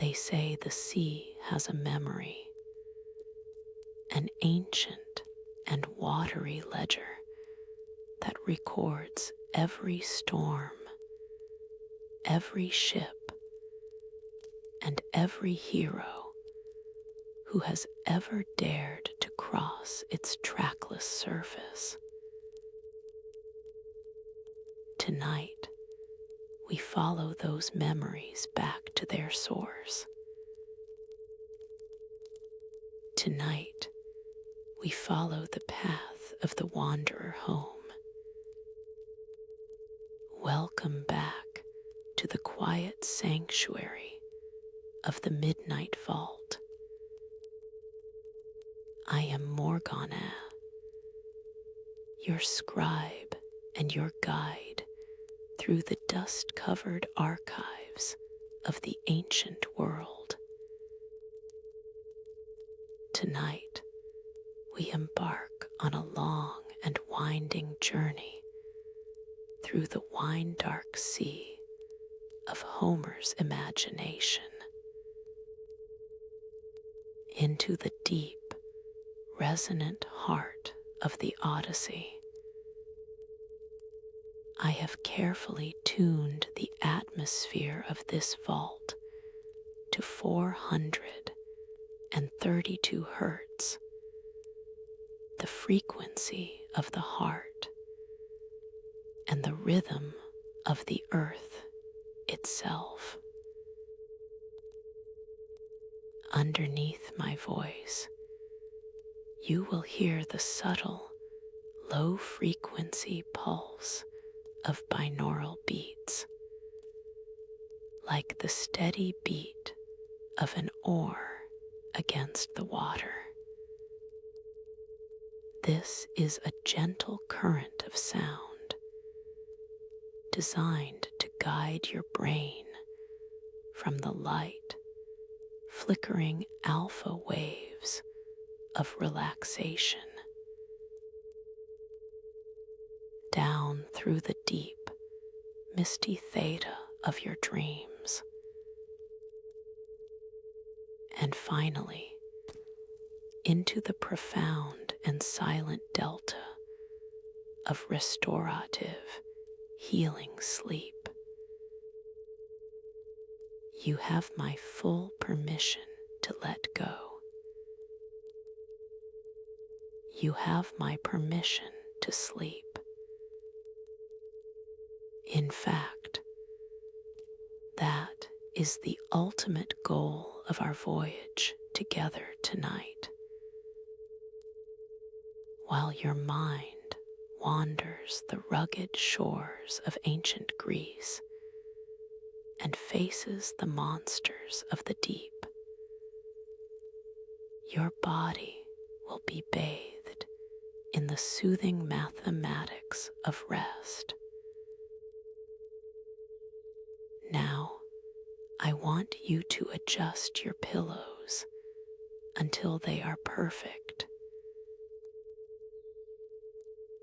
They say the sea has a memory, an ancient and watery ledger that records every storm, every ship, and every hero who has ever dared to cross its trackless surface. Tonight, we follow those memories back to their source. Tonight, we follow the path of the wanderer home. Welcome back to the quiet sanctuary of the Midnight Vault. I am Morgana, your scribe and your guide through the dust-covered archives of the ancient world. Tonight, we embark on a long and winding journey through the wine-dark sea of Homer's imagination, into the deep, resonant heart of the Odyssey. I have carefully tuned the atmosphere of this vault to 432 hertz, the frequency of the heart, and the rhythm of the earth itself. Underneath my voice, you will hear the subtle, low-frequency pulse of binaural beats, like the steady beat of an oar against the water. This is a gentle current of sound, designed to guide your brain from the light, flickering alpha waves of relaxation down through the deep, misty theta of your dreams, and finally into the profound and silent delta of restorative, healing sleep. You have my full permission to let go. You have my permission to sleep. In fact, that is the ultimate goal of our voyage together tonight. While your mind wanders the rugged shores of ancient Greece and faces the monsters of the deep, your body will be bathed in the soothing mathematics of rest. Now, I want you to adjust your pillows until they are perfect.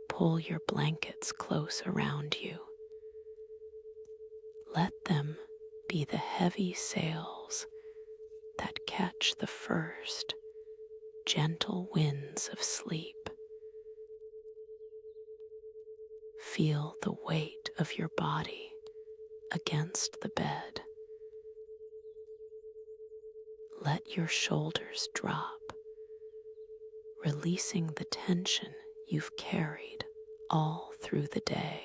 Pull your blankets close around you. Let them be the heavy sails that catch the first gentle winds of sleep. Feel the weight of your body against the bed. Let your shoulders drop, releasing the tension you've carried all through the day.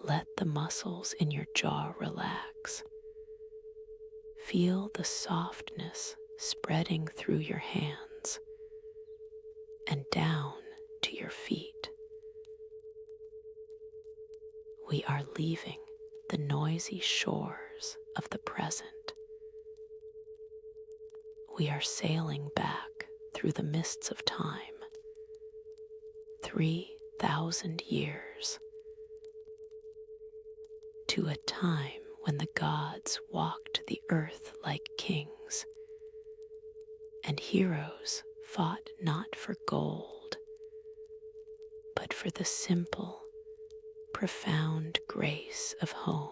Let the muscles in your jaw relax. Feel the softness spreading through your hands and down to your feet. We are leaving the noisy shores of the present. We are sailing back through the mists of time, 3,000 years, to a time when the gods walked the earth like kings, and heroes fought not for gold, but for the simple, profound grace of home.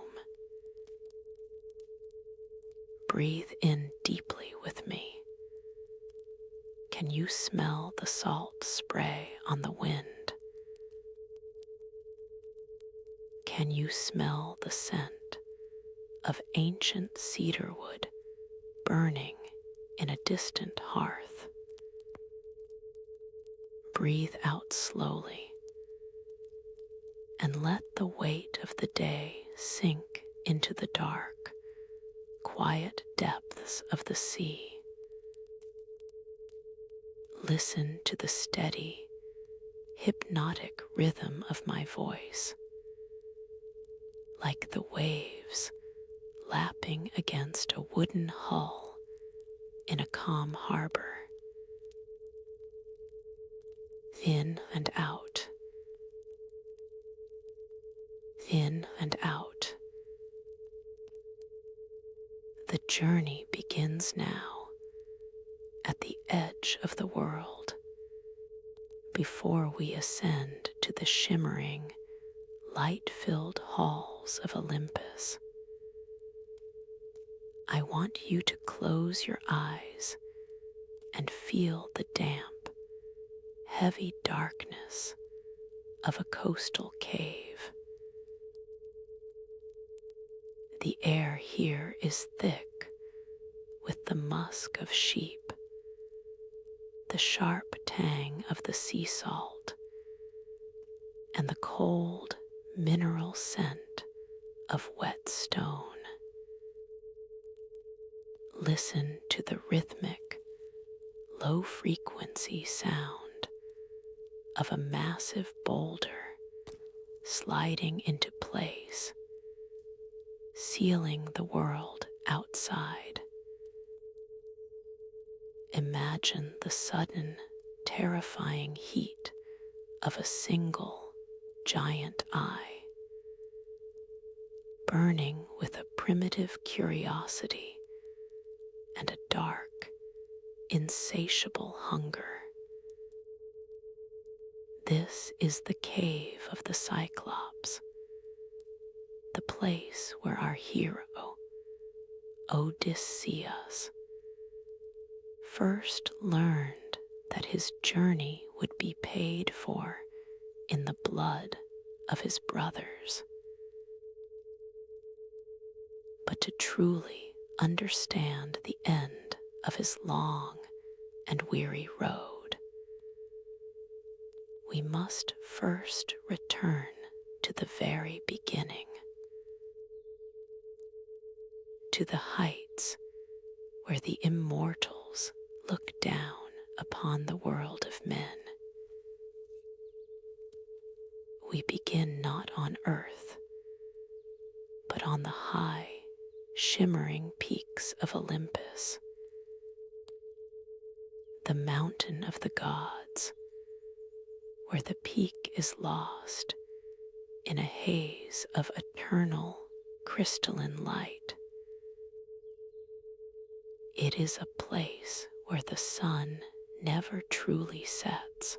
breathe in deeply with me? Can you smell the salt spray on the wind? Can you smell the scent of ancient cedar wood burning in a distant hearth? Breathe out slowly and let the weight of the day sink into the dark, quiet depths of the sea. Listen to the steady, hypnotic rhythm of my voice, like the waves lapping against a wooden hull in a calm harbor. In and out, in and out. The journey begins now at the edge of the world, before we ascend to the shimmering, light-filled halls of Olympus. I want you to close your eyes and feel the damp, heavy darkness of a coastal cave. The air here is thick with the musk of sheep, the sharp tang of the sea salt, and the cold mineral scent of wet stone. Listen to the rhythmic, low-frequency sound of a massive boulder sliding into place, sealing the world outside. Imagine the sudden, terrifying heat of a single giant eye, burning with a primitive curiosity and a dark, insatiable hunger. This is the cave of the Cyclops, the place where our hero, Odysseus, first learned that his journey would be paid for in the blood of his brothers. But to truly understand the end of his long and weary road, we must first return to the very beginning, to the heights where the immortals look down upon the world of men. We begin not on earth, but on the high, shimmering peaks of Olympus, the mountain of the gods, where the peak is lost in a haze of eternal, crystalline light. It is a place where the sun never truly sets,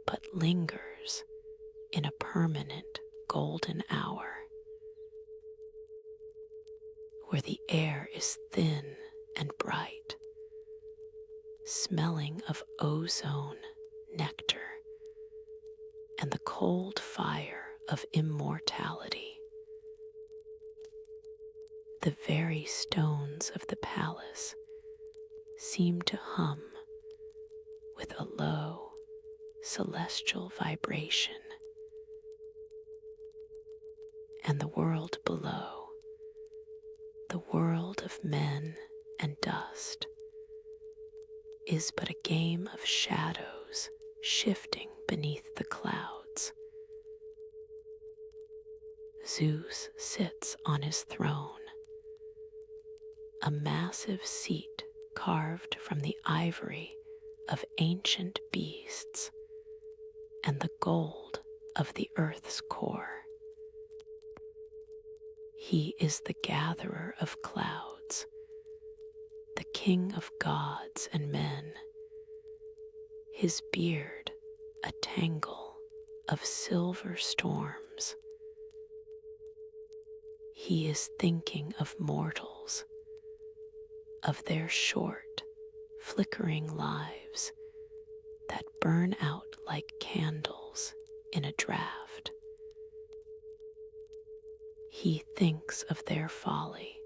but lingers in a permanent golden hour, where the air is thin and bright, smelling of ozone, nectar, and the cold fire of immortality. The very stones of the palace seem to hum with a low, celestial vibration, and the world below, the world of men and dust, is but a game of shadows shifting beneath the clouds. Zeus sits on his throne, a massive seat carved from the ivory of ancient beasts and the gold of the earth's core. He is the gatherer of clouds, the king of gods and men, his beard a tangle of silver storms. He is thinking of mortals of their short, flickering lives that burn out like candles in a draught. He thinks of their folly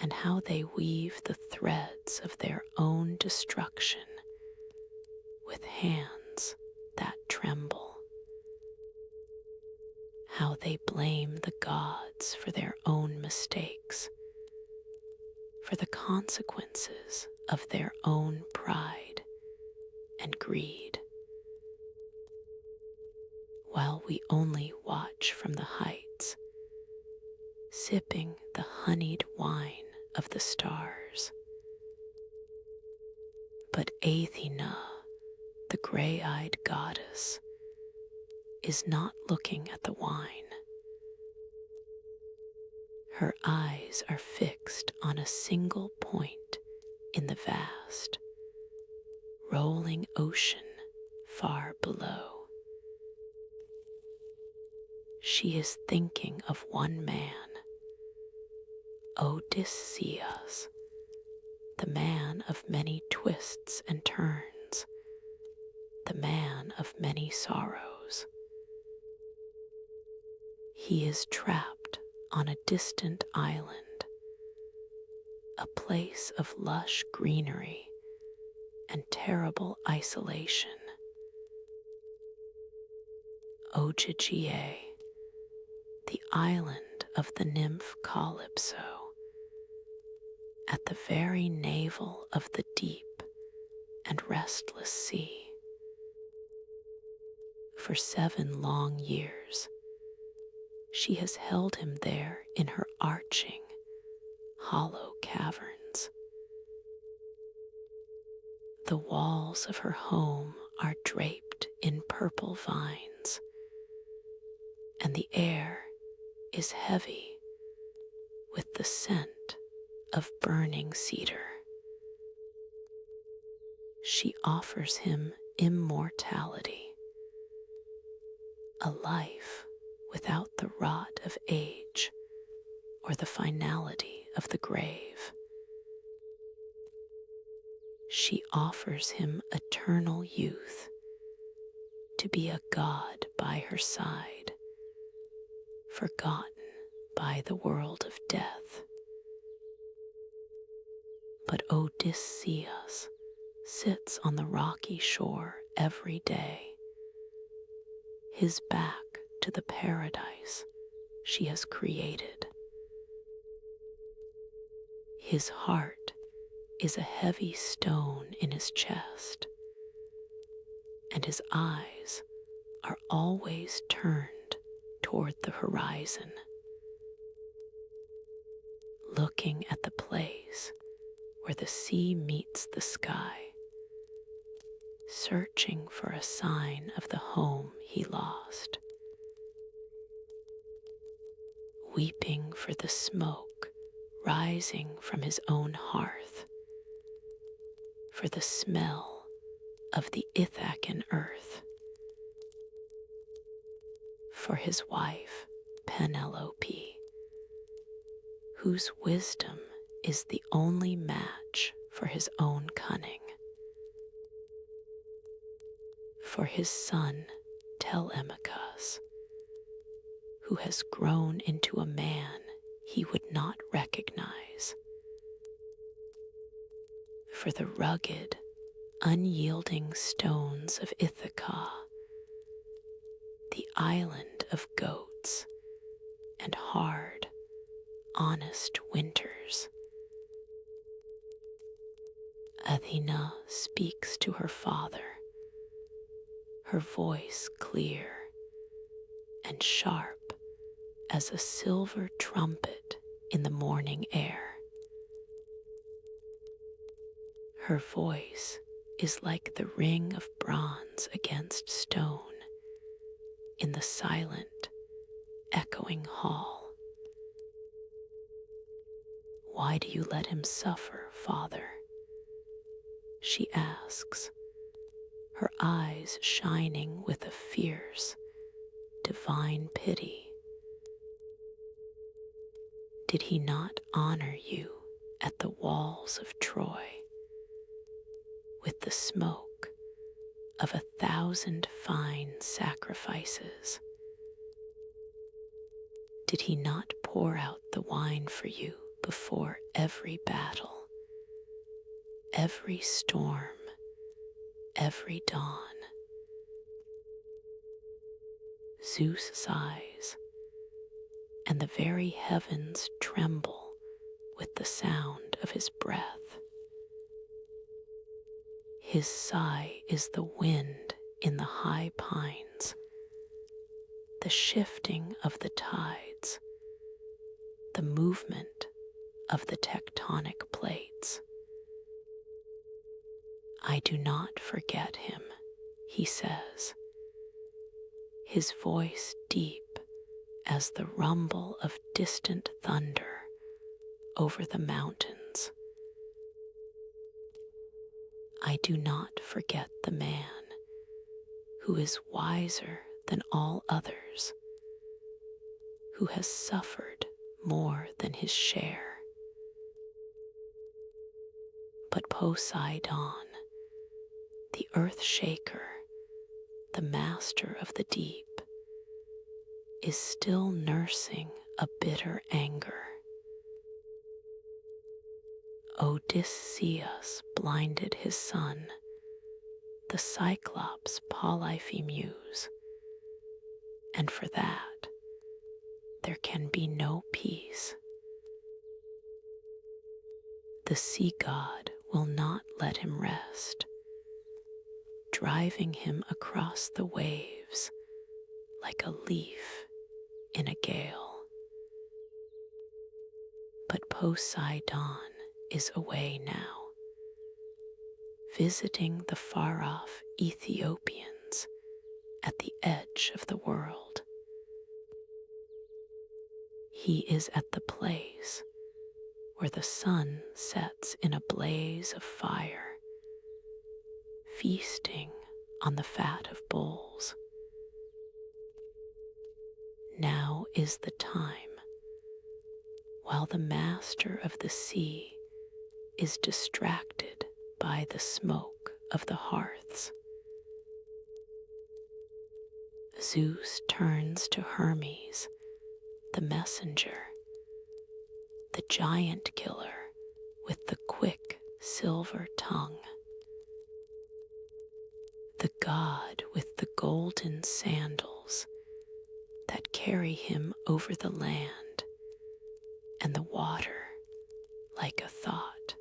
and how they weave the threads of their own destruction with hands that tremble, how they blame the gods for their own mistakes, for the consequences of their own pride and greed, while we only watch from the heights, sipping the honeyed wine of the stars. But Aeaea, the gray-eyed goddess, is not looking at the wine. Her eyes are fixed on a single point in the vast, rolling ocean far below. She is thinking of one man, Odysseus, the man of many twists and turns, the man of many sorrows. He is trapped on a distant island, a place of lush greenery and terrible isolation. Ogygia, the island of the nymph Calypso, at the very navel of the deep and restless sea. For 7 long years, she has held him there in her arching, hollow caverns. The walls of her home are draped in purple vines, and the air is heavy with the scent of burning cedar. She offers him immortality, a life without the rot of age or the finality of the grave. She offers him eternal youth, to be a god by her side, forgotten by the world of death. But Odysseus sits on the rocky shore every day, his back to the paradise she has created. His heart is a heavy stone in his chest, and his eyes are always turned toward the horizon, looking at the place where the sea meets the sky, searching for a sign of the home he lost, weeping for the smoke rising from his own hearth, for the smell of the Ithacan earth, for his wife Penelope, whose wisdom is the only match for his own cunning, for his son Telemachus, who has grown into a man he would not recognize, for the rugged, unyielding stones of Ithaca, the island of goats and hard, honest winters. Athena speaks to her father, her voice clear and sharp as a silver trumpet in the morning air. Her voice is like the ring of bronze against stone in the silent, echoing hall. Why do you let him suffer, Father? She asks, her eyes shining with a fierce, divine pity. Did he not honor you at the walls of Troy with the smoke of 1,000 fine sacrifices? Did he not pour out the wine for you before every battle, every storm, every dawn? Zeus sighs, and the very heavens tremble with the sound of his breath. His sigh is the wind in the high pines, the shifting of the tides, the movement of the tectonic plates. I do not forget him, he says, his voice deep as the rumble of distant thunder over the mountains. I do not forget the man who is wiser than all others, who has suffered more than his share. But Poseidon, the earth shaker, the master of the deep, is still nursing a bitter anger. Odysseus blinded his son, the Cyclops Polyphemus, and for that there can be no peace. The sea god will not let him rest, driving him across the waves like a leaf in a gale. But Poseidon is away now, visiting the far-off Ethiopians at the edge of the world. He is at the place where the sun sets in a blaze of fire, feasting on the fat of bulls. Now is the time, while the master of the sea is distracted by the smoke of the hearths. Zeus turns to Hermes, the messenger, the giant killer with the quick silver tongue, the god with the golden sandals that carry him over the land and the water like a thought.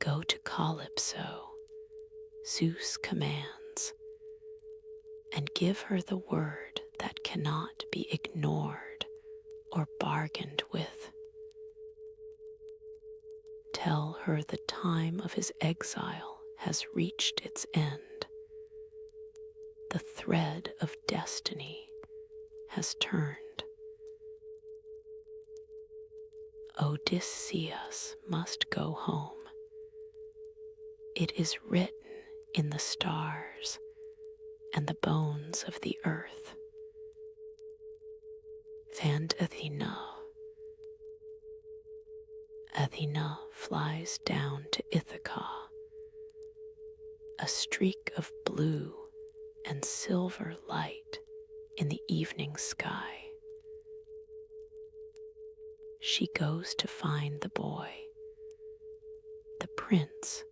Go to Calypso, Zeus commands, and give her the word that cannot be ignored or bargained with. Tell her the time of his exile has reached its end. The thread of destiny has turned. Odysseus must go home. It is written in the stars and the bones of the earth. And Athena flies down to Ithaca, a streak of blue and silver light in the evening sky. She goes to find the boy, the prince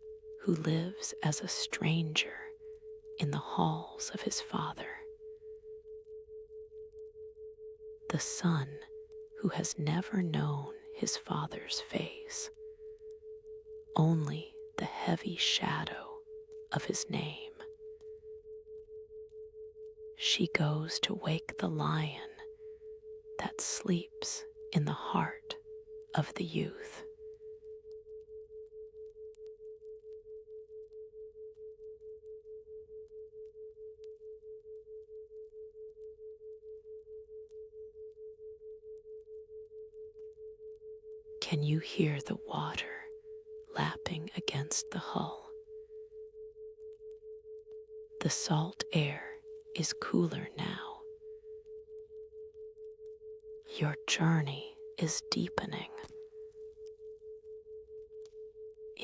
who lives as a stranger in the halls of his father, the son who has never known his father's face, only the heavy shadow of his name. She goes to wake the lion that sleeps in the heart of the youth. Can you hear the water lapping against the hull? The salt air is cooler now. Your journey is deepening.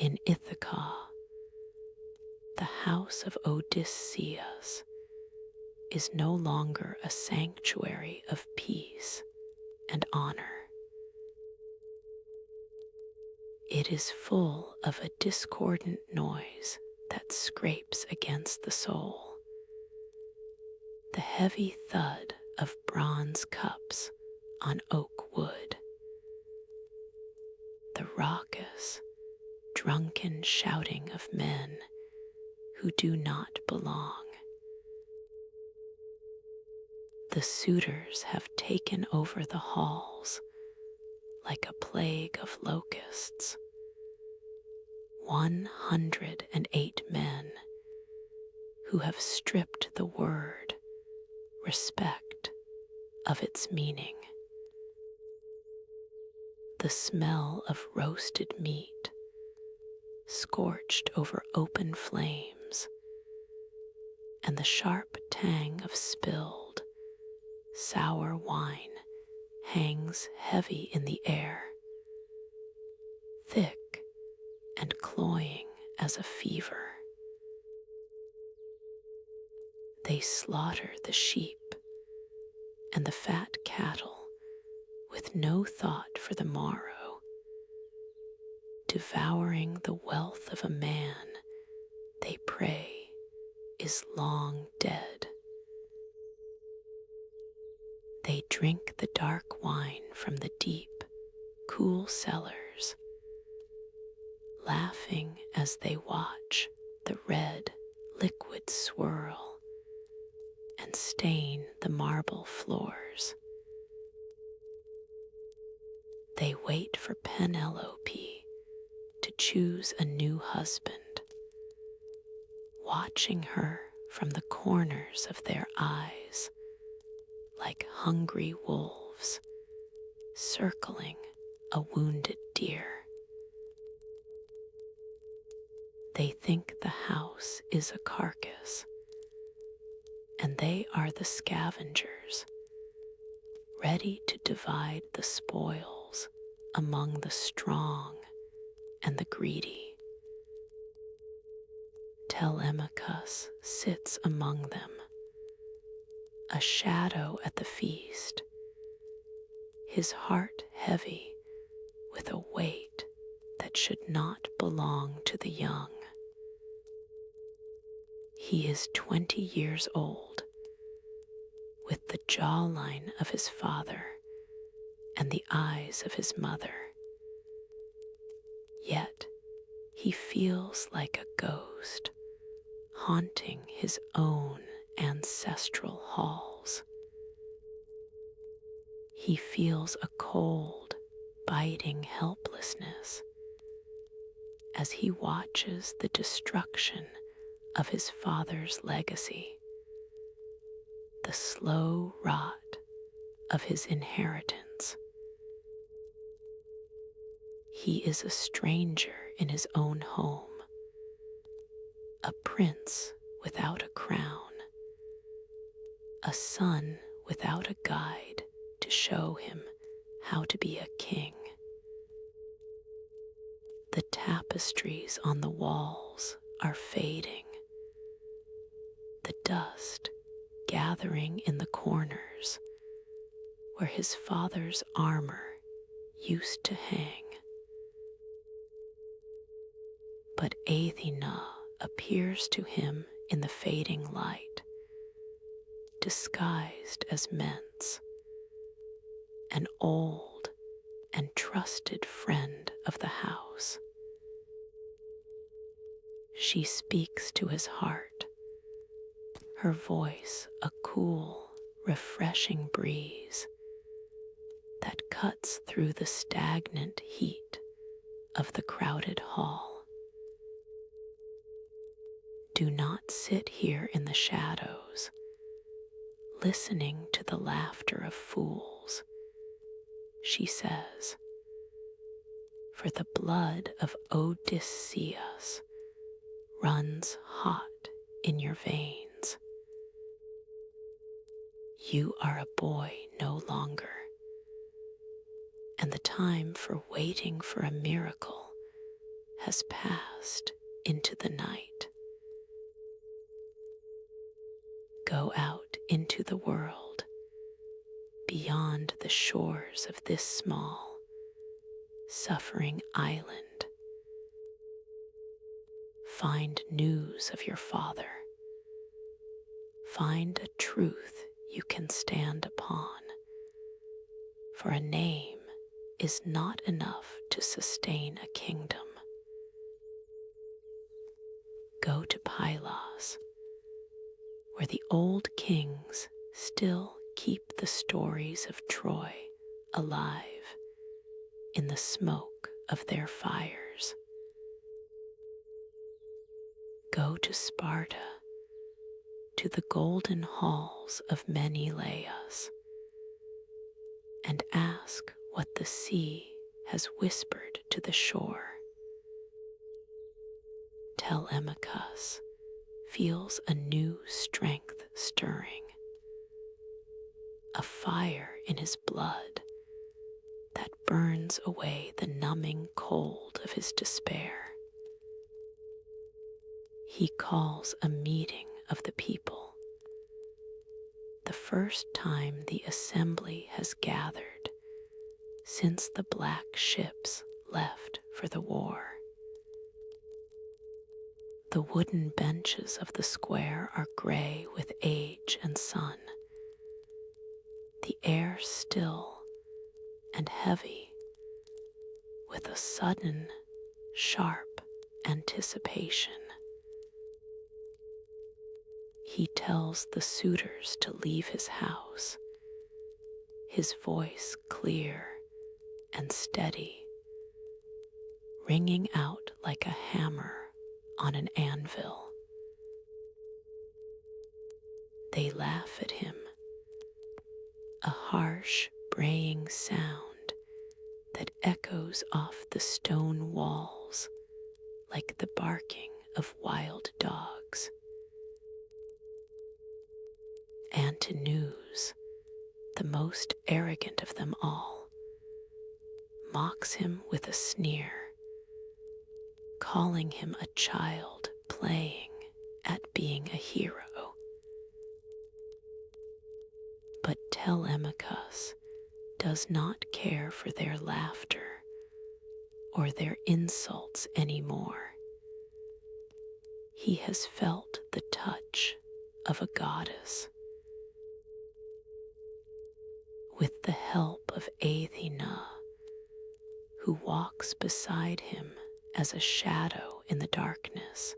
In Ithaca, the house of Odysseus is no longer a sanctuary of peace and honor. It is full of a discordant noise that scrapes against the soul, the heavy thud of bronze cups on oak wood, the raucous, drunken shouting of men who do not belong. The suitors have taken over the halls like a plague of locusts. 108 men who have stripped the word respect of its meaning. The smell of roasted meat scorched over open flames, and the sharp tang of spilled, sour wine hangs heavy in the air, thick and cloying as a fever. They slaughter the sheep and the fat cattle with no thought for the morrow, devouring the wealth of a man they pray is long dead. They drink the dark wine from the deep, cool cellars, laughing as they watch the red liquid swirl and stain the marble floors. They wait for Penelope to choose a new husband, watching her from the corners of their eyes like hungry wolves circling a wounded deer. They think the house is a carcass, and they are the scavengers, ready to divide the spoils among the strong and the greedy. Telemachus sits among them, a shadow at the feast, his heart heavy with a weight that should not belong to the young. He is 20 years old, with the jawline of his father and the eyes of his mother. Yet he feels like a ghost, haunting his own ancestral halls. He feels a cold, biting helplessness as he watches the destruction of his father's legacy, the slow rot of his inheritance. He is a stranger in his own home, a prince without a crown, a son without a guide to show him how to be a king. The tapestries on the walls are fading, the dust gathering in the corners where his father's armor used to hang. But Aeaea appears to him in the fading light, disguised as Ments, an old and trusted friend of the house. She speaks to his heart, her voice a cool, refreshing breeze that cuts through the stagnant heat of the crowded hall. Do not sit here in the shadows, listening to the laughter of fools, she says, for the blood of Odysseus runs hot in your veins. You are a boy no longer, and the time for waiting for a miracle has passed into the night. Go out into the world, beyond the shores of this small, suffering island. Find news of your father. Find a truth you can stand upon, for a name is not enough to sustain a kingdom. Go to Pylos, where the old kings still keep the stories of Troy alive in the smoke of their fires. Go to Sparta, to the golden halls of Menelaus, and ask what the sea has whispered to the shore. Telemachus feels a new strength stirring, a fire in his blood that burns away the numbing cold of his despair. He calls a meeting of the people, the first time the assembly has gathered since the black ships left for the war. The wooden benches of the square are gray with age and sun, the air still and heavy with a sudden, sharp anticipation. He tells the suitors to leave his house, his voice clear and steady, ringing out like a hammer on an anvil. They laugh at him, a harsh, braying sound that echoes off the stone walls like the barking of wild dogs. Antinous, the most arrogant of them all, mocks him with a sneer, calling him a child playing at being a hero. But Telemachus does not care for their laughter or their insults anymore. He has felt the touch of a goddess. With the help of Aeaea, who walks beside him as a shadow in the darkness,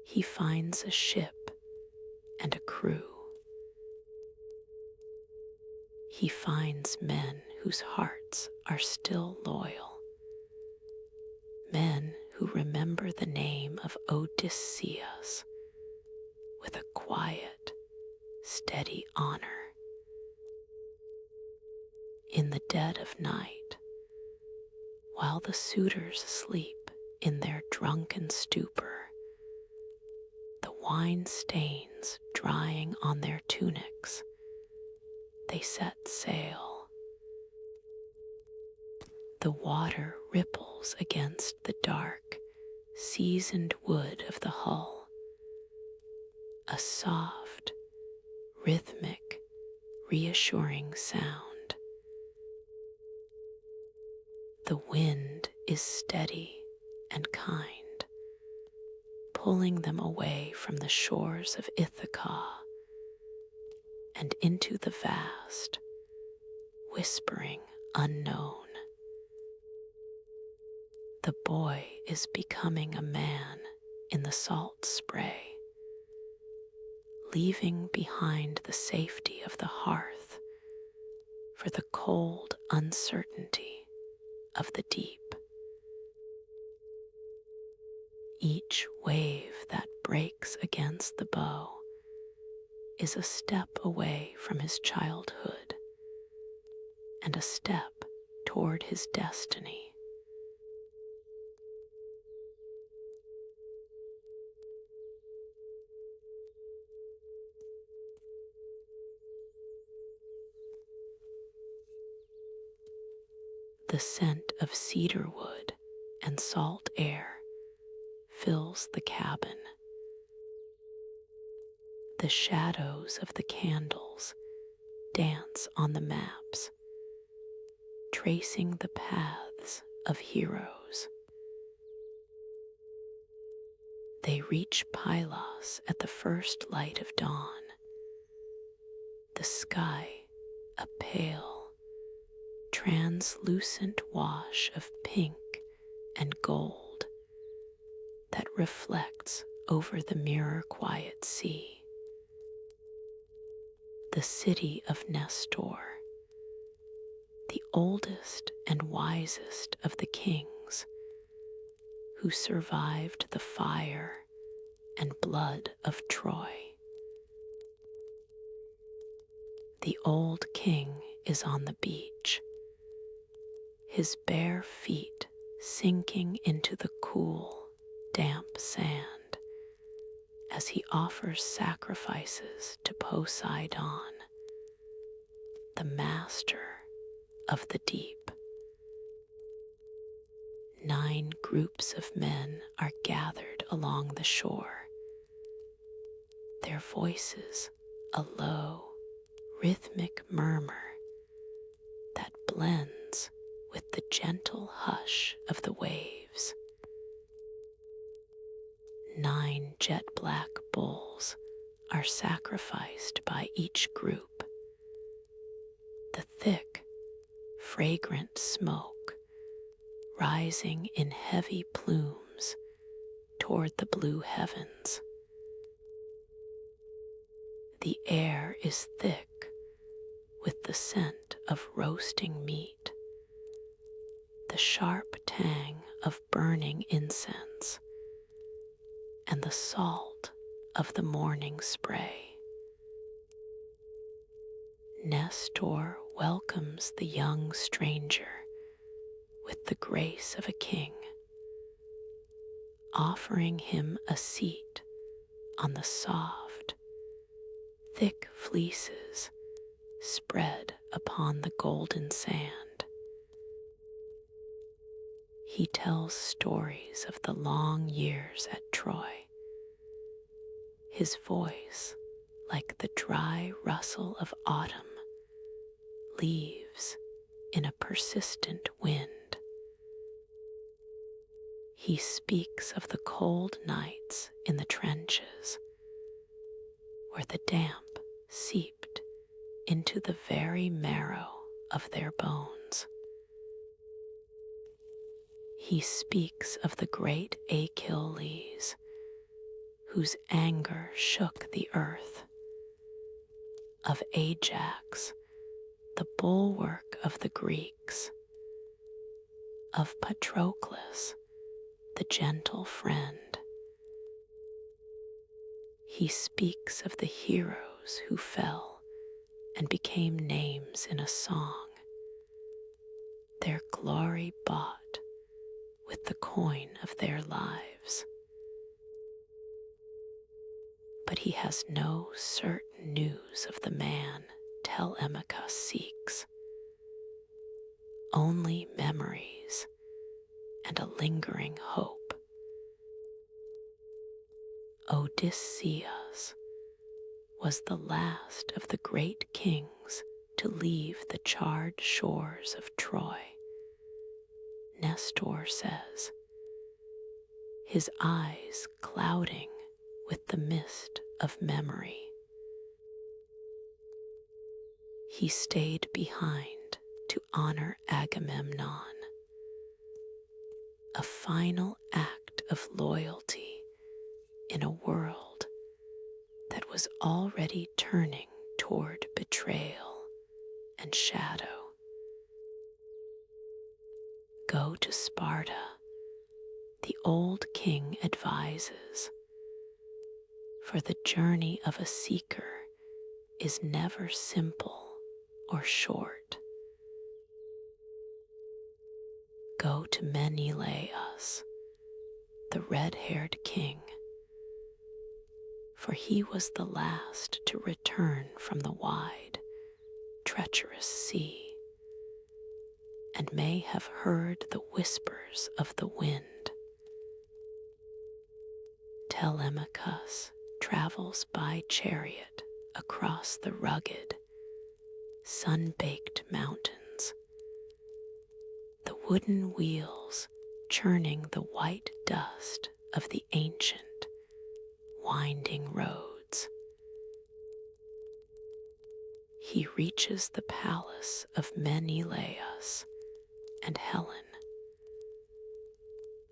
he finds a ship and a crew. He finds men whose hearts are still loyal, men who remember the name of Odysseus with a quiet, steady honor. In the dead of night, while the suitors sleep in their drunken stupor, the wine stains drying on their tunics, they set sail. The water ripples against the dark, seasoned wood of the hull, a soft, rhythmic, reassuring sound. The wind is steady and kind, pulling them away from the shores of Ithaca and into the vast, whispering unknown. The boy is becoming a man in the salt spray, leaving behind the safety of the hearth for the cold uncertainty of the deep. Each wave that breaks against the bow is a step away from his childhood and a step toward his destiny. The scent of cedar wood and salt air fills the cabin. The shadows of the candles dance on the maps, tracing the paths of heroes. They reach Pylos at the first light of dawn, the sky a pale, translucent wash of pink and gold that reflects over the mirror-quiet sea. The city of Nestor, the oldest and wisest of the kings who survived the fire and blood of Troy. The old king is on the beach, his bare feet sinking into the cool, damp sand as he offers sacrifices to Poseidon, the master of the deep. 9 groups of men are gathered along the shore, their voices a low, rhythmic murmur that blends with the gentle hush of the waves. 9 jet-black bulls are sacrificed by each group. The thick, fragrant smoke rising in heavy plumes toward the blue heavens. The air is thick with the scent of roasting meat, the sharp tang of burning incense, and the salt of the morning spray. Nestor welcomes the young stranger with the grace of a king, offering him a seat on the soft, thick fleeces spread upon the golden sand. He tells stories of the long years at Troy, his voice like the dry rustle of autumn leaves in a persistent wind. He speaks of the cold nights in the trenches, where the damp seeped into the very marrow of their bones. He speaks of the great Achilles, whose anger shook the earth, of Ajax, the bulwark of the Greeks, of Patroclus, the gentle friend. He speaks of the heroes who fell and became names in a song, their glory bought with the coin of their lives. But he has no certain news of the man Telemachus seeks, only memories and a lingering hope. Odysseus was the last of the great kings to leave the charred shores of Troy. Nestor says, his eyes clouding with the mist of memory. He stayed behind to honor Agamemnon, a final act of loyalty in a world that was already turning toward betrayal and shadow. Go to Sparta, the old king advises, for the journey of a seeker is never simple or short. Go to Menelaus, the red-haired king, for he was the last to return from the wide, treacherous sea, and may have heard the whispers of the wind. Telemachus travels by chariot across the rugged, sun-baked mountains, the wooden wheels churning the white dust of the ancient, winding roads. He reaches the palace of Menelaus and Helen,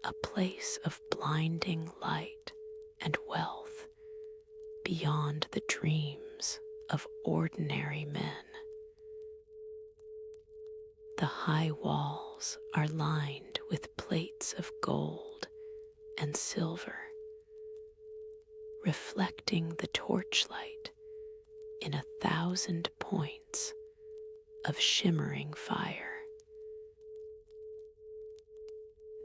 a place of blinding light and wealth beyond the dreams of ordinary men. The high walls are lined with plates of gold and silver, reflecting the torchlight in 1,000 points of shimmering fire.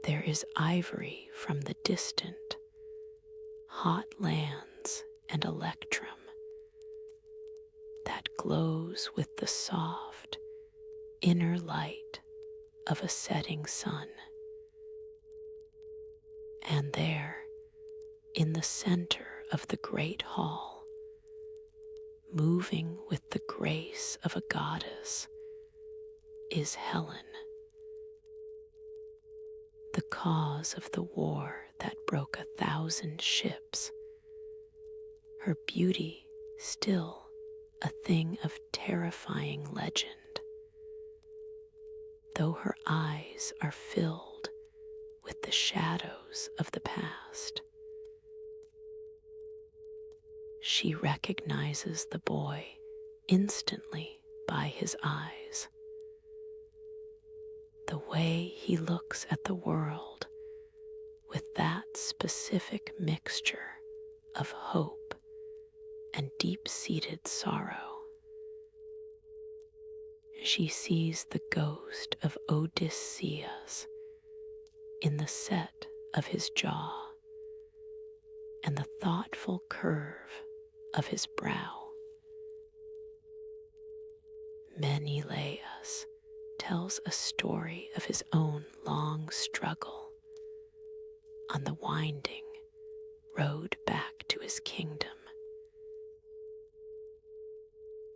There is ivory from the distant, hot lands and electrum that glows with the soft, inner light of a setting sun. And there, in the center of the great hall, moving with the grace of a goddess, is Helen, the cause of the war that broke 1,000 ships, her beauty still a thing of terrifying legend, though her eyes are filled with the shadows of the past. She recognizes the boy instantly by his eyes. The way he looks at the world with that specific mixture of hope and deep-seated sorrow. She sees the ghost of Odysseus in the set of his jaw and the thoughtful curve of his brow. Menelaus tells a story of his own long struggle on the winding road back to his kingdom.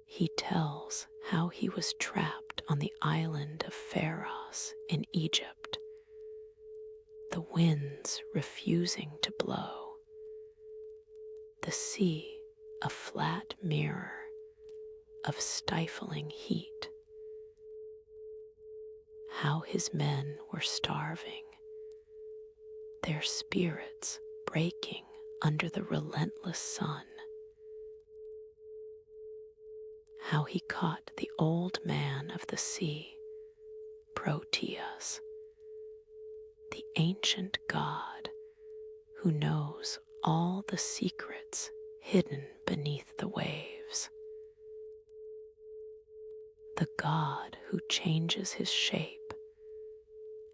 He tells how he was trapped on the island of Pharos in Egypt, the winds refusing to blow, the sea a flat mirror of stifling heat, how his men were starving, their spirits breaking under the relentless sun, how he caught the old man of the sea, Proteus, the ancient god who knows all the secrets hidden beneath the waves, the god who changes his shape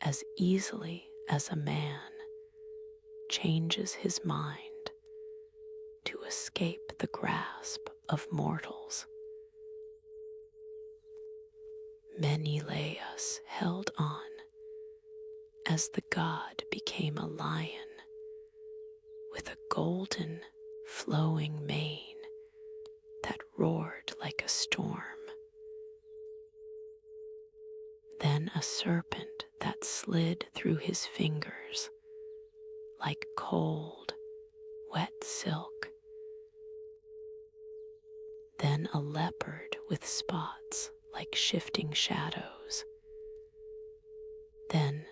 as easily as a man changes his mind to escape the grasp of mortals. Menelaus held on as the god became a lion with a golden, flowing mane that roared like a storm. Then a serpent that slid through his fingers like cold, wet silk. Then a leopard with spots like shifting shadows. Then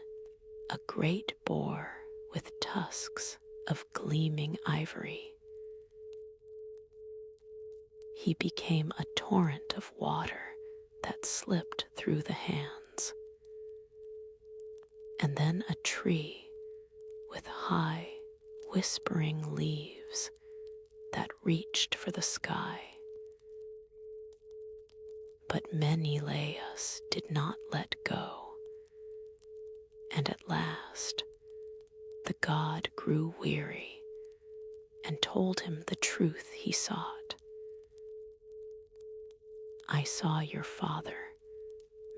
a great boar with tusks of gleaming ivory. He became a torrent of water that slipped through the hands. And then a tree with high, whispering leaves that reached for the sky. But Menelaus did not let go, and at last the god grew weary and told him the truth he sought. I saw your father,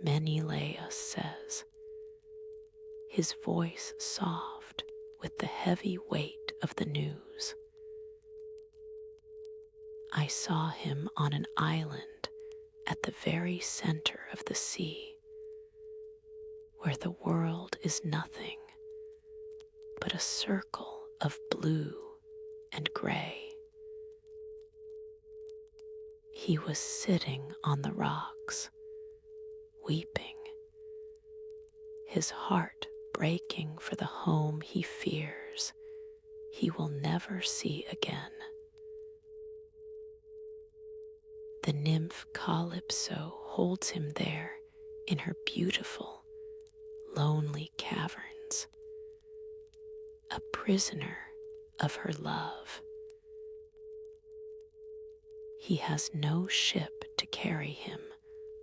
Menelaus says, his voice soft with the heavy weight of the news. I saw him on an island at the very center of the sea, where the world is nothing but a circle of blue and gray. He was sitting on the rocks, weeping, his heart breaking for the home he fears he will never see again. The nymph Calypso holds him there in her beautiful, lonely caverns, a prisoner of her love. He has no ship to carry him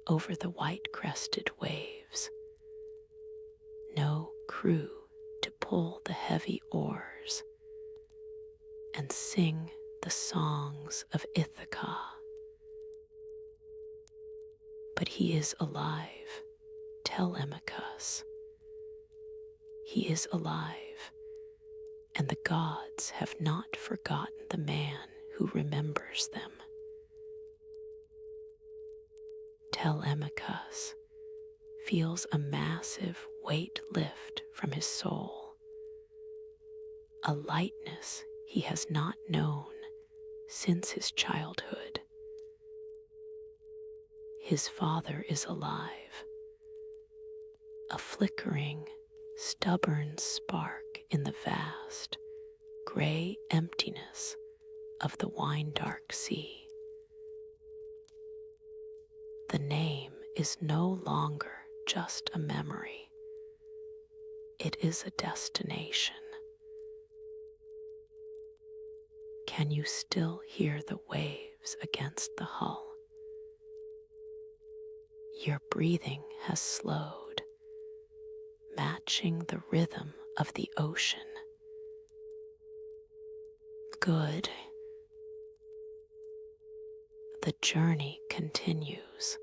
over the white-crested waves, no crew to pull the heavy oars and sing the songs of Ithaca. But he is alive, Telemachus. He is alive, and the gods have not forgotten the man who remembers them. Telemachus feels a massive weight lift from his soul, a lightness he has not known since his childhood. His father is alive, a flickering, stubborn spark in the vast, gray emptiness of the wine-dark sea. The name is no longer just a memory. It is a destination. Can you still hear the waves against the hull? Your breathing has slowed, matching the rhythm of the ocean. Good. The journey continues,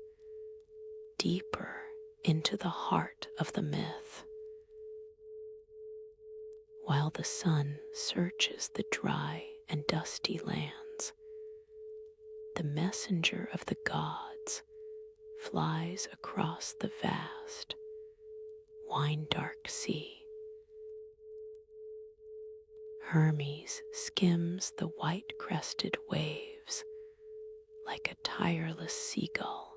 deeper into the heart of the myth. While the sun searches the dry and dusty lands, the messenger of the gods flies across the vast, wine-dark sea. Hermes skims the white-crested waves like a tireless seagull,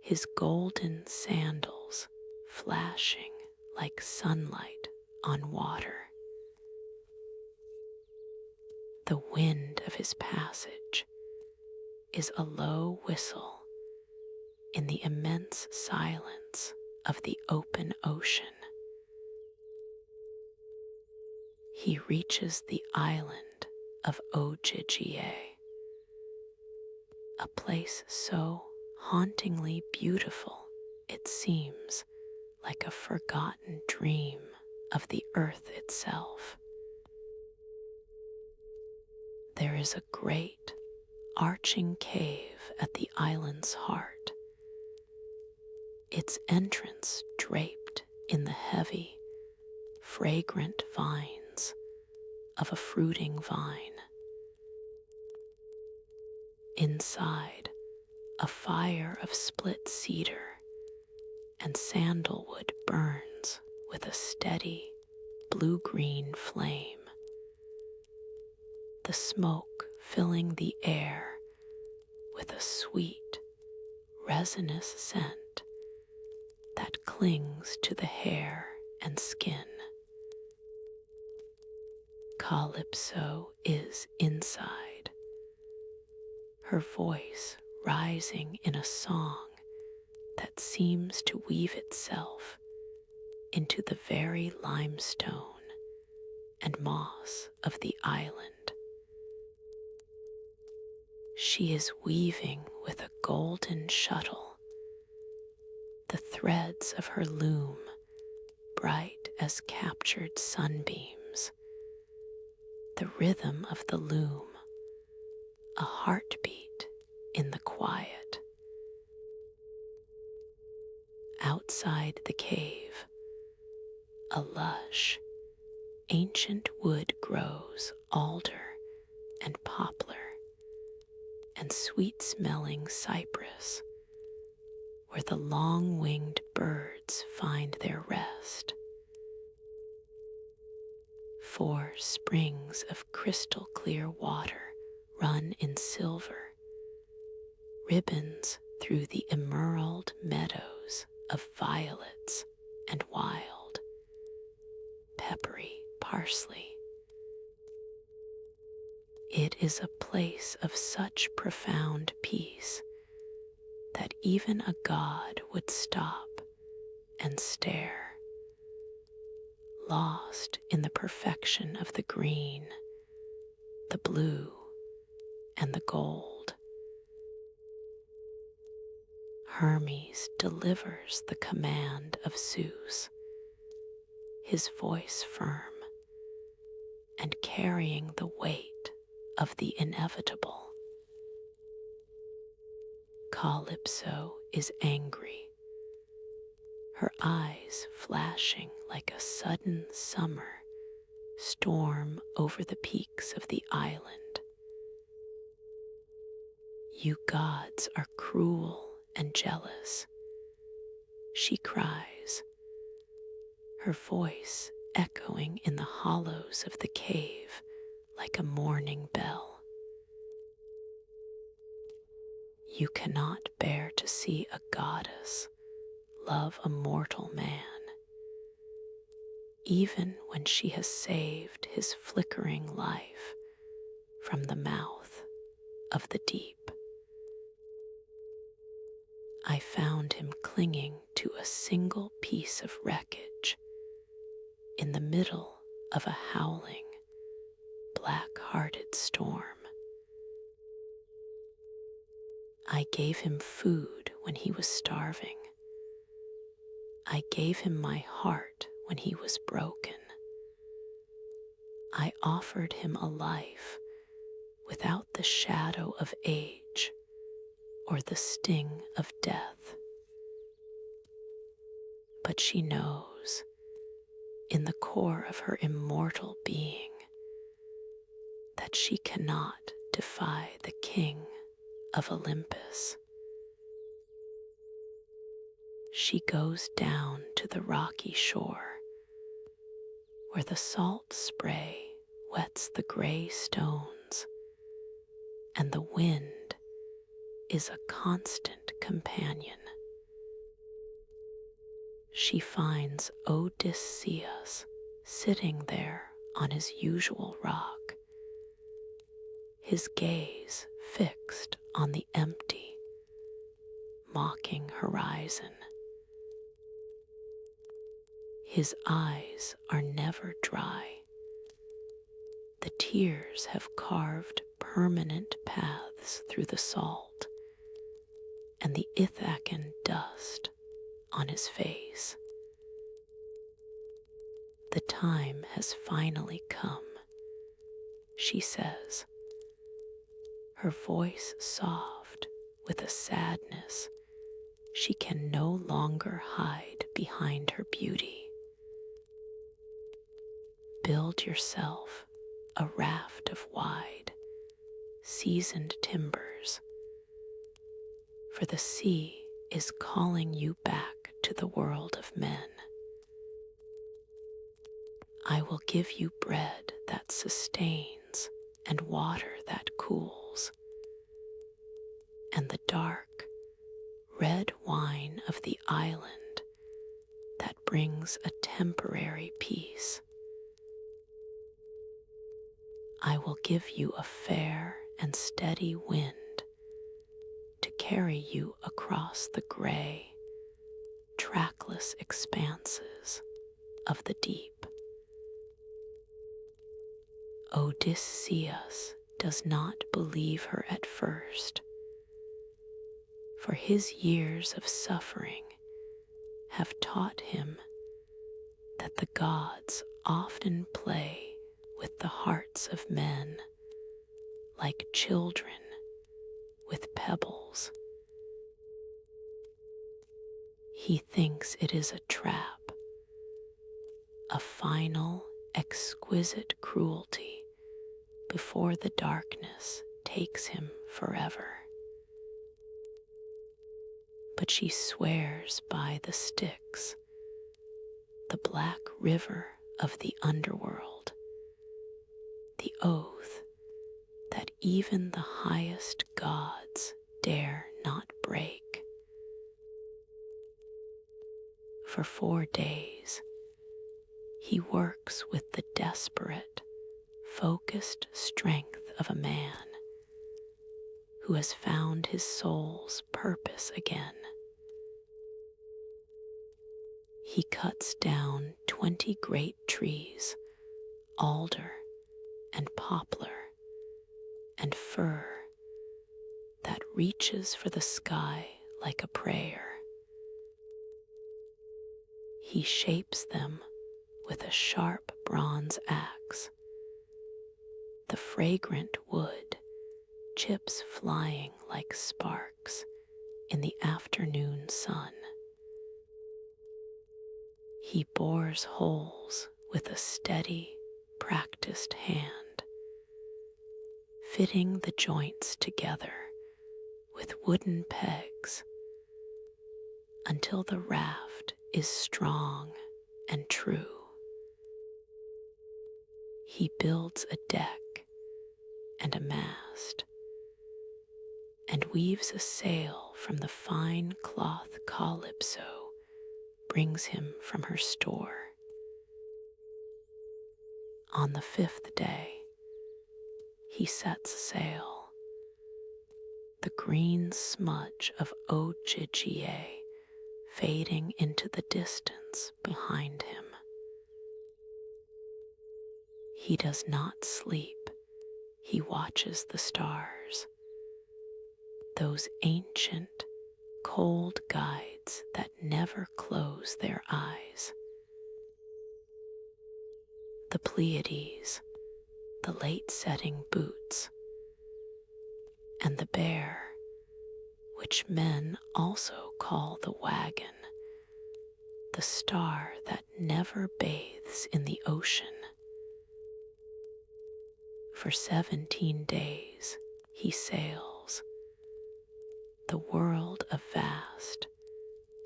his golden sandals flashing like sunlight on water. The wind of his passage is a low whistle in the immense silence of the open ocean. He reaches the island of Ogygia, a place so hauntingly beautiful it seems like a forgotten dream of the earth itself. There is a great, arching cave at the island's heart, its entrance draped in the heavy, fragrant vines of a fruiting vine. Inside, a fire of split cedar and sandalwood burns with a steady, blue-green flame, the smoke filling the air with a sweet, resinous scent that clings to the hair and skin. Calypso is inside, her voice rising in a song that seems to weave itself into the very limestone and moss of the island. She is weaving with a golden shuttle, the threads of her loom bright as captured sunbeams, the rhythm of the loom, a heartbeat in the quiet. Outside the cave, a lush, ancient wood grows alder and poplar and sweet-smelling cypress, where the long-winged birds find their rest. 4 springs of crystal-clear water run in silver, ribbons through the emerald meadows of violets and wild, peppery parsley. It is a place of such profound peace that even a god would stop and stare, lost in the perfection of the green, the blue, and the gold. Hermes delivers the command of Zeus, his voice firm and carrying the weight of the inevitable. Calypso is angry, her eyes flashing like a sudden summer storm over the peaks of the island. You gods are cruel and jealous, she cries, her voice echoing in the hollows of the cave like a morning bell. You cannot bear to see a goddess love a mortal man, even when she has saved his flickering life from the mouth of the deep. I found him clinging to a single piece of wreckage in the middle of a howling, black-hearted storm. I gave him food when he was starving. I gave him my heart when he was broken. I offered him a life without the shadow of age or the sting of death. But she knows, in the core of her immortal being, that she cannot defy the king of Olympus. She goes down to the rocky shore, where the salt spray wets the gray stones, and the wind is a constant companion. She finds Odysseus sitting there on his usual rock, his gaze fixed on the empty, mocking horizon. His eyes are never dry. The tears have carved permanent paths through the salt and the Ithacan dust on his face. The time has finally come, she says, her voice soft with a sadness she can no longer hide behind her beauty. Build yourself a raft of wide, seasoned timbers, for the sea is calling you back to the world of men. I will give you bread that sustains and water that cools, and the dark, red wine of the island that brings a temporary peace. I will give you a fair and steady wind to carry you across the gray, trackless expanses of the deep. Odysseus does not believe her at first, for his years of suffering have taught him that the gods often play with the hearts of men like children with pebbles. He thinks it is a trap, a final, exquisite cruelty before the darkness takes him forever. But she swears by the Styx, the black river of the underworld, the oath that even the highest gods dare not break. For 4 days, he works with the desperate, focused strength of a man who has found his soul's purpose again. He cuts down 20 great trees, alder and poplar and fir, that reaches for the sky like a prayer. He shapes them with a sharp bronze axe. The fragrant wood chips flying like sparks in the afternoon sun. He bores holes with a steady, practiced hand, fitting the joints together with wooden pegs until the raft is strong and true. He builds a deck and a mast, and weaves a sail from the fine cloth Calypso brings him from her store. On the 5th day, he sets sail, the green smudge of Ogygia fading into the distance behind him. He does not sleep. He watches the stars, those ancient, cold guides that never close their eyes. The Pleiades, the late-setting boots, and the bear, which men also call the wagon, the star that never bathes in the ocean. For 17 days he sails, the world a vast,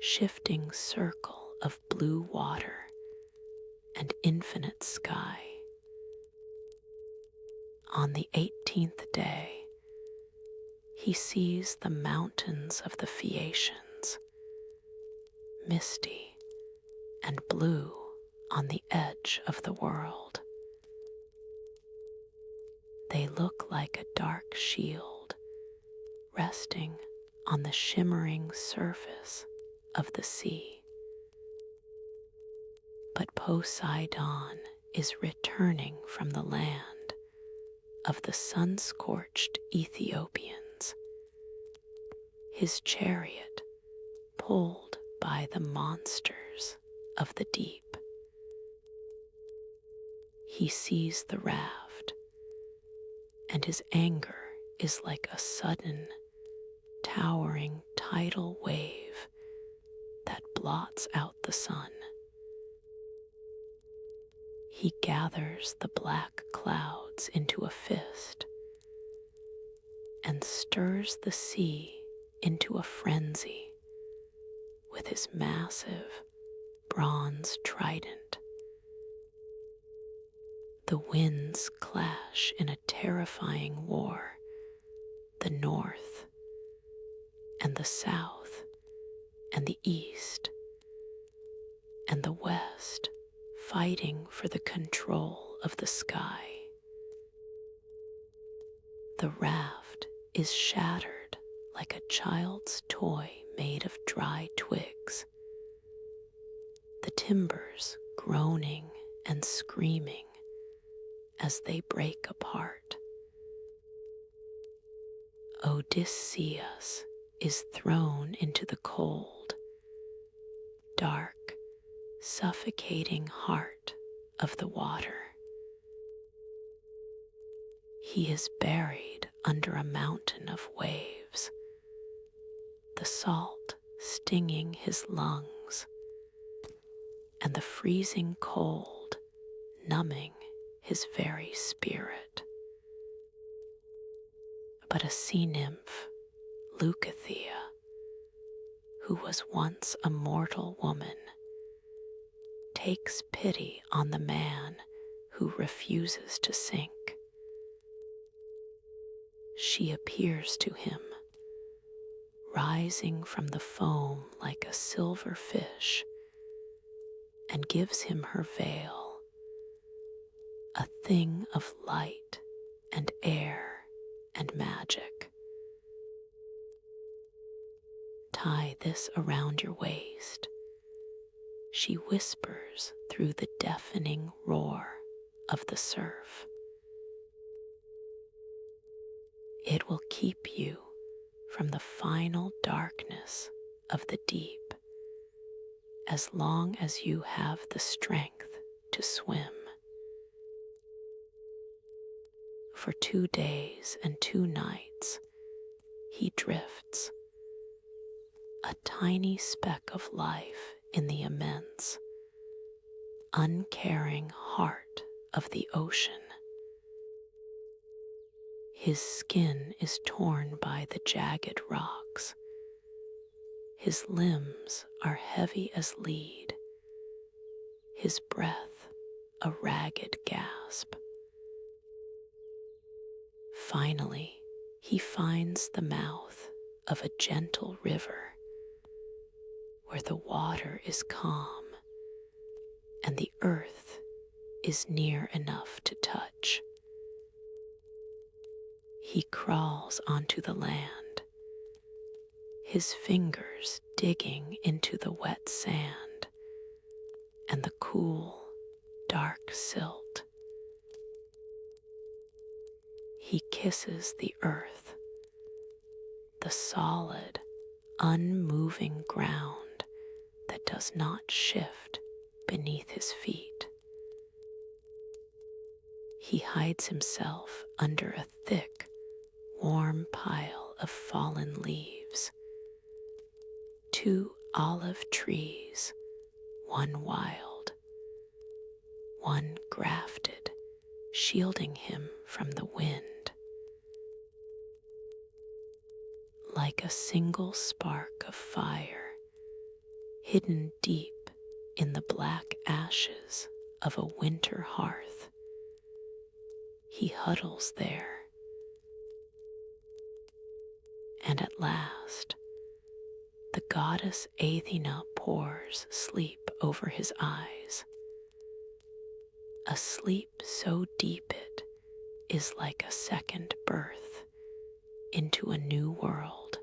shifting circle of blue water and infinite sky. On the 18th day, he sees the mountains of the Phaeacians, misty and blue on the edge of the world. They look like a dark shield resting on the shimmering surface of the sea. But Poseidon is returning from the land of the sun-scorched Ethiopians, his chariot pulled by the monsters of the deep. He sees the raft, and his anger is like a sudden, towering tidal wave that blots out the sun. He gathers the black clouds into a fist and stirs the sea into a frenzy with his massive bronze trident. The winds clash in a terrifying war, the north and the south and the east and the west fighting for the control of the sky. The raft is shattered like a child's toy made of dry twigs, the timbers groaning and screaming as they break apart. Odysseus is thrown into the cold, dark, suffocating heart of the water. He is buried under a mountain of waves, the salt stinging his lungs, and the freezing cold numbing his very spirit. But a sea nymph, Leucothea, who was once a mortal woman, takes pity on the man who refuses to sink. She appears to him, rising from the foam like a silver fish, and gives him her veil, a thing of light and air and magic. Tie this around your waist, she whispers through the deafening roar of the surf. It will keep you from the final darkness of the deep as long as you have the strength to swim. For 2 days and 2 nights, he drifts, a tiny speck of life in the immense, uncaring heart of the ocean. His skin is torn by the jagged rocks. His limbs are heavy as lead, his breath a ragged gasp. Finally, he finds the mouth of a gentle river where the water is calm and the earth is near enough to touch. He crawls onto the land, his fingers digging into the wet sand and the cool, dark silt. He kisses the earth, the solid, unmoving ground that does not shift beneath his feet. He hides himself under a thick, warm pile of fallen leaves. 2 olive trees, one wild, one grafted, shielding him from the wind. Like a single spark of fire, hidden deep in the black ashes of a winter hearth, he huddles there. And at last, the goddess Aeaea pours sleep over his eyes, a sleep so deep it is like a second birth into a new world.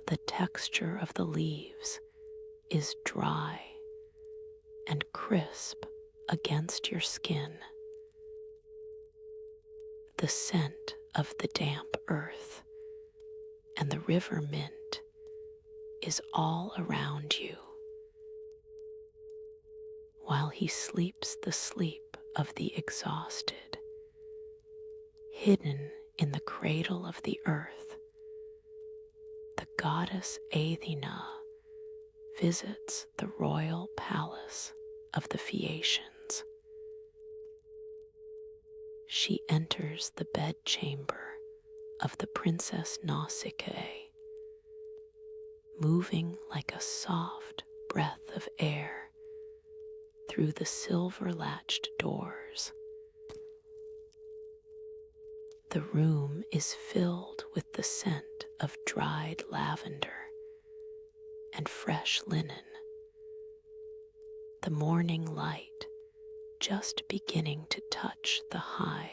The texture of the leaves is dry and crisp against your skin. The scent of the damp earth and the river mint is all around you, while he sleeps the sleep of the exhausted. Hidden in the cradle of the earth, the goddess Aeaea visits the royal palace of the Phaeacians. She enters the bedchamber of the Princess Nausicaa, moving like a soft breath of air through the silver-latched doors. The room is filled with the scent of dried lavender and fresh linen, the morning light just beginning to touch the high,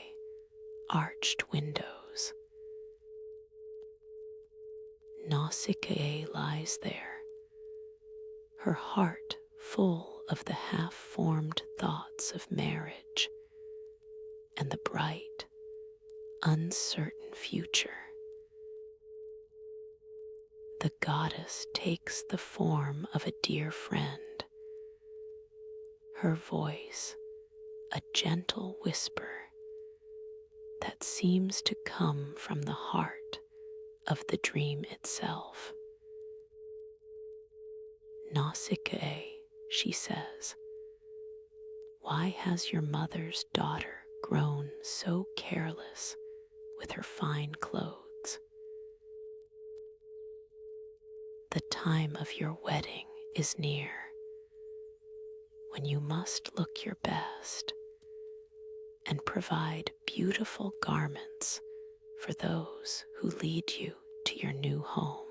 arched windows. Nausicaa lies there, her heart full of the half-formed thoughts of marriage and the bright, uncertain future. the goddess takes the form of a dear friend, her voice a gentle whisper that seems to come from the heart of the dream itself. Nausicaa, she says, why has your mother's daughter grown so careless with her fine clothes? The time of your wedding is near, when you must look your best and provide beautiful garments for those who lead you to your new home.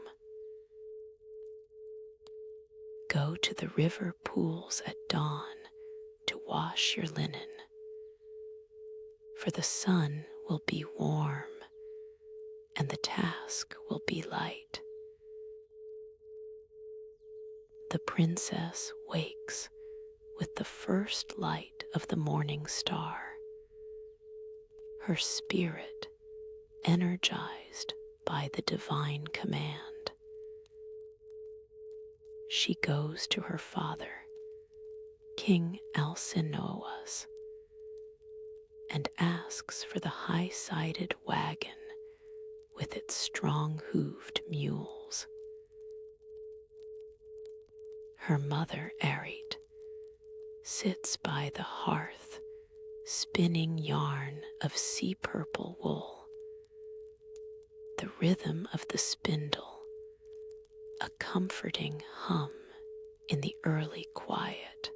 Go to the river pools at dawn to wash your linen, for the sun will be warm and the task will be light. The princess wakes with the first light of the morning star, her spirit energized by the divine command. She goes to her father, King Alcinous, and asks for the high-sided wagon with its strong-hooved mules. Her mother, Arete, sits by the hearth, spinning yarn of sea-purple wool. The rhythm of the spindle, a comforting hum in the early quiet.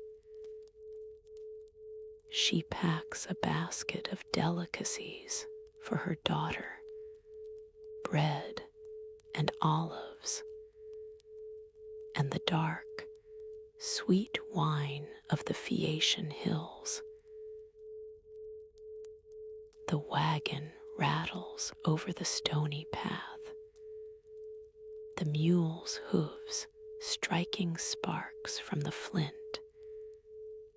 She packs a basket of delicacies for her daughter, bread and olives, and the dark, sweet wine of the Phaeacian hills. The wagon rattles over the stony path, the mule's hooves striking sparks from the flint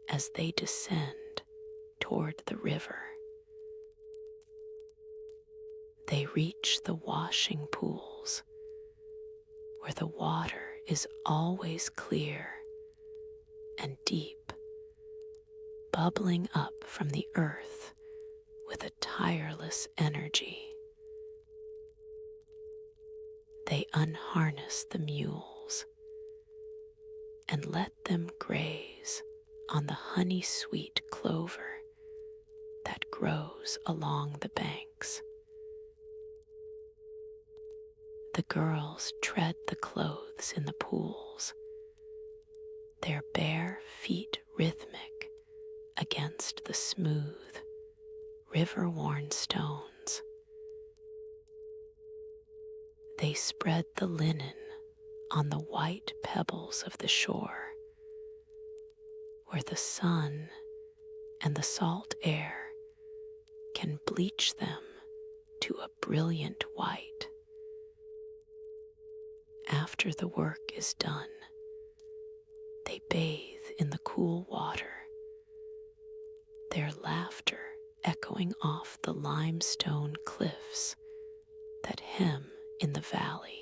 as they descend toward the river. They reach the washing pools, where the water is always clear and deep, bubbling up from the earth with a tireless energy. They unharness the mules and let them graze on the honey-sweet clover that grows along the banks. The girls tread the clothes in the pools, their bare feet rhythmic against the smooth, river-worn stones. They spread the linen on the white pebbles of the shore, where the sun and the salt air can bleach them to a brilliant white. After the work is done, they bathe in the cool water, their laughter echoing off the limestone cliffs that hem in the valley.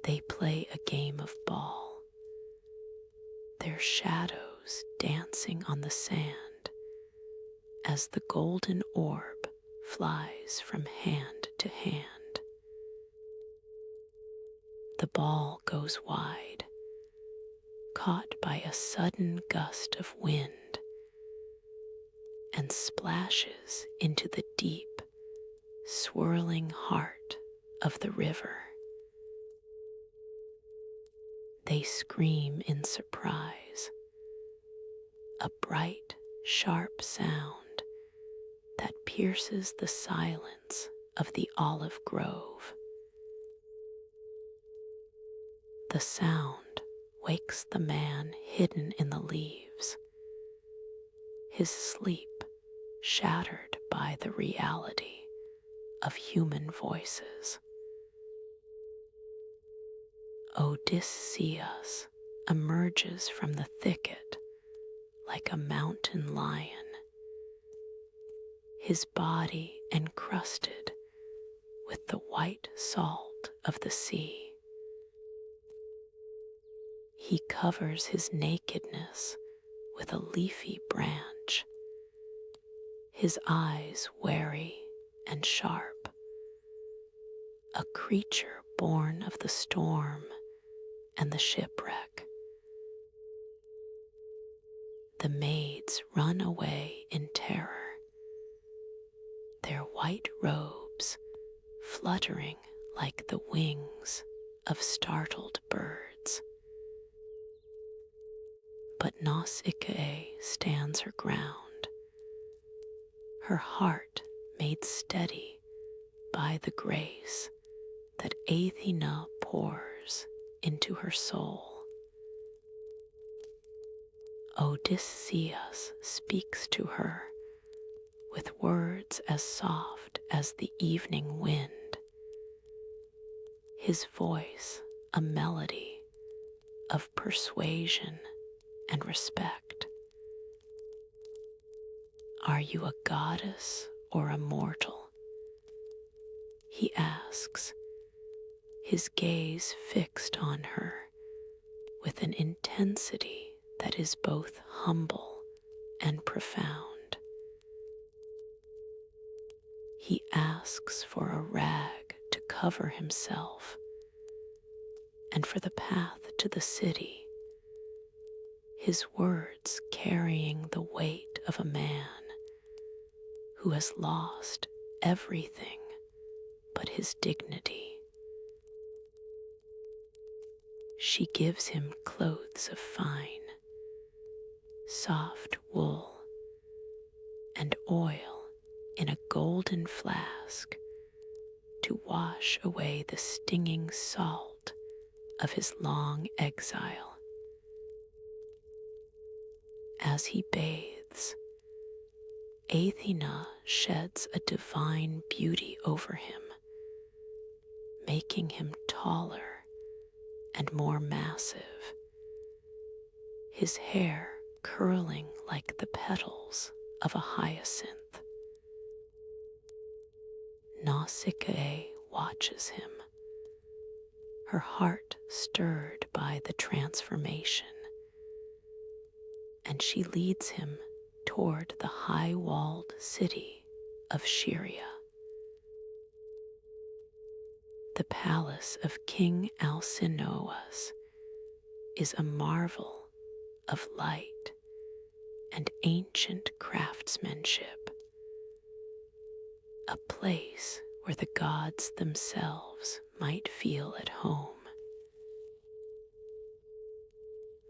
They play a game of ball, their shadows dancing on the sand as the golden orb flies from hand to hand. The ball goes wide, caught by a sudden gust of wind, and splashes into the deep, swirling heart of the river. They scream in surprise, a bright, sharp sound that pierces the silence of the olive grove. The sound wakes the man hidden in the leaves, his sleep shattered by the reality of human voices. Odysseus emerges from the thicket like a mountain lion, his body encrusted with the white salt of the sea. He covers his nakedness with a leafy branch, his eyes wary and sharp, a creature born of the storm and the shipwreck. The maids run away in terror, their white robes fluttering like the wings of startled birds. But Nausicaa stands her ground, her heart made steady by the grace that Athena pours into her soul. Odysseus speaks to her with words as soft as the evening wind, his voice a melody of persuasion and respect. Are you a goddess or a mortal? He asks, his gaze fixed on her with an intensity that is both humble and profound. He asks for a rag to cover himself and for the path to the city, his words carrying the weight of a man who has lost everything but his dignity. She gives him clothes of fine, soft wool, and oil in a golden flask to wash away the stinging salt of his long exile. As he bathes, Athena sheds a divine beauty over him, making him taller and more massive, his hair curling like the petals of a hyacinth. Nausicaa watches him, her heart stirred by the transformation, and she leads him toward the high-walled city of Scheria. The palace of King Alcinous is a marvel of light and ancient craftsmanship, a place where the gods themselves might feel at home.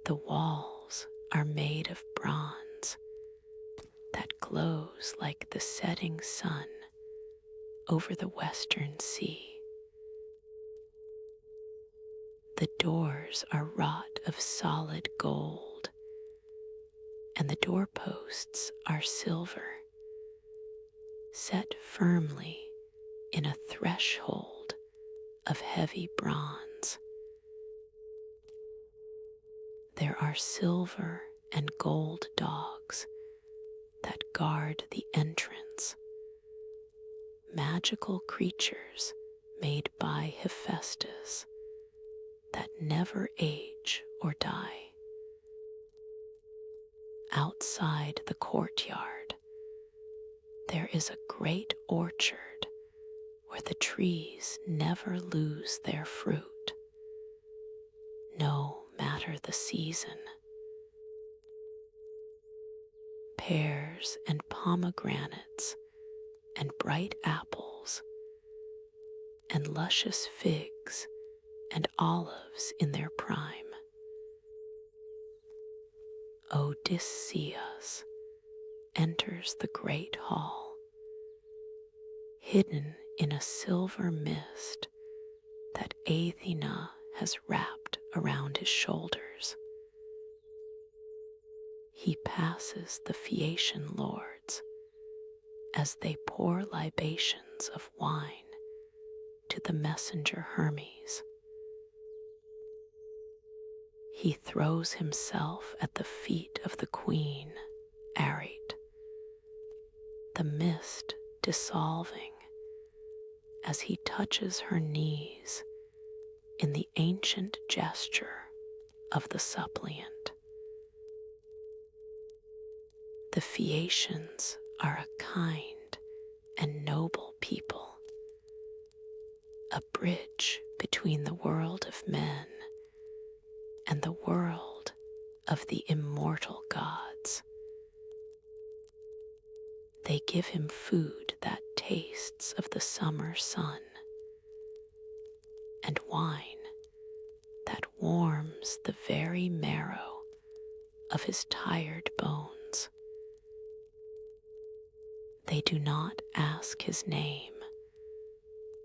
The walls are made of bronze that glows like the setting sun over the western sea. The doors are wrought of solid gold, and the doorposts are silver, set firmly in a threshold of heavy bronze. There are silver and gold dogs that guard the entrance, magical creatures made by Hephaestus that never age or die. Outside the courtyard, there is a great orchard where the trees never lose their fruit, no matter the season. Pears and pomegranates and bright apples and luscious figs and olives in their prime. Odysseus enters the great hall, hidden in a silver mist that Athena has wrapped around his shoulders. He passes the Phaeacian lords as they pour libations of wine to the messenger Hermes. He throws himself at the feet of the queen, Arete, the mist dissolving as he touches her knees ancient gesture of the suppliant. The Phaeacians are a kind and noble people, a bridge between the world of men and the world of the immortal gods. They give him food that tastes of the summer sun, and wine that warms the very marrow of his tired bones. They do not ask his name,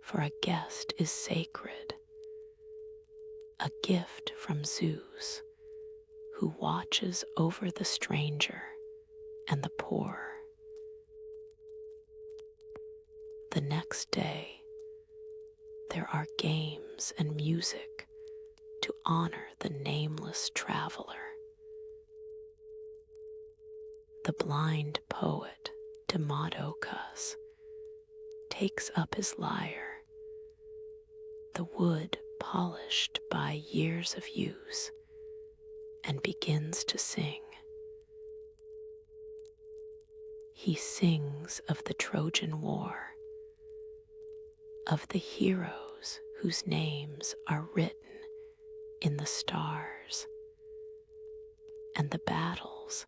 for a guest is sacred, a gift from Zeus, who watches over the stranger and the poor. The next day, there are games and music to honor the nameless traveler. The blind poet Demodocus takes up his lyre, the wood polished by years of use, and begins to sing. He sings of the Trojan War, of the heroes whose names are written in the stars, and the battles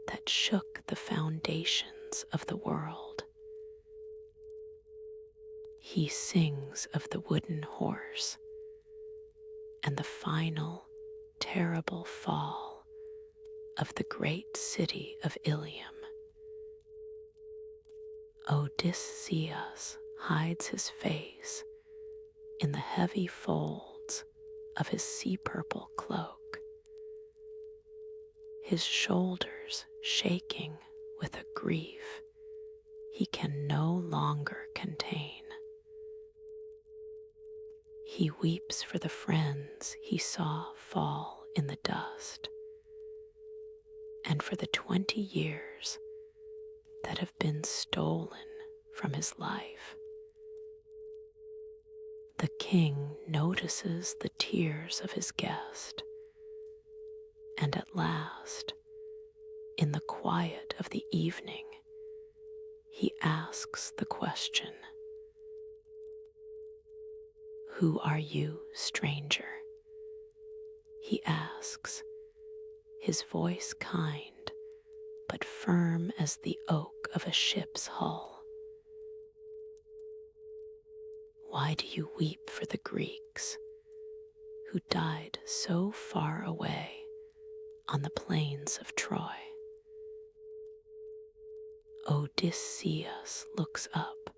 that shook the foundations of the world. He sings of the wooden horse and the final terrible fall of the great city of Ilium. Odysseus hides his face in the heavy folds of his sea-purple cloak, his shoulders shaking with a grief he can no longer contain. He weeps for the friends he saw fall in the dust, and for the 20 years that have been stolen from his life. The king notices the tears of his guest, and at last, in the quiet of the evening, he asks the question, "Who are you, stranger?" He asks, his voice kind, but firm as the oak of a ship's hull. Why do you weep for the Greeks, who died so far away on the plains of Troy? Odysseus looks up,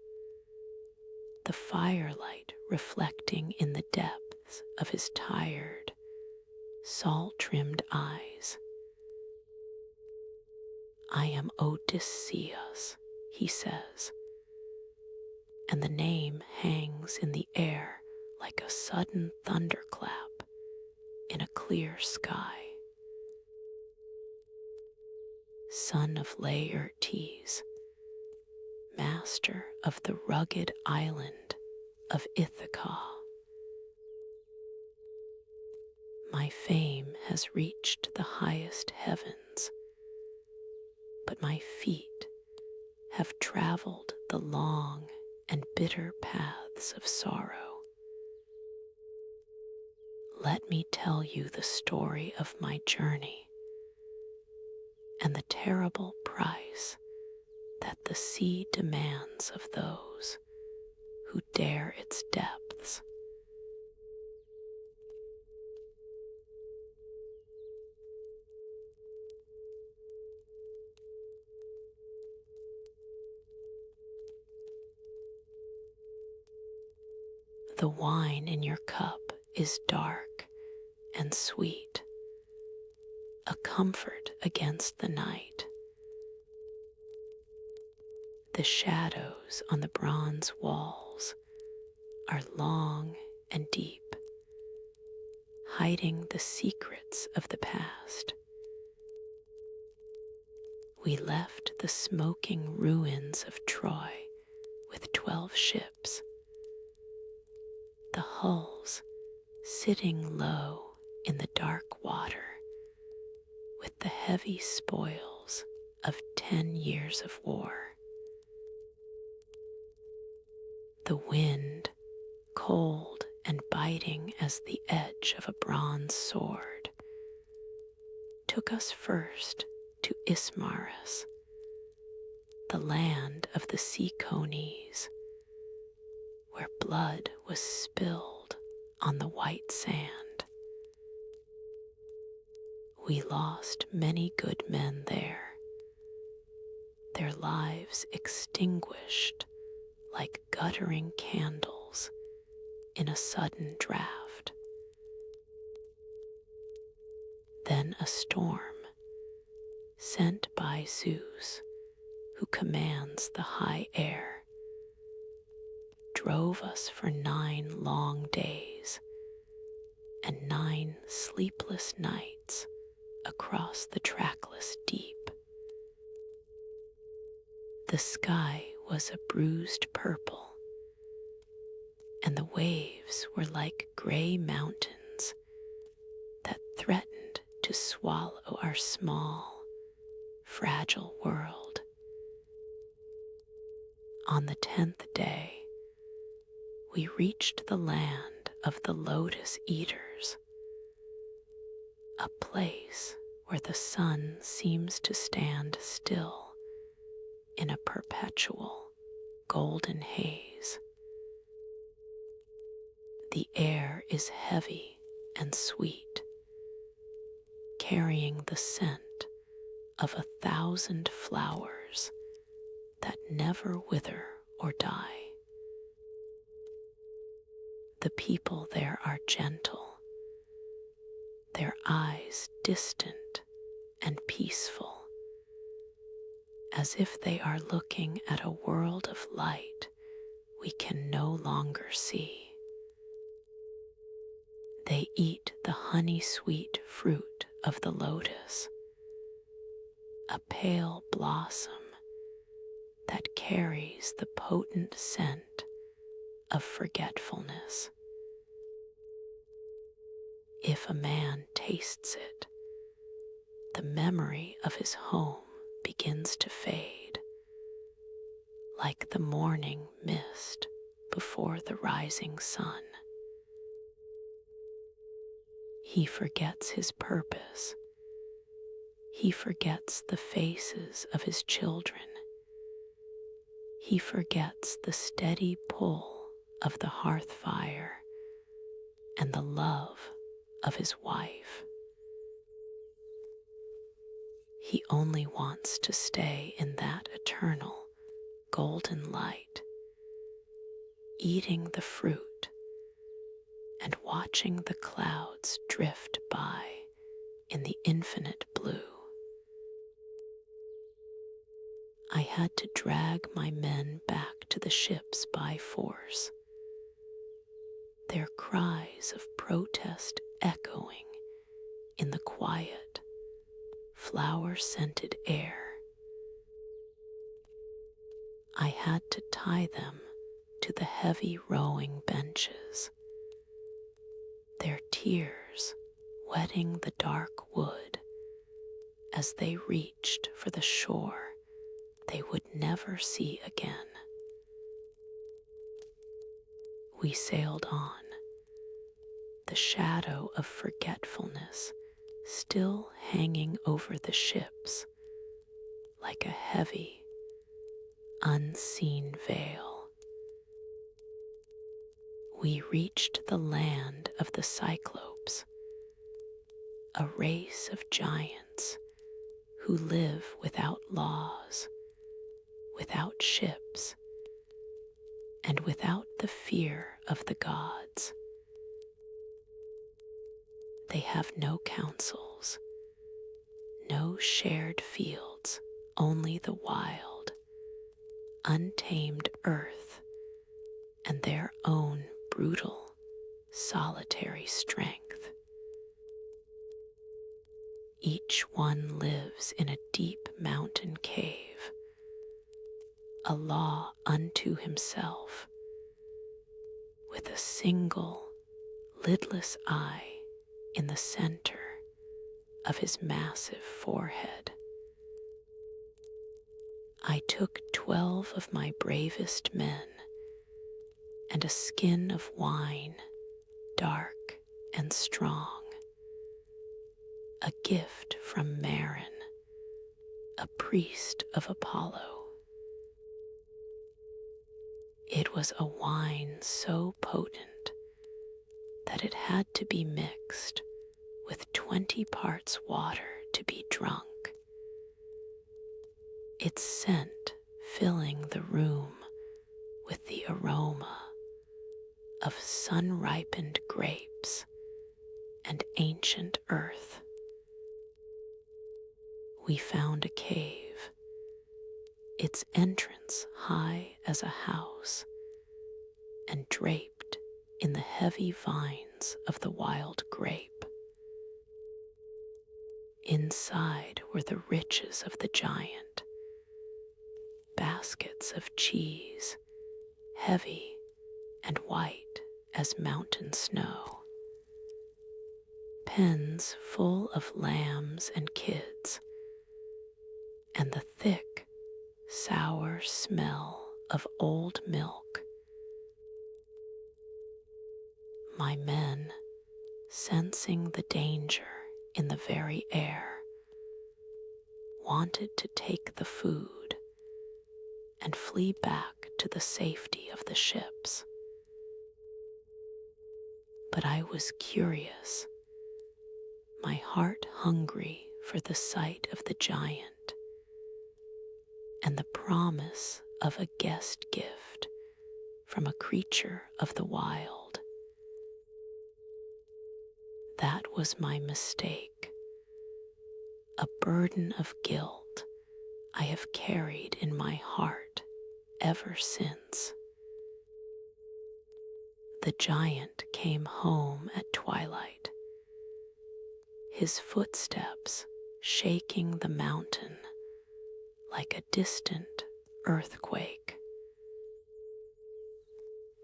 the firelight reflecting in the depths of his tired, salt-trimmed eyes. "I am Odysseus," he says, and the name hangs in the air like a sudden thunderclap in a clear sky. Son of Laertes, master of the rugged island of Ithaca. My fame has reached the highest heavens, but my feet have traveled the long and bitter paths of sorrow. Let me tell you the story of my journey and the terrible price that the sea demands of those who dare its depths. The wine in your cup is dark and sweet, a comfort against the night. The shadows on the bronze walls are long and deep, hiding the secrets of the past. We left the smoking ruins of Troy with 12 ships, the hulls sitting low in the dark water with the heavy spoils of 10 years of war. The wind, cold and biting as the edge of a bronze sword, took us first to Ismarus, the land of the sea conies, where blood was spilled on the white sand. We lost many good men there, their lives extinguished like guttering candles in a sudden draught. Then a storm, sent by Zeus, who commands the high air, drove us for 9 long days and 9 sleepless nights across the trackless deep. The sky was a bruised purple, and the waves were like gray mountains that threatened to swallow our small, fragile world. On the 10th day, we reached the land of the Lotus Eaters, a place where the sun seems to stand still in a perpetual golden haze. The air is heavy and sweet, carrying the scent of 1,000 flowers that never wither or die. The people there are gentle, their eyes distant and peaceful, as if they are looking at a world of light we can no longer see. They eat the honey-sweet fruit of the lotus, a pale blossom that carries the potent scent of forgetfulness. If a man tastes it, the memory of his home begins to fade, like the morning mist before the rising sun. He forgets his purpose. He forgets the faces of his children. He forgets the steady pull of the hearth fire and the love of his wife. He only wants to stay in that eternal golden light, eating the fruit and watching the clouds drift by in the infinite blue. I had to drag my men back to the ships by force, their cries of protest echoing in the quiet, flower-scented air. I had to tie them to the heavy rowing benches, their tears wetting the dark wood as they reached for the shore they would never see again. We sailed on, the shadow of forgetfulness still hanging over the ships like a heavy, unseen veil. We reached the land of the Cyclops, a race of giants who live without laws, without ships, and without the fear of the gods. They have no councils, no shared fields, only the wild, untamed earth and their own brutal, solitary strength. Each one lives in a deep mountain cave, a law unto himself, with a single lidless eye in the center of his massive forehead. I took 12 of my bravest men and a skin of wine, dark and strong, a gift from Marin, a priest of Apollo. It was a wine so potent that it had to be mixed with 20 parts water to be drunk, its scent filling the room with the aroma of sun-ripened grapes and ancient earth. We found a cave, its entrance high as a house and draped in the heavy vines of the wild grape. Inside were the riches of the giant, baskets of cheese, heavy and white as mountain snow, pens full of lambs and kids, and the thick, sour smell of old milk. My men, sensing the danger in the very air, wanted to take the food and flee back to the safety of the ships. But I was curious, my heart hungry for the sight of the giant and the promise of a guest gift from a creature of the wild. That was my mistake, a burden of guilt I have carried in my heart ever since. The giant came home at twilight, his footsteps shaking the mountain like a distant earthquake.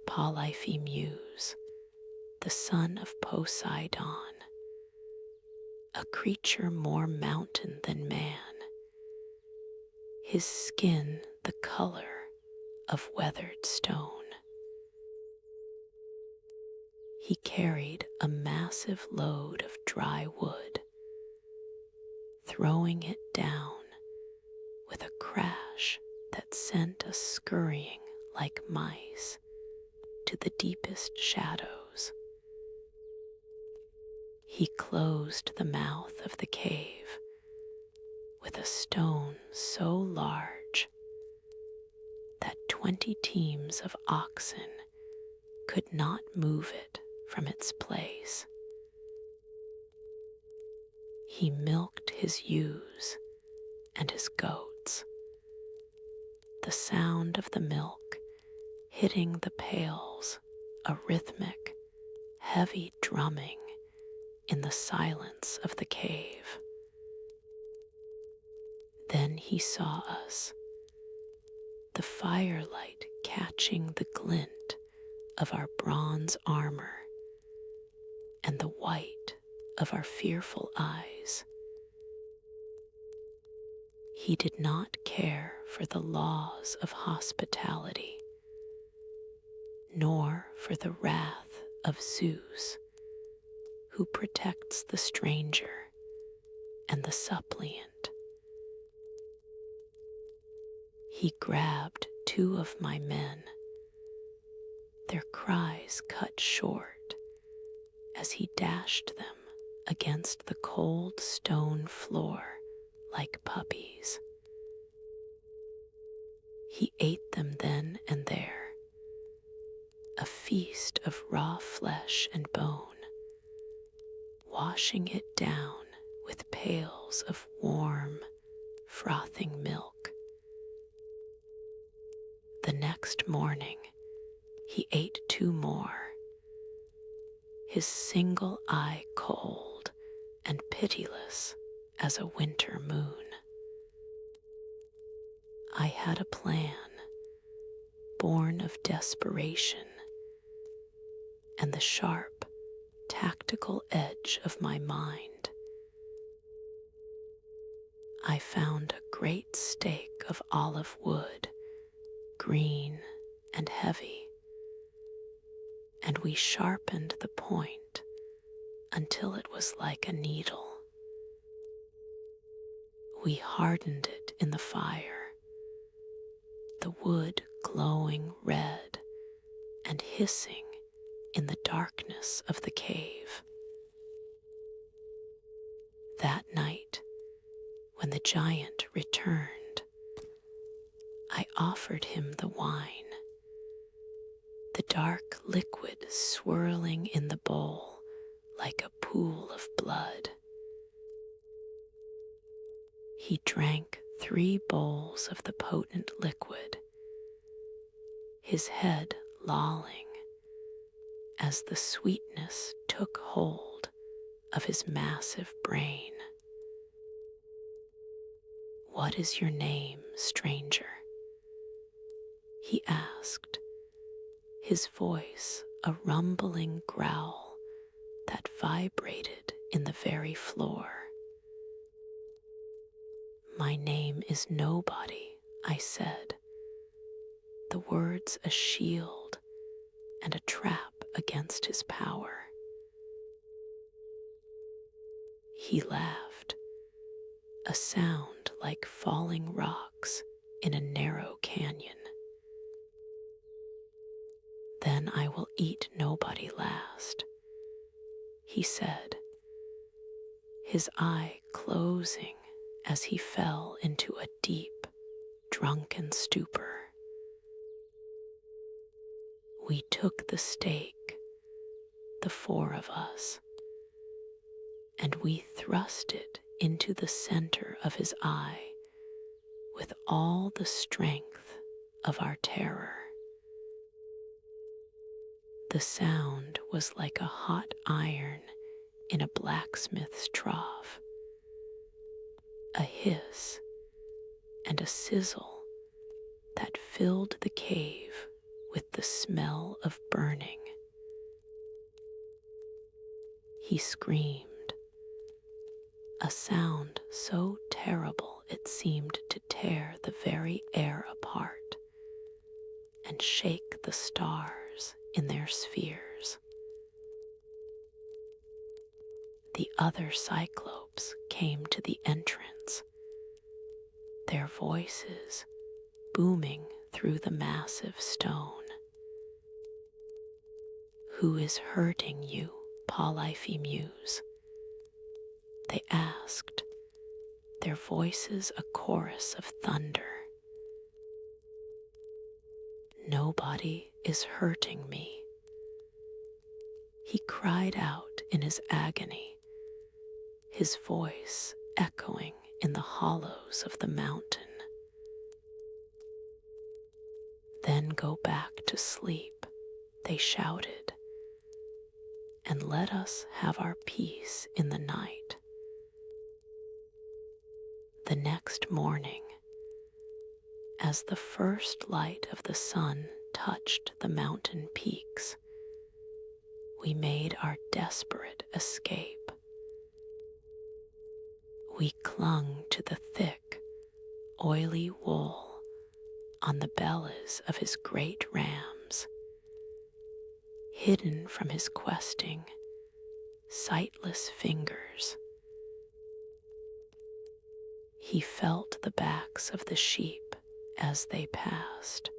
Polyphemus, the son of Poseidon, a creature more mountain than man, his skin the color of weathered stone. He carried a massive load of dry wood, throwing it down with a crash that sent us scurrying like mice to the deepest shadows. He closed the mouth of the cave with a stone so large that 20 teams of oxen could not move it from its place. He milked his ewes and his goats, the sound of the milk hitting the pails, a rhythmic, heavy drumming in the silence of the cave. Then he saw us, the firelight catching the glint of our bronze armor and the white of our fearful eyes. He did not care for the laws of hospitality, nor for the wrath of Zeus, who protects the stranger and the suppliant. He grabbed 2 of my men, their cries cut short as he dashed them against the cold stone floor like puppies. He ate them then and there, a feast of raw flesh and bone, washing it down with pails of warm, frothing milk. The next morning, he ate 2 more, his single eye cold and pitiless as a winter moon. I had a plan, born of desperation and the sharp, tactical edge of my mind, I found a great stake of olive wood, green and heavy, and we sharpened the point until it was like a needle. We hardened it in the fire, the wood glowing red and hissing in the darkness of the cave. That night, when the giant returned, I offered him the wine, the dark liquid swirling in the bowl like a pool of blood. He drank 3 bowls of the potent liquid, his head lolling as the sweetness took hold of his massive brain. "What is your name, stranger?" he asked, his voice a rumbling growl that vibrated in the very floor. "My name is Nobody," I said, the words a shield and a trap against his power. He laughed, a sound like falling rocks in a narrow canyon. "Then I will eat Nobody last," he said, his eye closing as he fell into a deep, drunken stupor. We took the stake, the 4 of us, and we thrust it into the center of his eye with all the strength of our terror. The sound was like a hot iron in a blacksmith's trough, a hiss and a sizzle that filled the cave with the smell of burning. He screamed, a sound so terrible it seemed to tear the very air apart and shake the stars in their spheres. The other Cyclops came to the entrance, their voices booming through the massive stone. "Who is hurting you, Polyphemus?" they asked, their voices a chorus of thunder. "Nobody is hurting me," he cried out in his agony, his voice echoing in the hollows of the mountain. "Then go back to sleep," they shouted, "and let us have our peace in the night." The next morning, as the first light of the sun touched the mountain peaks, we made our desperate escape. We clung to the thick, oily wool on the bellies of his great rams, hidden from his questing, sightless fingers. He felt the backs of the sheep as they passed,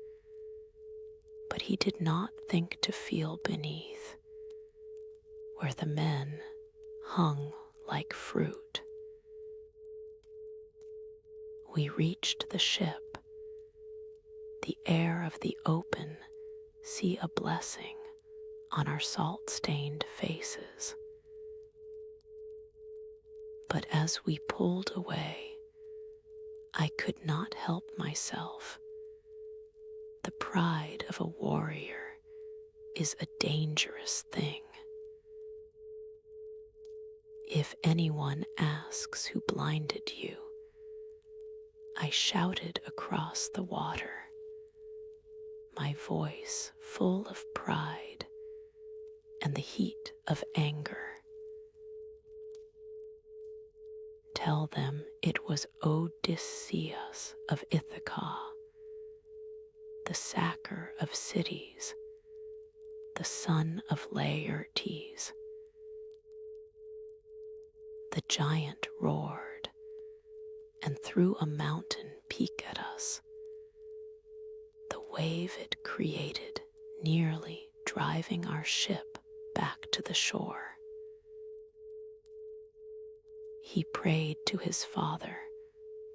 but he did not think to feel beneath, where the men hung like fruit. We reached the ship, the air of the open sea a blessing on our salt-stained faces. But as we pulled away, I could not help myself. The pride of a warrior is a dangerous thing. "If anyone asks who blinded you," I shouted across the water, my voice full of pride and the heat of anger. Tell them it was Odysseus of Ithaca, the sacker of cities, the son of Laertes. The giant roared and threw a mountain peak at us. The wave it created nearly driving our ship back to the shore. He prayed to his father,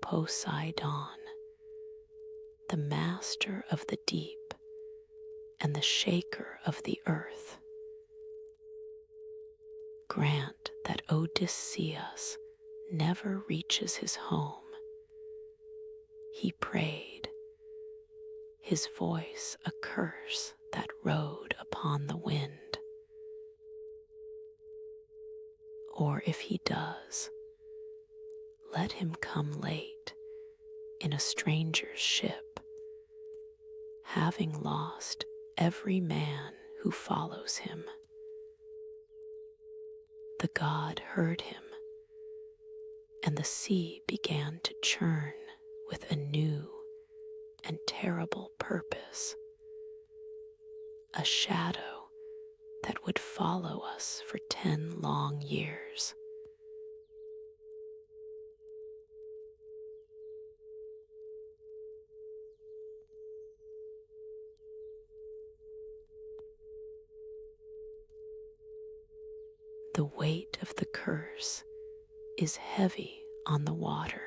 Poseidon, the master of the deep and the shaker of the earth. Grant that Odysseus never reaches his home. He prayed, his voice a curse that rode upon the wind. Or if he does, let him come late in a stranger's ship, having lost every man who follows him. The god heard him, and the sea began to churn with a new and terrible purpose, a shadow that would follow us for 10 long years. The weight of the curse is heavy on the water,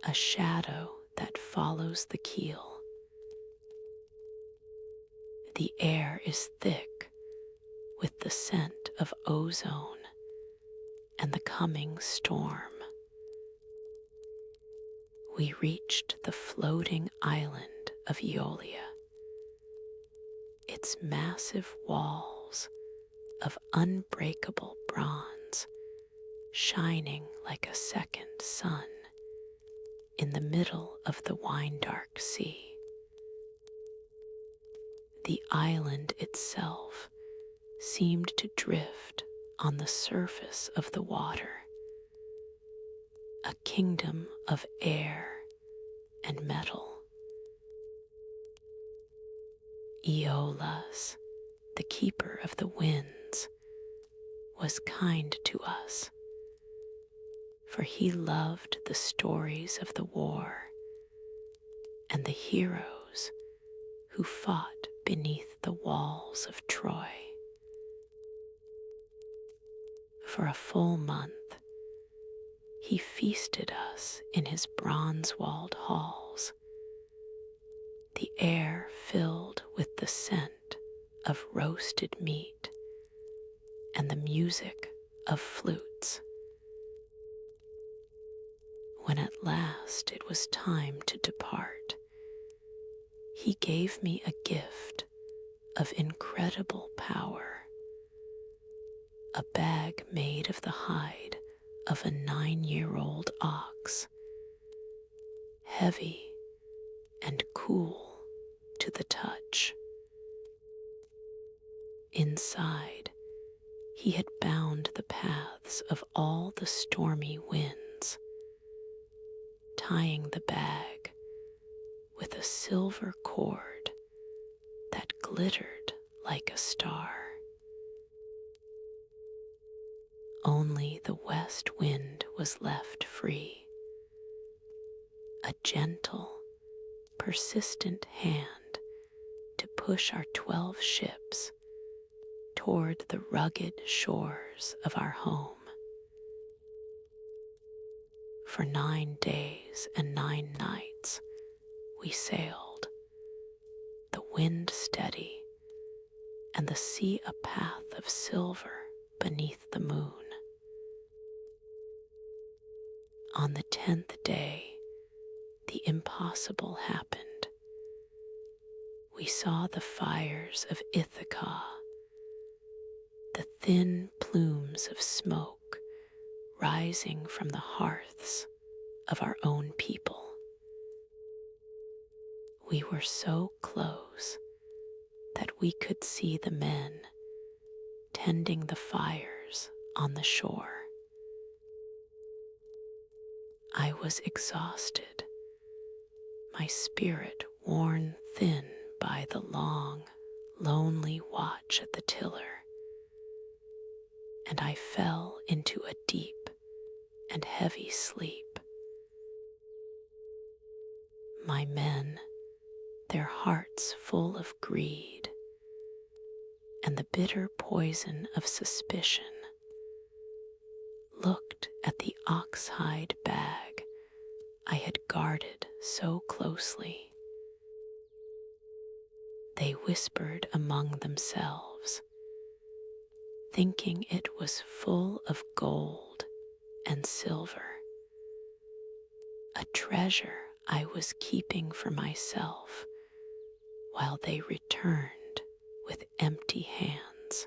a shadow that follows the keel. The air is thick with the scent of ozone and the coming storm. We reached the floating island of Aeaea. Its massive walls of unbreakable bronze shining like a second sun in the middle of the wine-dark sea. The island itself seemed to drift on the surface of the water, a kingdom of air and metal. Aeolus, the keeper of the winds, was kind to us, for he loved the stories of the war and the heroes who fought beneath the walls of Troy. For a full month, he feasted us in his bronze-walled halls, the air filled with the scent of roasted meat and the music of flutes. When at last it was time to depart, he gave me a gift of incredible power, a bag made of the hide of a 9-year-old ox, heavy and cool to the touch. Inside, he had bound the paths of all the stormy winds, tying the bag with a silver cord that glittered like a star. Only the west wind was left free, a gentle, persistent hand to push our 12 ships toward the rugged shores of our home. For 9 days and 9 nights we sailed, the wind steady and the sea a path of silver beneath the moon. On the 10th day, the impossible happened. We saw the fires of Ithaca, the thin plumes of smoke rising from the hearths of our own people. We were so close that we could see the men tending the fires on the shore. I was exhausted, my spirit worn thin by the long, lonely watch at the tiller, and I fell into a deep and heavy sleep. My men, their hearts full of greed and the bitter poison of suspicion, looked at the ox-hide bag I had guarded so closely. They whispered among themselves, thinking it was full of gold and silver, a treasure I was keeping for myself while they returned with empty hands.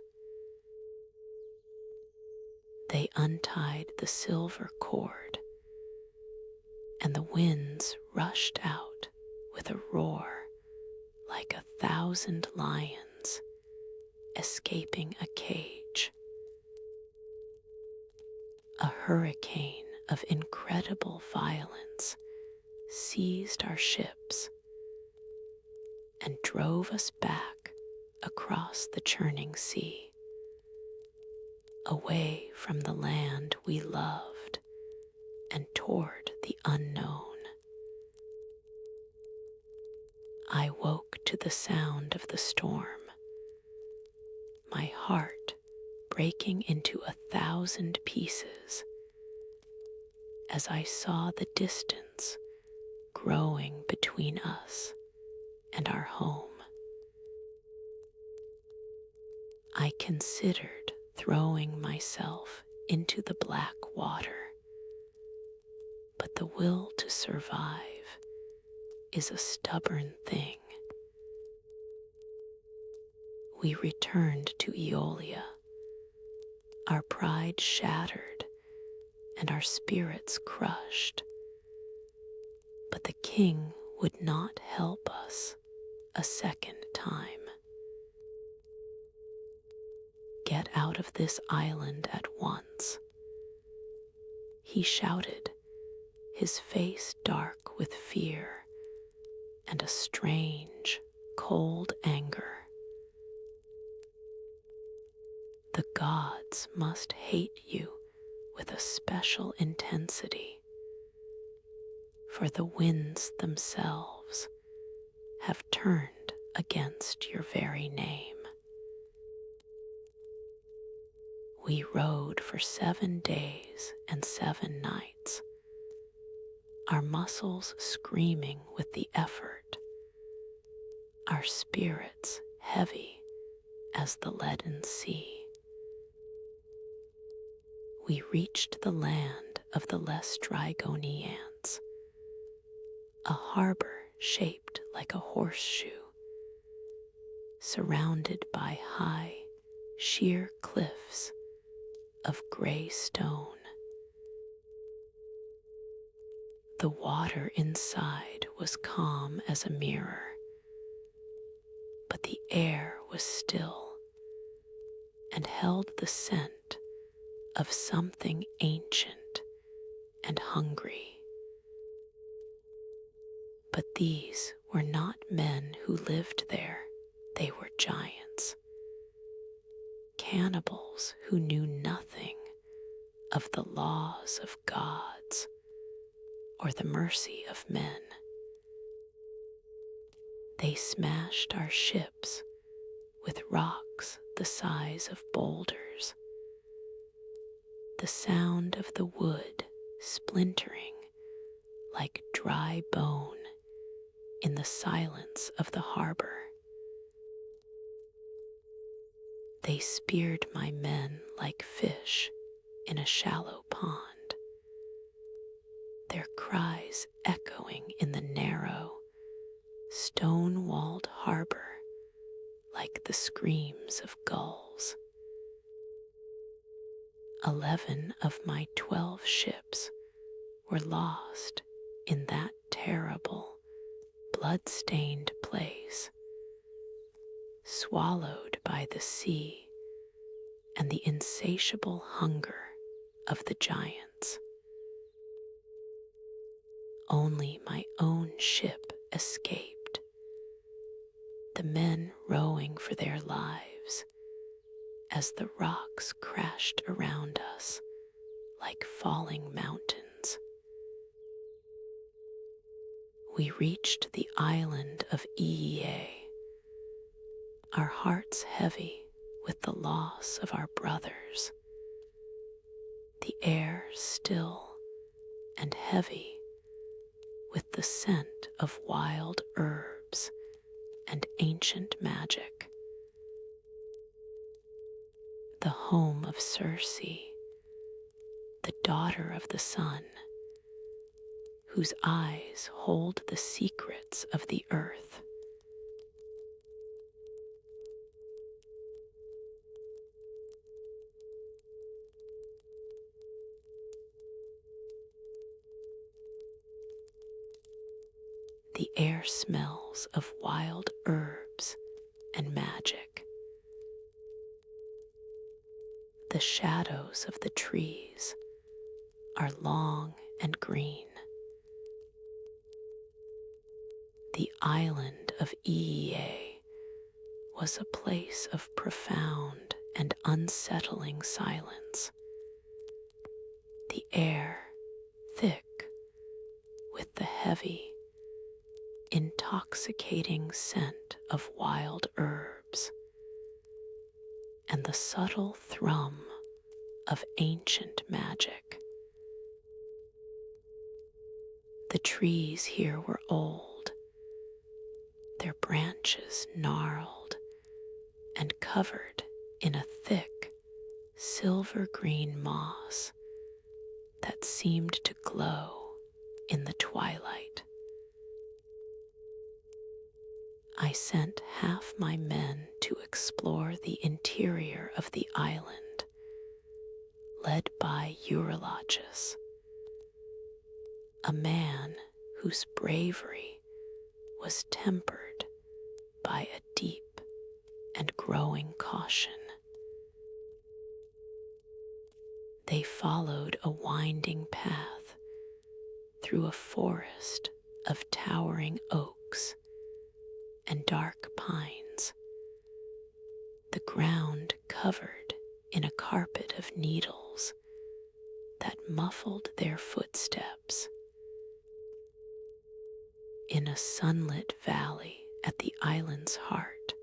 They untied the silver cord, and the winds rushed out with a roar like 1,000 lions escaping a cage. A hurricane of incredible violence seized our ships and drove us back across the churning sea, away from the land we loved and toward the unknown. I woke to the sound of the storm, my heart breaking into 1,000 pieces as I saw the distance growing between us and our home. I considered throwing myself into the black water, but the will to survive is a stubborn thing. We returned to Aeaea, our pride shattered and our spirits crushed. But the king would not help us a second time. Get out of this island at once, he shouted, his face dark with fear and a strange, cold anger. The gods must hate you with a special intensity, for the winds themselves have turned against your very name. We rode for 7 days and 7 nights, our muscles screaming with the effort, our spirits heavy as the leaden sea. We reached the land of the Laestrygonians, a harbor shaped like a horseshoe, surrounded by high, sheer cliffs of gray stone. The water inside was calm as a mirror, but the air was still and held the scent of something ancient and hungry. But these were not men who lived there, they were giants, cannibals who knew nothing of the laws of gods or the mercy of men. They smashed our ships with rocks the size of boulders, the sound of the wood splintering like dry bone in the silence of the harbor. They speared my men like fish in a shallow pond, their cries echoing in the narrow, stone-walled harbor like the screams of gulls. 11 of my 12 ships were lost in that terrible, blood-stained place, swallowed by the sea and the insatiable hunger of the giants. Only my own ship escaped, the men rowing for their lives as the rocks crashed around us like falling mountains. We reached the island of Aeaea, our hearts heavy with the loss of our brothers, the air still and heavy with the scent of wild herbs and ancient magic. The home of Circe, the daughter of the sun, whose eyes hold the secrets of the earth. The air smells of wild herbs and magic. The shadows of the trees are long and green. The island of Aeaea was a place of profound and unsettling silence. The air thick with the heavy, intoxicating scent of wild herbs, and the subtle thrum of ancient magic. The trees here were old, their branches gnarled and covered in a thick, silver-green moss that seemed to glow in the twilight. I sent half my men to explore the interior of the island, led by Eurylochus, a man whose bravery was tempered by a deep and growing caution. They followed a winding path through a forest of towering oaks and dark pines, the ground covered in a carpet of needles that muffled their footsteps. In a sunlit valley at the island's heart,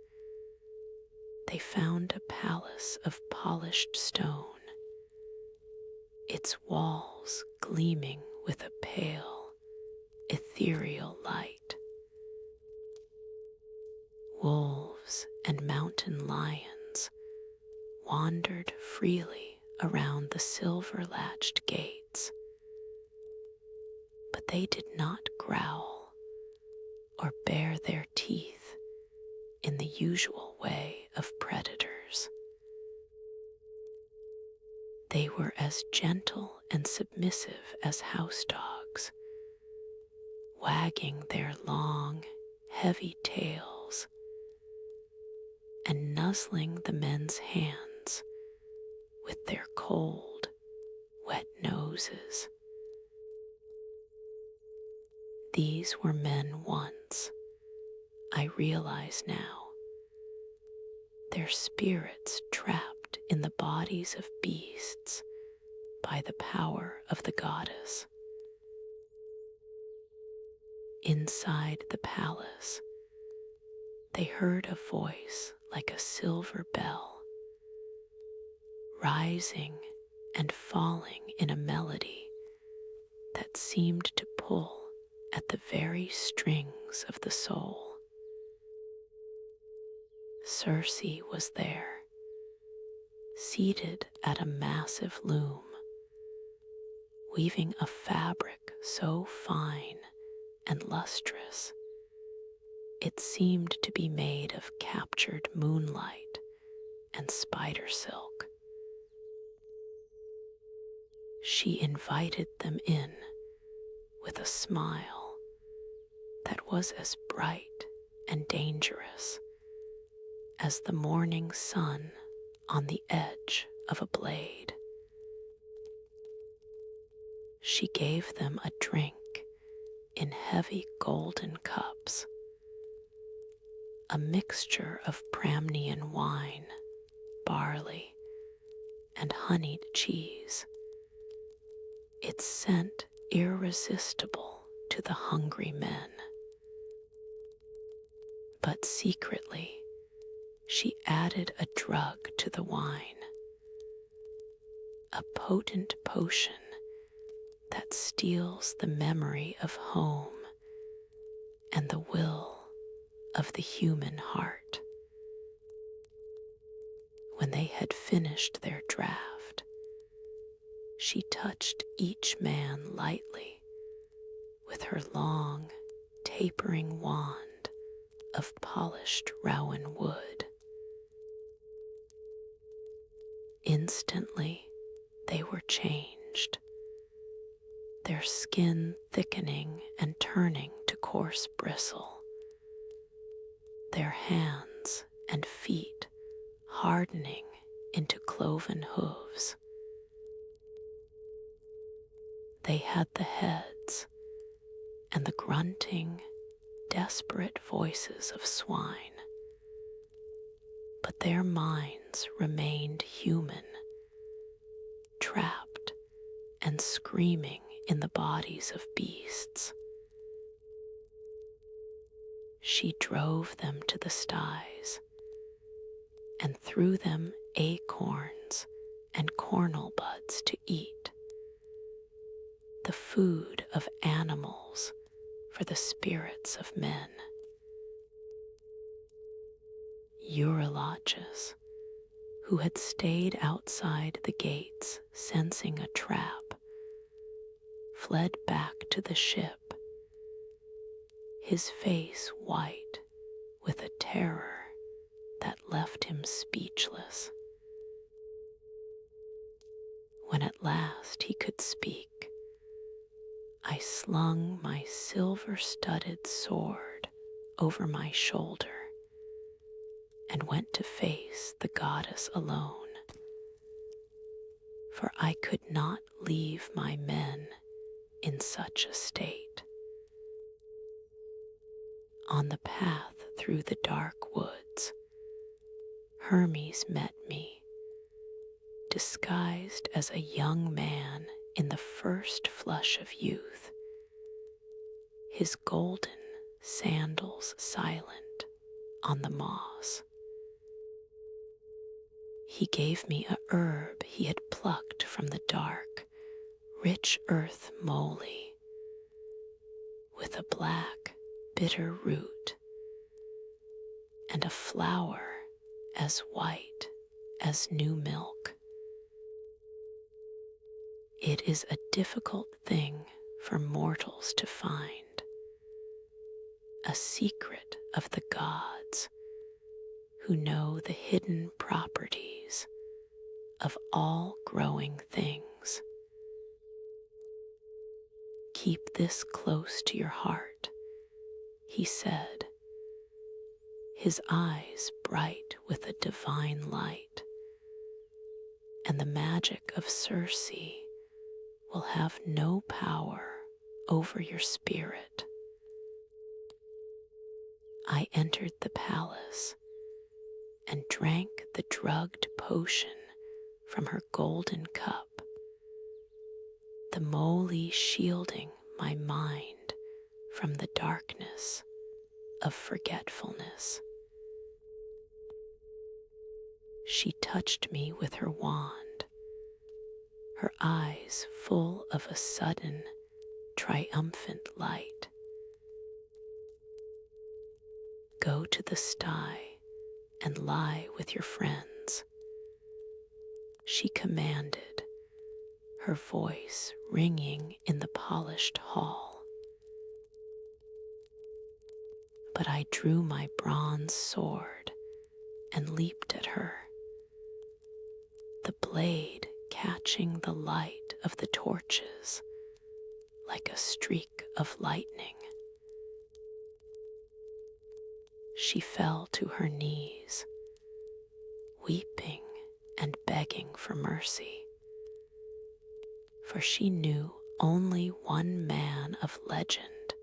they found a palace of polished stone, its walls gleaming with a pale, ethereal light. Wolves and mountain lions wandered freely around the silver-latched gates, but they did not growl or bare their teeth in the usual way of predators. They were as gentle and submissive as house dogs, wagging their long, heavy tails and nuzzling the men's hands with their cold, wet noses. These were men once, I realize now, their spirits trapped in the bodies of beasts by the power of the goddess. Inside the palace, they heard a voice like a silver bell, rising and falling in a melody that seemed to pull at the very strings of the soul. Circe was there, seated at a massive loom, weaving a fabric so fine and lustrous it seemed to be made of captured moonlight and spider silk. She invited them in with a smile that was as bright and dangerous as the morning sun on the edge of a blade. She gave them a drink in heavy golden cups, a mixture of Pramnian wine, barley, and honeyed cheese, its scent irresistible to the hungry men. But secretly, she added a drug to the wine, a potent potion that steals the memory of home and the will of the human heart. When they had finished their draught, she touched each man lightly with her long, tapering wand of polished rowan wood. Instantly, they were changed, their skin thickening and turning to coarse bristle, their hands and feet hardening into cloven hooves. They had the heads and the grunting, desperate voices of swine, but their minds remained human, trapped and screaming in the bodies of beasts. She drove them to the sties and threw them acorns and cornel buds to eat, the food of animals for the spirits of men. Eurylochus, who had stayed outside the gates sensing a trap, fled back to the ship, his face white with a terror that left him speechless. When at last he could speak, I slung my silver-studded sword over my shoulder and went to face the goddess alone, for I could not leave my men in such a state. On the path through the dark woods, Hermes met me, disguised as a young man in the first flush of youth, his golden sandals silent on the moss. He gave me a herb he had plucked from the dark, rich earth moly, with a black, bitter root, and a flower as white as new milk. It is a difficult thing for mortals to find, a secret of the gods who know the hidden properties of all growing things. Keep this close to your heart, he said, his eyes bright with a divine light, and the magic of Circe will have no power over your spirit. I entered the palace and drank the drugged potion from her golden cup, the moly shielding my mind from the darkness of forgetfulness. She touched me with her wand, her eyes full of a sudden, triumphant light. Go to the sty and lie with your friends, she commanded, her voice ringing in the polished hall. But I drew my bronze sword and leaped at her, the blade catching the light of the torches like a streak of lightning. She fell to her knees, weeping and begging for mercy. For she knew only one man of legend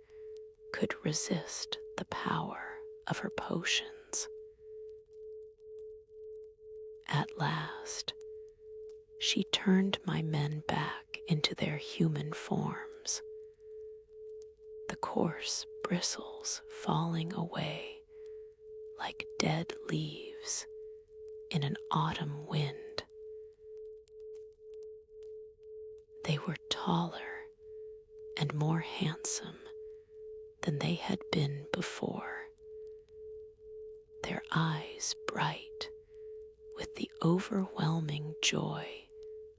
could resist the power of her potions. At last, she turned my men back into their human forms, the coarse bristles falling away like dead leaves in an autumn wind. They were taller and more handsome than they had been before, their eyes bright with the overwhelming joy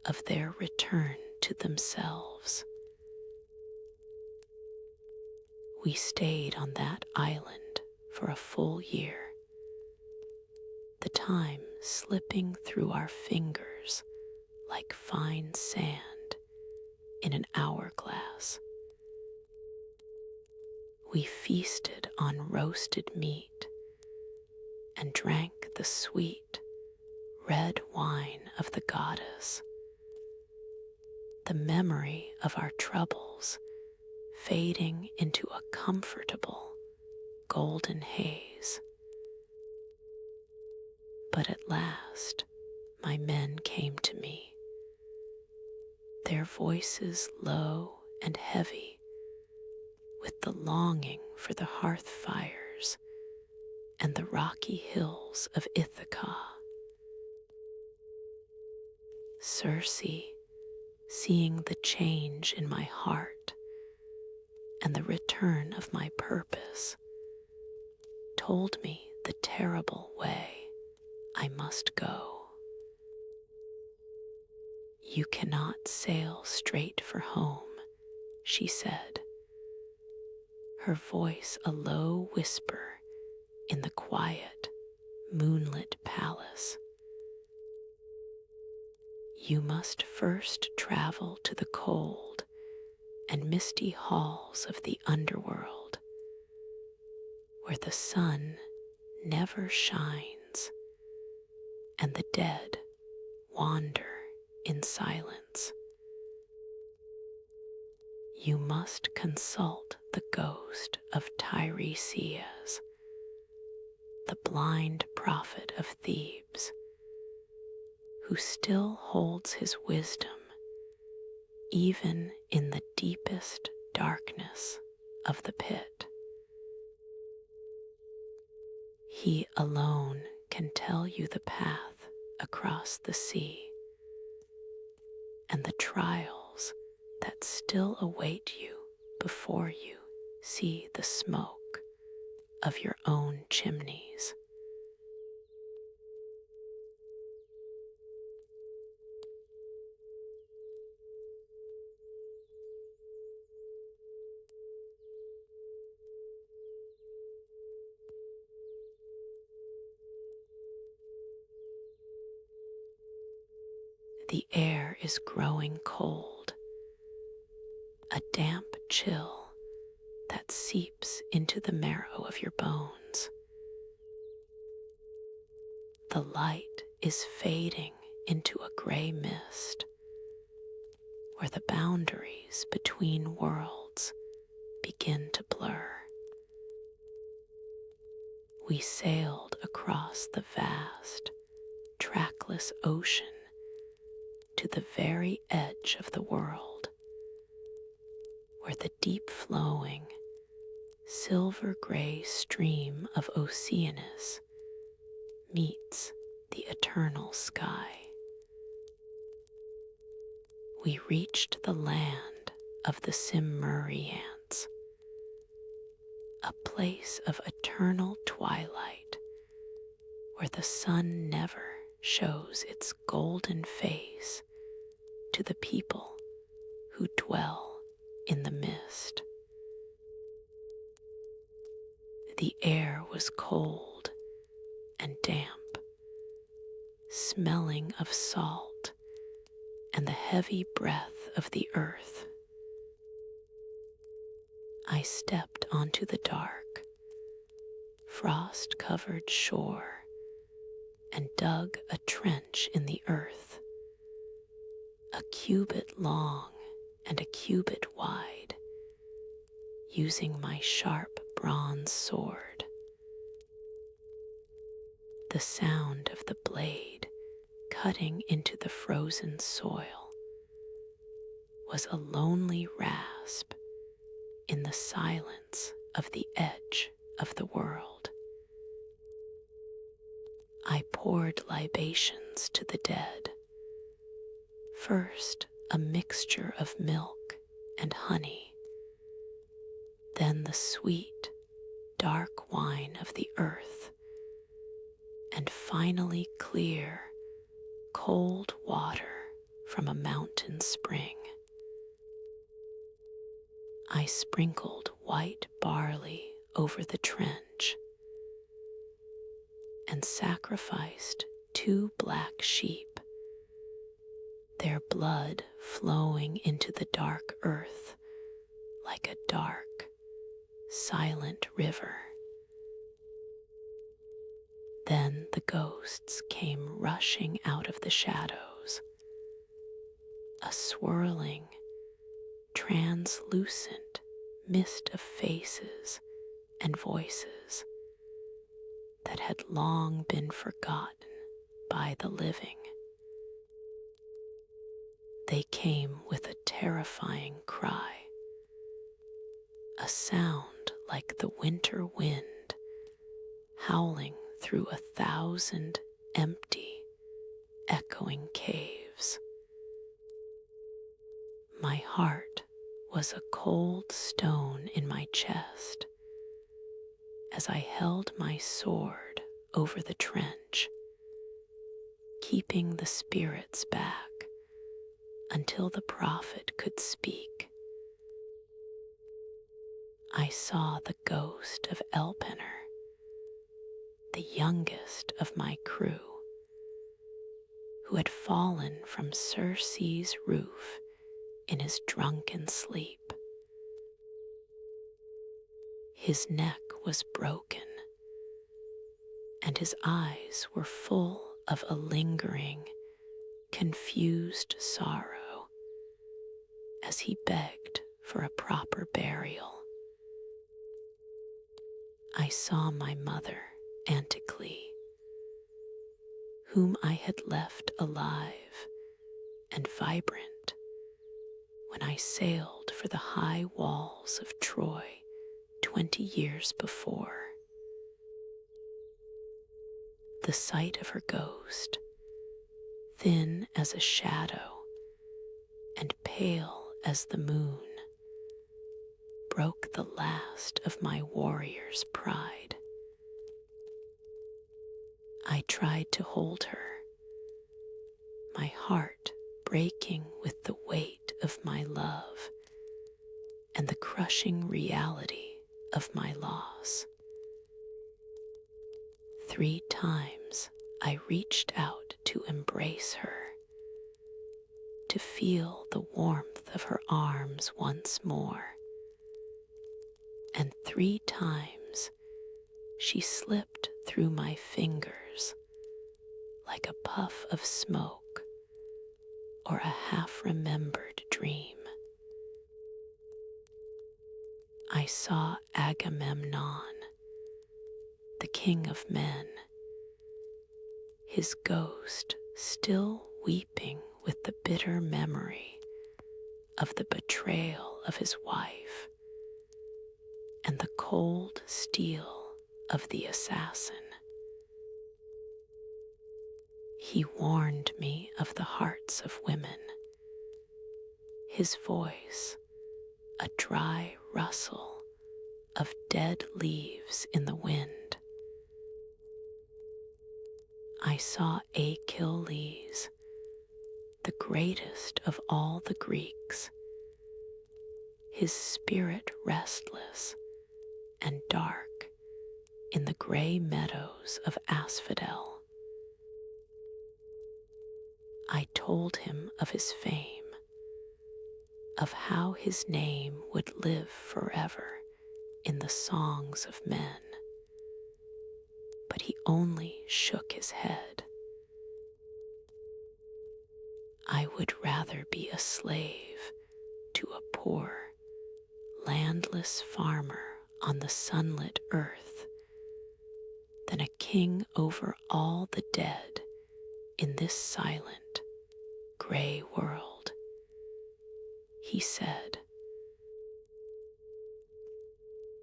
of their return to themselves. We stayed on that island for a full year, the time slipping through our fingers like fine sand in an hourglass. We feasted on roasted meat and drank the sweet, red wine of the goddess, the memory of our troubles fading into a comfortable golden haze. But at last my men came to me, their voices low and heavy with the longing for the hearth fires and the rocky hills of Ithaca. Circe, seeing the change in my heart and the return of my purpose, told me the terrible way I must go. You cannot sail straight for home, she said, her voice a low whisper in the quiet, moonlit palace. You must first travel to the cold and misty halls of the underworld, where the sun never shines and the dead wander in silence. You must consult the ghost of Tiresias, the blind prophet of Thebes, who still holds his wisdom even in the deepest darkness of the pit. He alone can tell you the path across the sea and the trials that still await you before you see the smoke of your own chimneys. The air is growing cold, a damp chill that seeps into the marrow of your bones. The light is fading into a gray mist, where the boundaries between worlds begin to blur. We sailed across the vast, trackless ocean to the very edge of the world, where the deep-flowing, silver-gray stream of Oceanus meets the eternal sky. We reached the land of the Cimmerians, a place of eternal twilight where the sun never shows its golden face to the people who dwell in the mist. The air was cold and damp, smelling of salt and the heavy breath of the earth. I stepped onto the dark, frost-covered shore and dug a trench in the earth, a cubit long and a cubit wide, using my sharp bronze sword. The sound of the blade cutting into the frozen soil was a lonely rasp in the silence of the edge of the world. I poured libations to the dead, first a mixture of milk and honey, then the sweet, dark wine of the earth, and finally clear, cold water from a mountain spring. I sprinkled white barley over the trench and sacrificed 2 black sheep, their blood flowing into the dark earth like a dark, silent river. Then the ghosts came rushing out of the shadows, a swirling, translucent mist of faces and voices that had long been forgotten by the living. They came with a terrifying cry, a sound like the winter wind howling through 1,000 empty, echoing caves. My heart was a cold stone in my chest as I held my sword over the trench, keeping the spirits back until the prophet could speak. I saw the ghost of Elpenor, the youngest of my crew, who had fallen from Circe's roof in his drunken sleep. His neck was broken, and his eyes were full of a lingering, confused sorrow as he begged for a proper burial. I saw my mother, Anticlea, whom I had left alive and vibrant when I sailed for the high walls of Troy 20 years before. The sight of her ghost, thin as a shadow and pale as the moon, broke the last of my warrior's pride. I tried to hold her, my heart breaking with the weight of my love and the crushing reality of my loss. 3 times I reached out to embrace her, to feel the warmth of her arms once more, and 3 times she slipped through my fingers like a puff of smoke or a half-remembered dream. I saw Agamemnon, the king of men, his ghost still weeping with the bitter memory of the betrayal of his wife and the cold steel of the assassin. He warned me of the hearts of women, his voice a dry rustle of dead leaves in the wind. I saw Achilles, the greatest of all the Greeks, his spirit restless and dark in the gray meadows of asphodel. I told him of his fame, of how his name would live forever in the songs of men, but he only shook his head. I would rather be a slave to a poor, landless farmer on the sunlit earth than a king over all the dead in this silent, gray world, he said.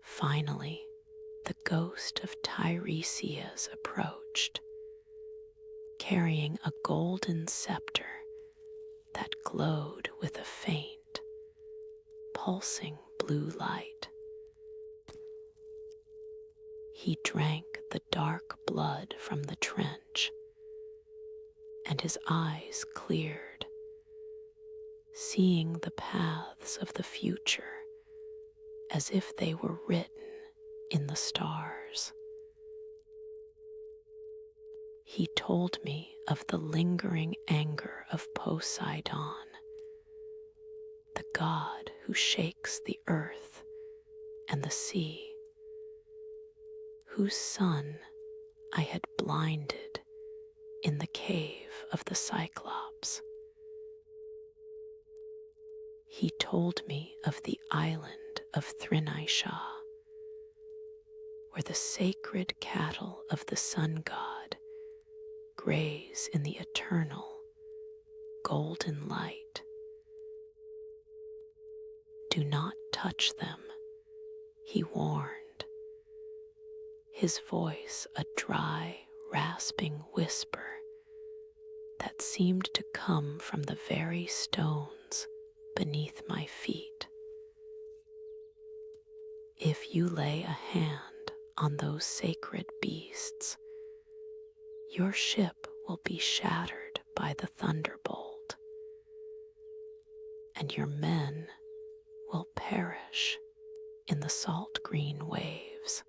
Finally, the ghost of Tiresias approached, carrying a golden scepter that glowed with a faint, pulsing blue light. He drank the dark blood from the trench, and his eyes cleared, seeing the paths of the future as if they were written in the stars. He told me of the lingering anger of Poseidon, the god who shakes the earth and the sea, whose son I had blinded in the cave of the Cyclops. He told me of the island of Thrinaisha, where the sacred cattle of the sun god graze in the eternal golden light. Do not touch them, he warned, his voice a dry, rasping whisper that seemed to come from the very stones beneath my feet. If you lay a hand on those sacred beasts, your ship will be shattered by the thunderbolt, and your men will perish in the salt green waves.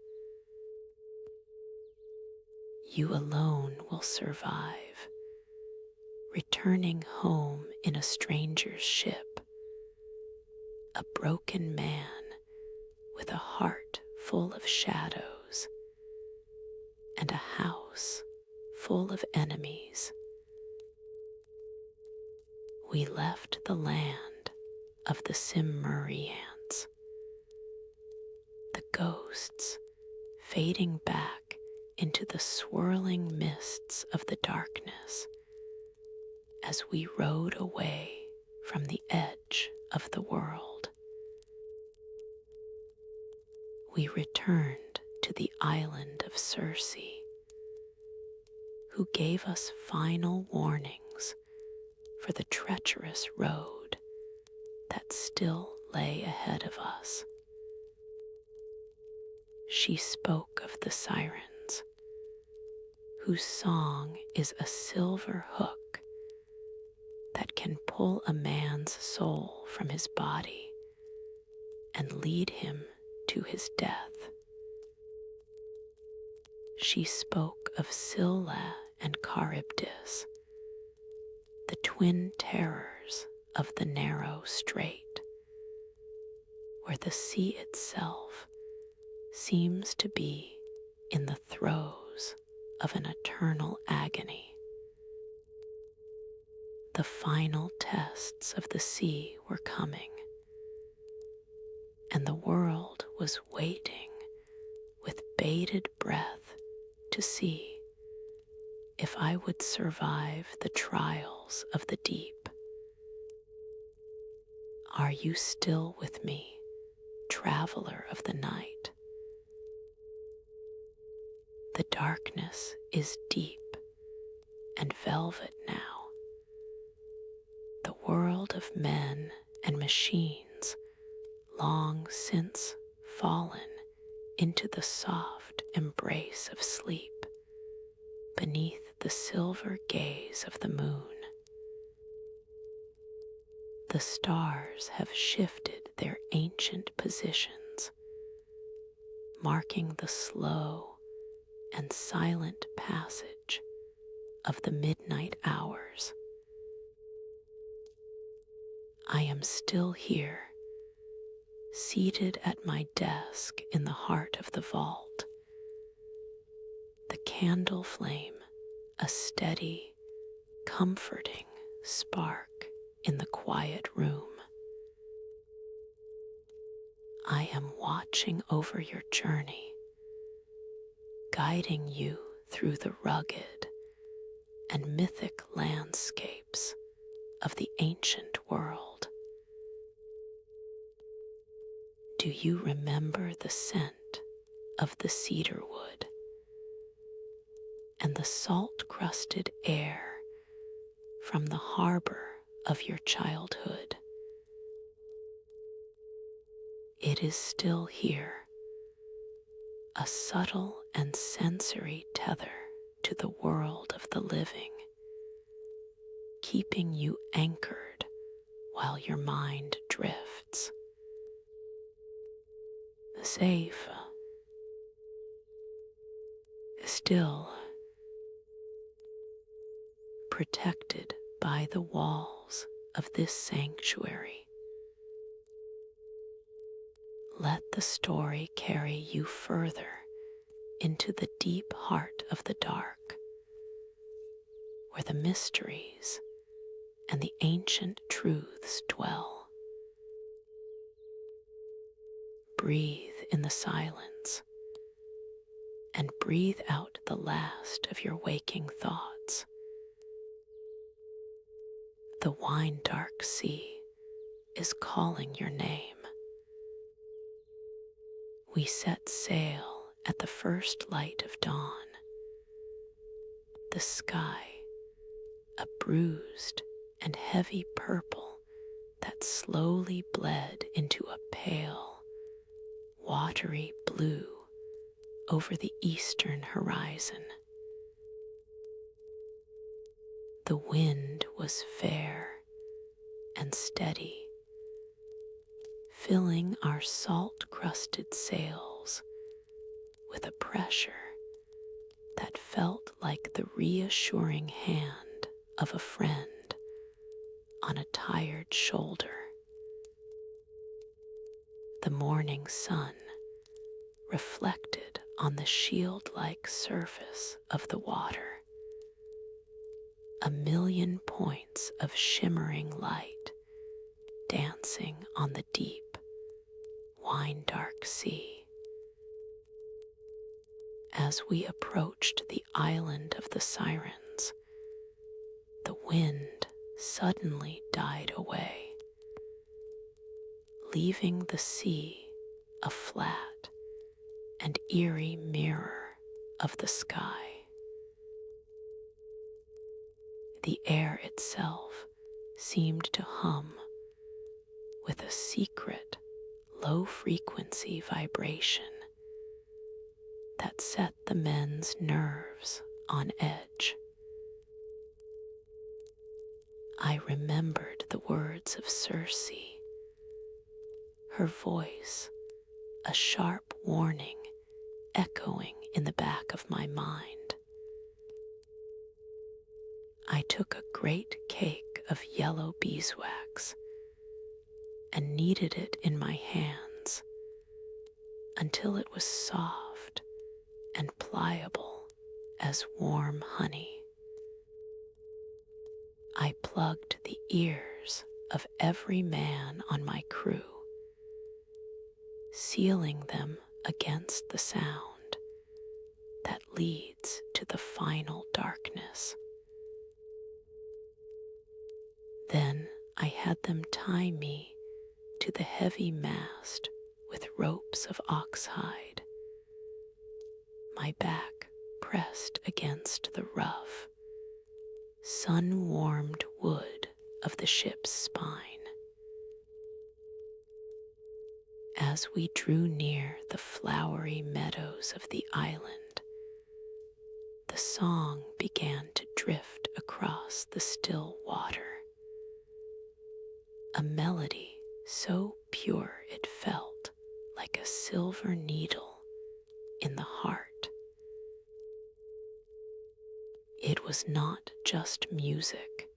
You alone will survive, returning home in a stranger's ship, a broken man with a heart full of shadows and a house full of enemies. We left the land of the Cimmerians, the ghosts fading back into the swirling mists of the darkness as we rode away from the edge of the world. We returned to the island of Circe, who gave us final warnings for the treacherous road that still lay ahead of us. She spoke of the Sirens, whose song is a silver hook that can pull a man's soul from his body and lead him to his death. She spoke of Scylla and Charybdis, the twin terrors of the narrow strait, where the sea itself seems to be in the throes of an eternal agony. The final tests of the sea were coming, and the world was waiting with bated breath to see if I would survive the trials of the deep. Are you still with me, traveler of the night? The darkness is deep and velvet now. The world of men and machines long since fallen into the soft embrace of sleep beneath the silver gaze of the moon. The stars have shifted their ancient positions, marking the slow and silent passage of the midnight hours. I am still here, seated at my desk in the heart of the vault, the candle flame a steady, comforting spark in the quiet room. I am watching over your journey, guiding you through the rugged and mythic landscapes of the ancient world. Do you remember the scent of the cedar wood and the salt-crusted air from the harbor of your childhood? It is still here, a subtle and sensory tether to the world of the living, keeping you anchored while your mind drifts. Safe, still, protected by the walls of this sanctuary. Let the story carry you further into the deep heart of the dark, where the mysteries and the ancient truths dwell. Breathe in the silence and breathe out the last of your waking thoughts. The wine-dark sea is calling your name. We set sail at the first light of dawn. The sky, a bruised and heavy purple that slowly bled into a pale, watery blue over the eastern horizon. The wind was fair and steady, filling our salt-crusted sails with a pressure that felt like the reassuring hand of a friend on a tired shoulder. The morning sun reflected on the shield-like surface of the water. A million points of shimmering light dancing on the deep, wine-dark sea. As we approached the island of the Sirens, the wind suddenly died away, leaving the sea a flat and eerie mirror of the sky. The air itself seemed to hum with a secret, low-frequency vibration that set the men's nerves on edge. I remembered the words of Circe, her voice, a sharp warning echoing in the back of my mind. I took a great cake of yellow beeswax and kneaded it in my hands until it was soft and pliable as warm honey. I plugged the ears of every man on my crew, sealing them against the sound that leads to the final darkness. Then I had them tie me to the heavy mast with ropes of oxhide, my back pressed against the rough, sun-warmed wood of the ship's spine. As we drew near the flowery meadows of the island, the song began to drift across the still water. A melody so pure it felt like a silver needle in the heart. It was not just music.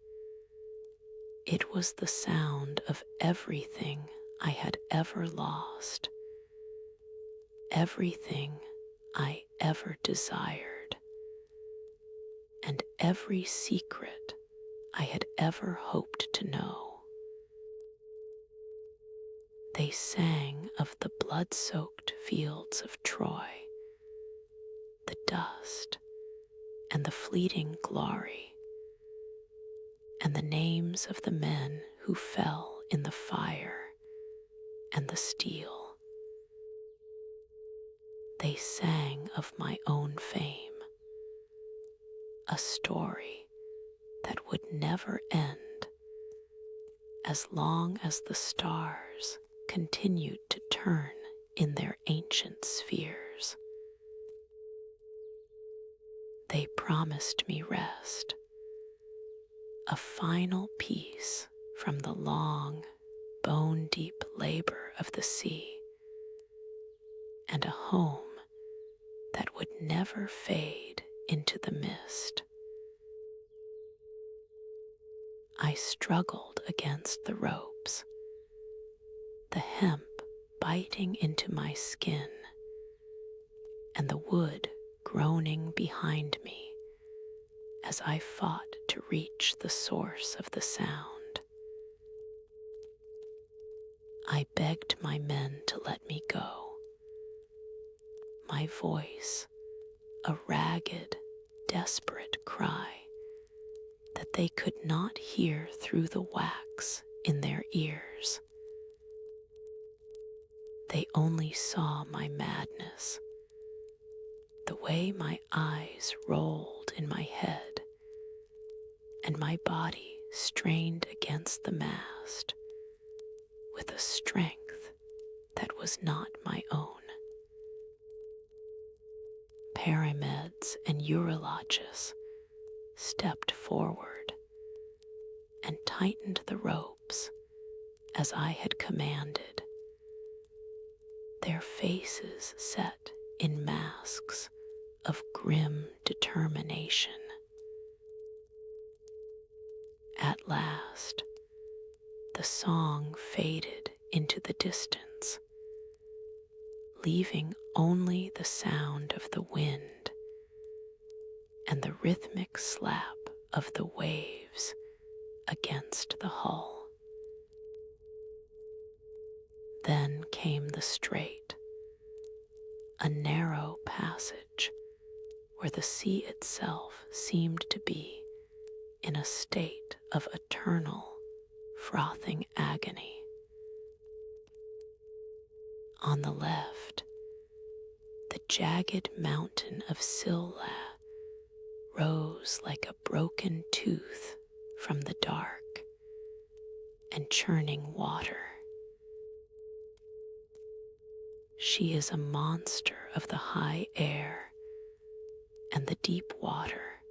It was the sound of everything I had ever lost, everything I ever desired, and every secret I had ever hoped to know. They sang of the blood-soaked fields of Troy, the dust and the fleeting glory, and the names of the men who fell in the fire and the steel. They sang of my own fame, a story that would never end as long as the stars continued to turn in their ancient spheres. They promised me rest, a final peace from the long, bone-deep labor of the sea, and a home that would never fade into the mist. I struggled against the ropes, the hemp biting into my skin, and the wood groaning behind me as I fought to reach the source of the sound. I begged my men to let me go, my voice a ragged, desperate cry that they could not hear through the wax in their ears. They only saw my madness, the way my eyes rolled in my head and my body strained against the mast with a strength that was not my own. Perimedes and Eurylochus stepped forward and tightened the ropes as I had commanded, their faces set in masks of grim determination. At last, the song faded into the distance, leaving only the sound of the wind and the rhythmic slap of the waves against the hull. Then came the strait, a narrow passage where the sea itself seemed to be in a state of eternal, frothing agony. On the left, the jagged mountain of Scylla rose like a broken tooth from the dark and churning water. She is a monster of the high air and the deep water,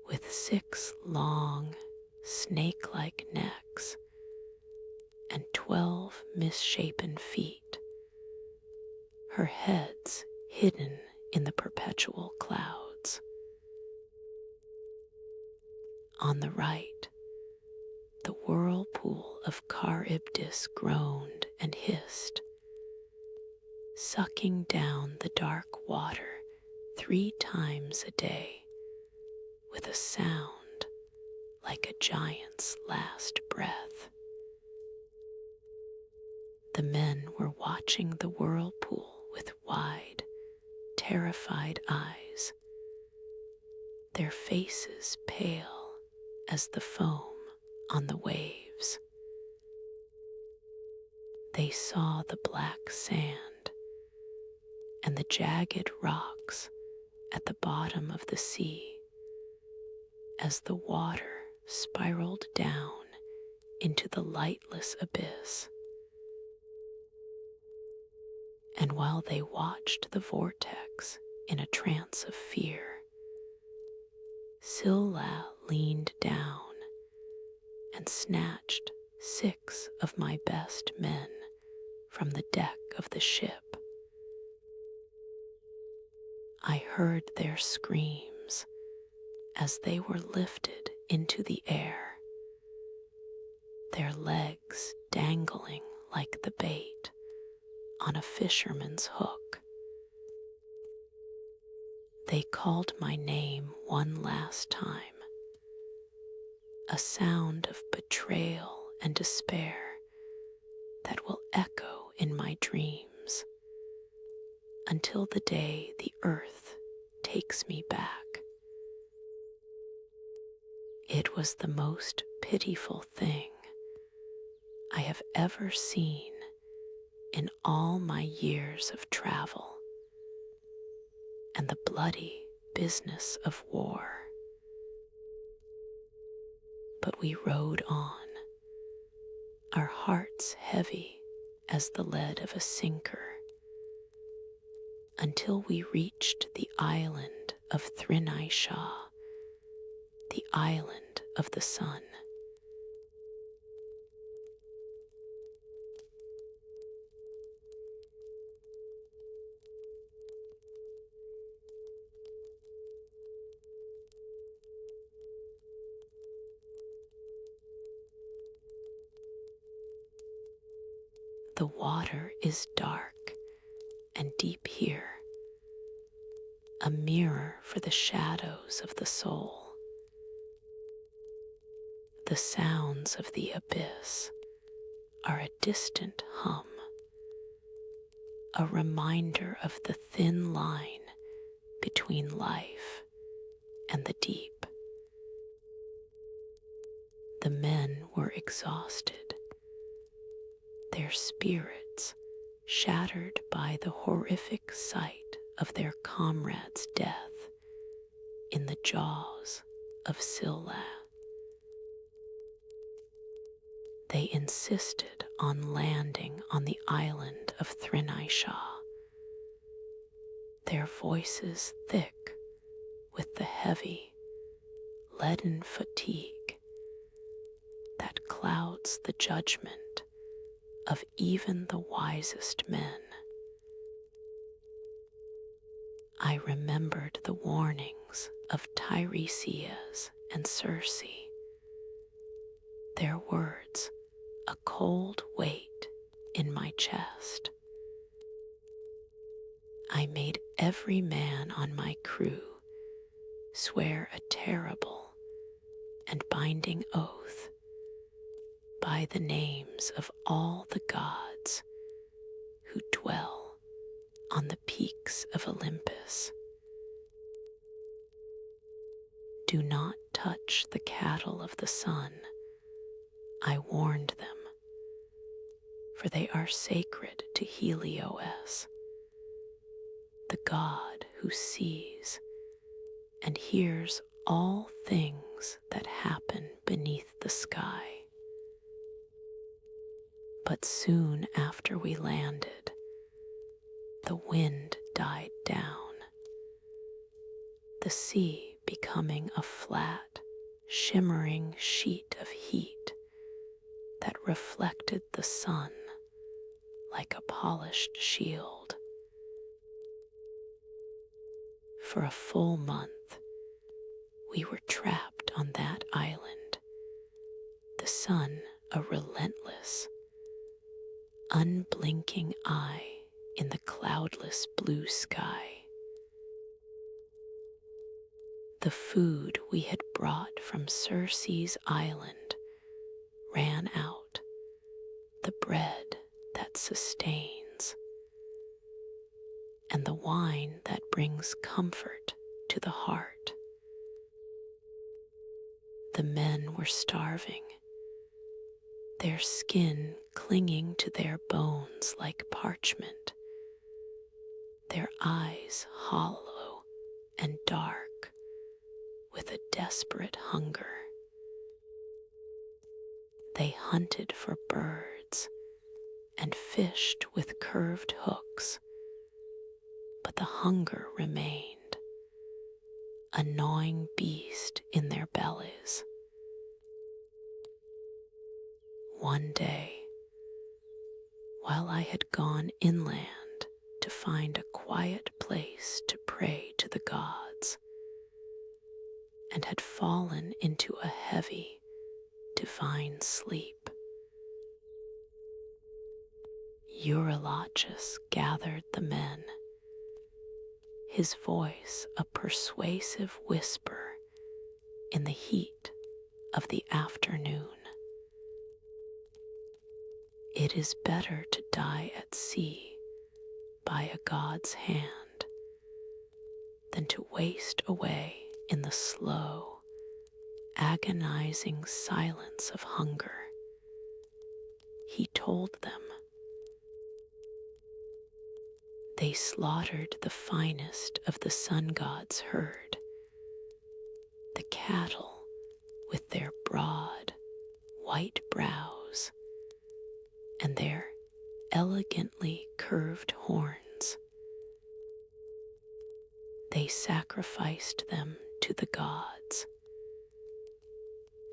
with 6 long, snake-like necks and 12 misshapen feet, her heads hidden in the perpetual clouds. On the right, the whirlpool of Charybdis groaned and hissed, sucking down the dark water 3 times a day with a sound like a giant's last breath. The men were watching the whirlpool with wide, terrified eyes, their faces pale as the foam on the waves. They saw the black sand and the jagged rocks at the bottom of the sea as the water spiraled down into the lightless abyss. And while they watched the vortex in a trance of fear, Scylla leaned down and snatched 6 of my best men from the deck of the ship. I heard their screams as they were lifted into the air, their legs dangling like the bait on a fisherman's hook. They called my name one last time, a sound of betrayal and despair that will echo in my dreams until the day the earth takes me back. It was the most pitiful thing I have ever seen in all my years of travel and the bloody business of war. But we rode on, our hearts heavy as the lead of a sinker, until we reached the island of Thrynaisha, the island of the sun. The water is dark and deep here, a mirror for the shadows of the soul. The sounds of the abyss are a distant hum, a reminder of the thin line between life and the deep. The men were exhausted, their spirits shattered by the horrific sight of their comrade's death in the jaws of Scylla. They insisted on landing on the island of Thrynaisha, their voices thick with the heavy, leaden fatigue that clouds the judgment of even the wisest men. I remembered the warnings of Tiresias and Circe, their words a cold weight in my chest. I made every man on my crew swear a terrible and binding oath by the names of all the gods who dwell on the peaks of Olympus. Do not touch the cattle of the sun, I warned them, for they are sacred to Helios, the god who sees and hears all things that happen beneath the sky. But soon after we landed, the wind died down, the sea becoming a flat, shimmering sheet of heat that reflected the sun like a polished shield. For a full month, we were trapped on that island, the sun a relentless, unblinking eye in the cloudless blue sky. The food we had brought from Circe's island ran out, the bread that sustains, and the wine that brings comfort to the heart. The men were starving, their skin clinging to their bones like parchment, their eyes hollow and dark with a desperate hunger. They hunted for birds and fished with curved hooks, but the hunger remained, a gnawing beast in their bellies. One day, while I had gone inland to find a quiet place to pray to the gods, and had fallen into a heavy, divine sleep, Eurylochus gathered the men, his voice a persuasive whisper in the heat of the afternoon. it is better to die at sea by a god's hand than to waste away in the slow, agonizing silence of hunger, he told them. They slaughtered the finest of the sun god's herd, the cattle with their broad, white brows and their elegantly curved horns. They sacrificed them to the gods,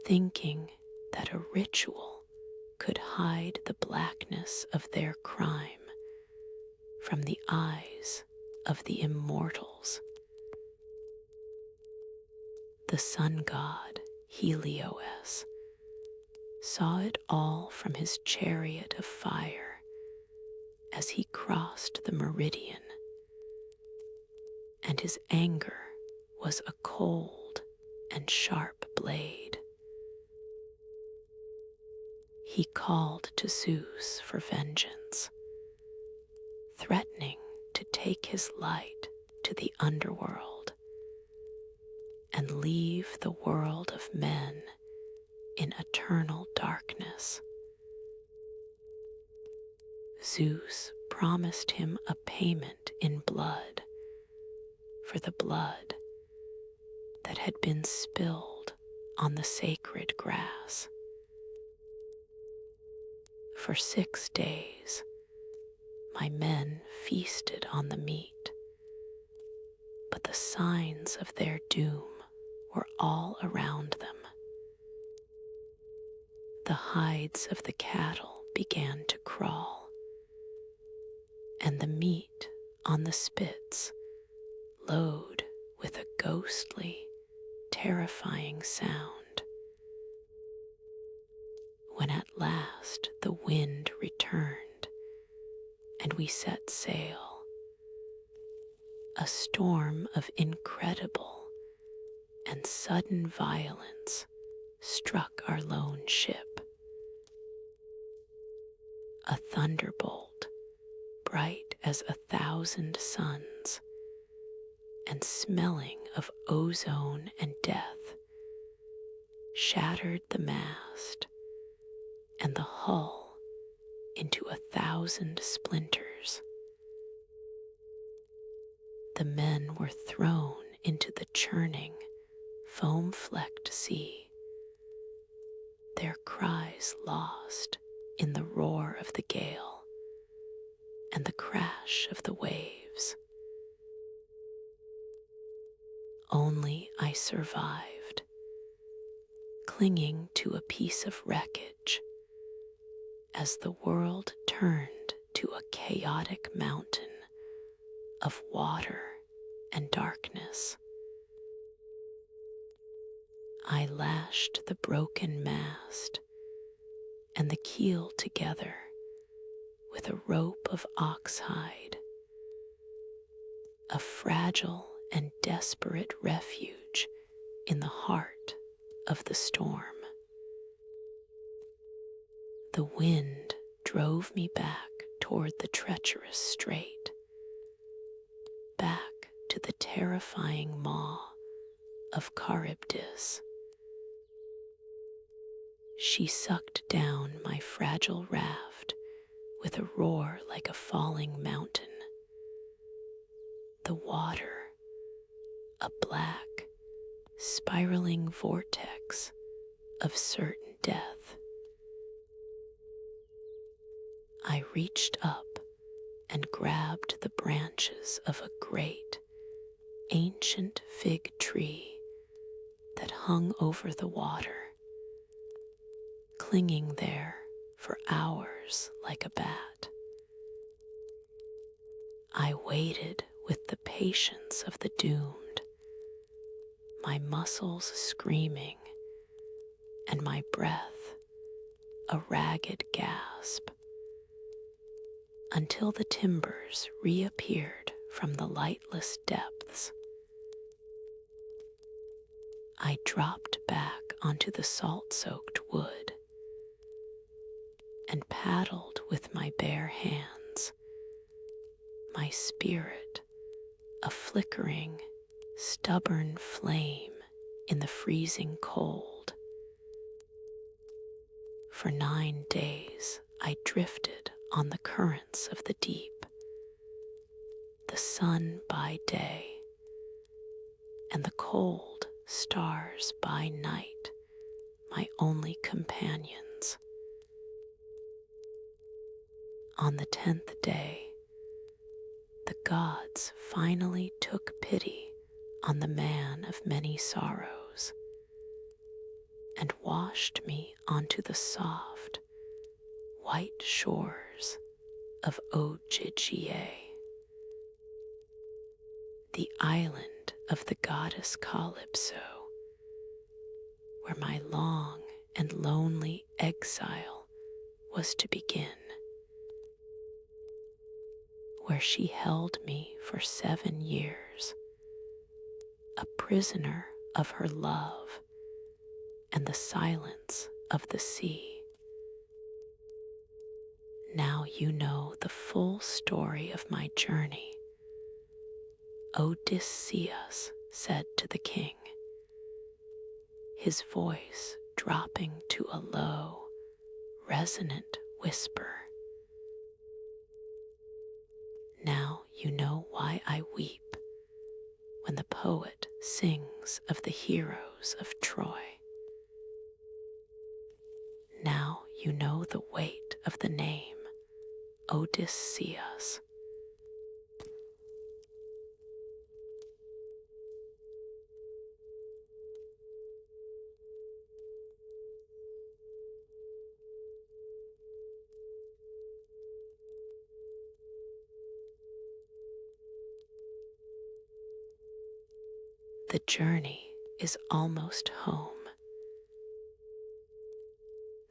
thinking that a ritual could hide the blackness of their crime from the eyes of the immortals. The sun god Helios saw it all from his chariot of fire as he crossed the meridian, and his anger was a cold and sharp blade. He called to Zeus for vengeance, threatening to take his light to the underworld and leave the world of men in eternal darkness. Zeus promised him a payment in blood for the blood that had been spilled on the sacred grass. For 6 days, my men feasted on the meat, but the signs of their doom were all around them. The hides of the cattle began to crawl, and the meat on the spits lowed with a ghostly, terrifying sound. When at last the wind returned and we set sail, a storm of incredible and sudden violence struck our lone ship. A thunderbolt, bright as 1,000 suns, and smelling of ozone and death, shattered the mast and the hull into 1,000 splinters. The men were thrown into the churning, foam-flecked sea, their cries lost in the roar of the gale and the crash of the waves. Only I survived, clinging to a piece of wreckage as the world turned to a chaotic mountain of water and darkness. I lashed the broken mast and the keel together with a rope of oxhide, a fragile and desperate refuge in the heart of the storm. The wind drove me back toward the treacherous strait, back to the terrifying maw of Charybdis. She sucked down my fragile raft with a roar like a falling mountain. The water, a black, spiraling vortex of certain death. I reached up and grabbed the branches of a great, ancient fig tree that hung over the water, clinging there for hours like a bat. I waited with the patience of the doomed, my muscles screaming and my breath a ragged gasp, until the timbers reappeared from the lightless depths. I dropped back onto the salt-soaked wood and paddled with my bare hands, my spirit a flickering, stubborn flame in the freezing cold. For 9 days I drifted on the currents of the deep, the sun by day, and the cold stars by night, my only companions. On the 10th day, the gods finally took pity on the man of many sorrows and washed me onto the soft, white shores of Ogygia, the island of the goddess Calypso, where my long and lonely exile was to begin, where she held me for 7 years, a prisoner of her love and the silence of the sea. Now you know the full story of my journey, Odysseus said to the king, his voice dropping to a low, resonant whisper. Now you know why I weep when the poet sings of the heroes of Troy. Now you know the weight of the name Odysseus. The journey is almost home.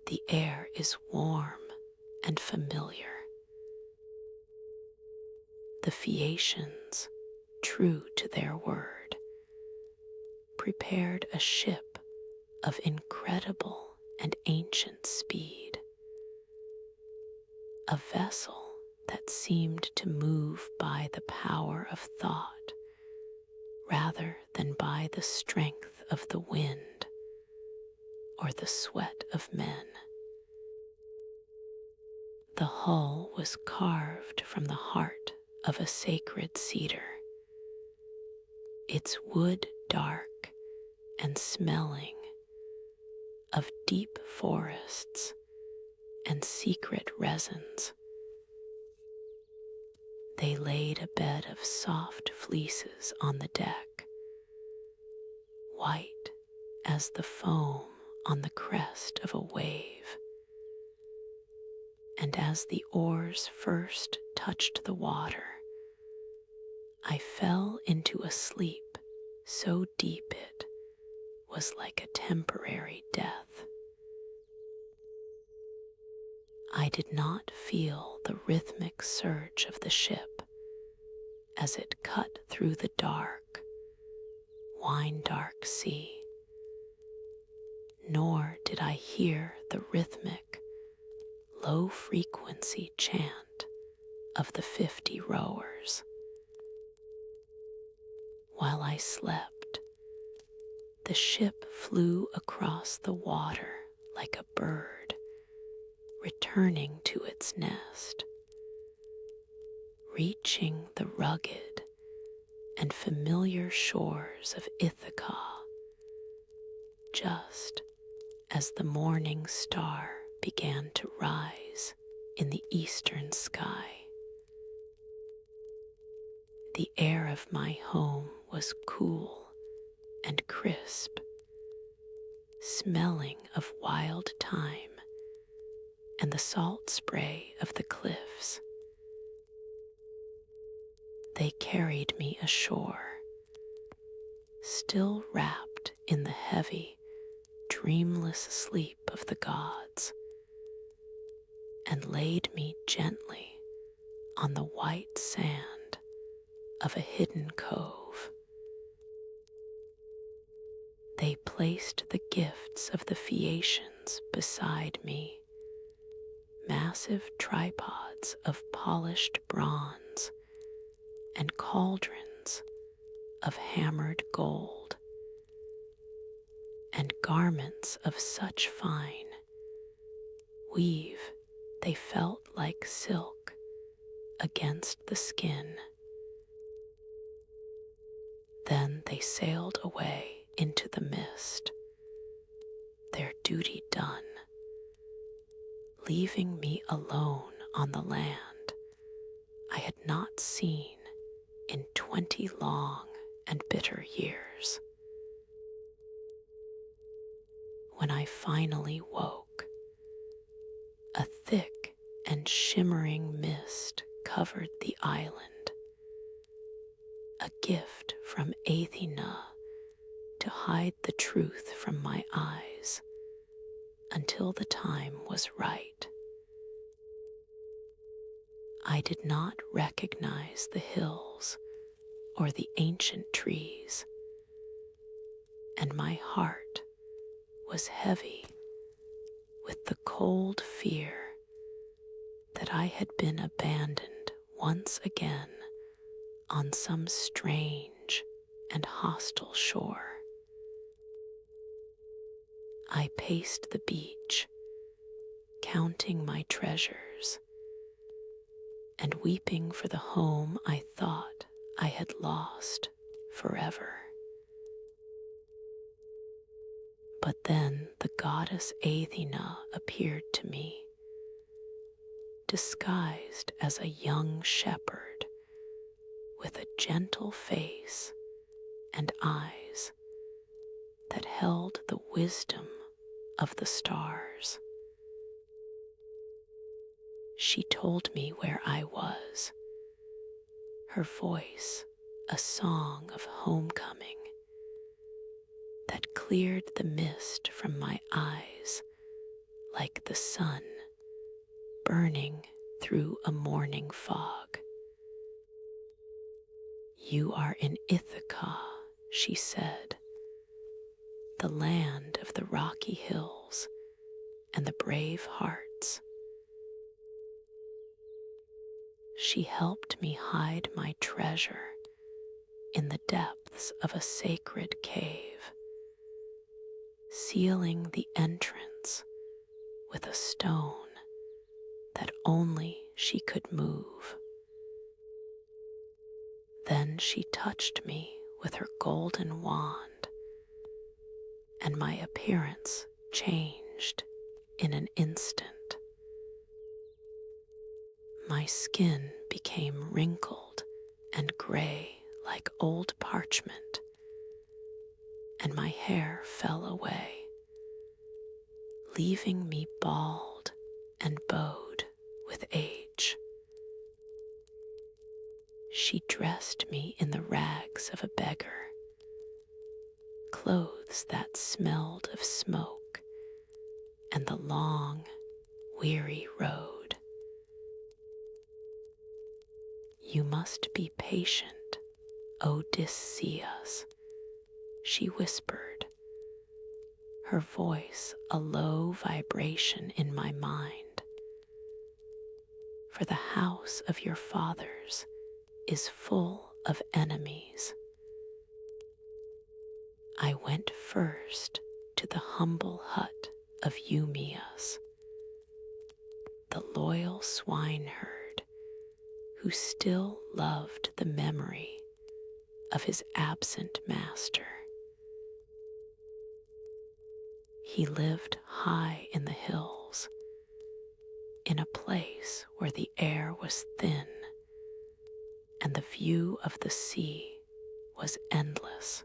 The air is warm and familiar. The Phaeacians, true to their word, prepared a ship of incredible and ancient speed, a vessel that seemed to move by the power of thought rather than by the strength of the wind or the sweat of men. The hull was carved from the heart of a sacred cedar, its wood dark and smelling of deep forests and secret resins. They laid a bed of soft fleeces on the deck, white as the foam on the crest of a wave. And as the oars first touched the water, I fell into a sleep so deep it was like a temporary death. I did not feel the rhythmic surge of the ship as it cut through the dark, wine-dark sea, nor did I hear the rhythmic, low-frequency chant of the 50 rowers. While I slept, the ship flew across the water like a bird returning to its nest, reaching the rugged and familiar shores of Ithaca, just as the morning star began to rise in the eastern sky. The air of my home was cool and crisp, smelling of wild thyme and the salt spray of the cliffs. They carried me ashore, still wrapped in the heavy, dreamless sleep of the gods, and laid me gently on the white sand of a hidden cove. They placed the gifts of the Phaeacians beside me, massive tripods of polished bronze and cauldrons of hammered gold, and garments of such fine weave they felt like silk against the skin. Then they sailed away into the mist, their duty done, leaving me alone on the land I had not seen in 20 long and bitter years. When I finally woke, a thick and shimmering mist covered the island, a gift from Aeaea to hide the truth from my eyes until the time was right. I did not recognize the hills or the ancient trees, and my heart was heavy with the cold fear that I had been abandoned once again on some strange and hostile shore. I paced the beach, counting my treasures and weeping for the home I thought I had lost forever. But then the goddess Aeaea appeared to me, disguised as a young shepherd with a gentle face and eyes that held the wisdom of the stars. She told me where I was, her voice a song of homecoming that cleared the mist from my eyes like the sun burning through a morning fog. You are in Ithaca, she said, the land of the rocky hills and the brave hearts. She helped me hide my treasure in the depths of a sacred cave, sealing the entrance with a stone that only she could move. Then she touched me with her golden wand, and my appearance changed in an instant. My skin became wrinkled and gray like old parchment, and my hair fell away, leaving me bald and bowed with age. She dressed me in the rags of a beggar, clothes that smelled of smoke and the long, weary road. You must be patient, Odysseus, she whispered, her voice a low vibration in my mind. For the house of your fathers is full of enemies. I went first to the humble hut of Eumaeus, the loyal swineherd who still loved the memory of his absent master. He lived high in the hills, in a place where the air was thin and the view of the sea was endless.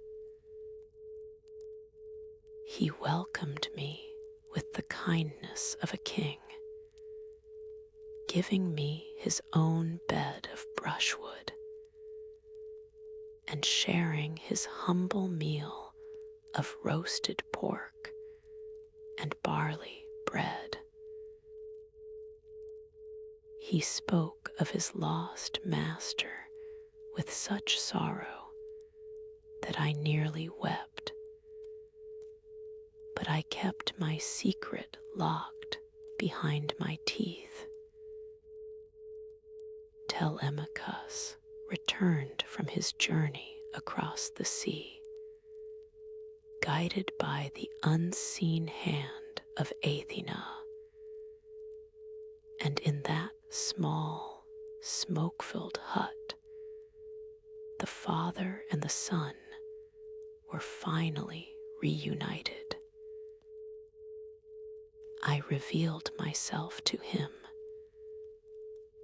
He welcomed me with the kindness of a king, giving me his own bed of brushwood and sharing his humble meal of roasted pork and barley bread. He spoke of his lost master with such sorrow that I nearly wept, but I kept my secret locked behind my teeth. Telemachus returned from his journey across the sea, guided by the unseen hand of Aeaea. And in that small, smoke-filled hut, the father and the son were finally reunited. I revealed myself to him,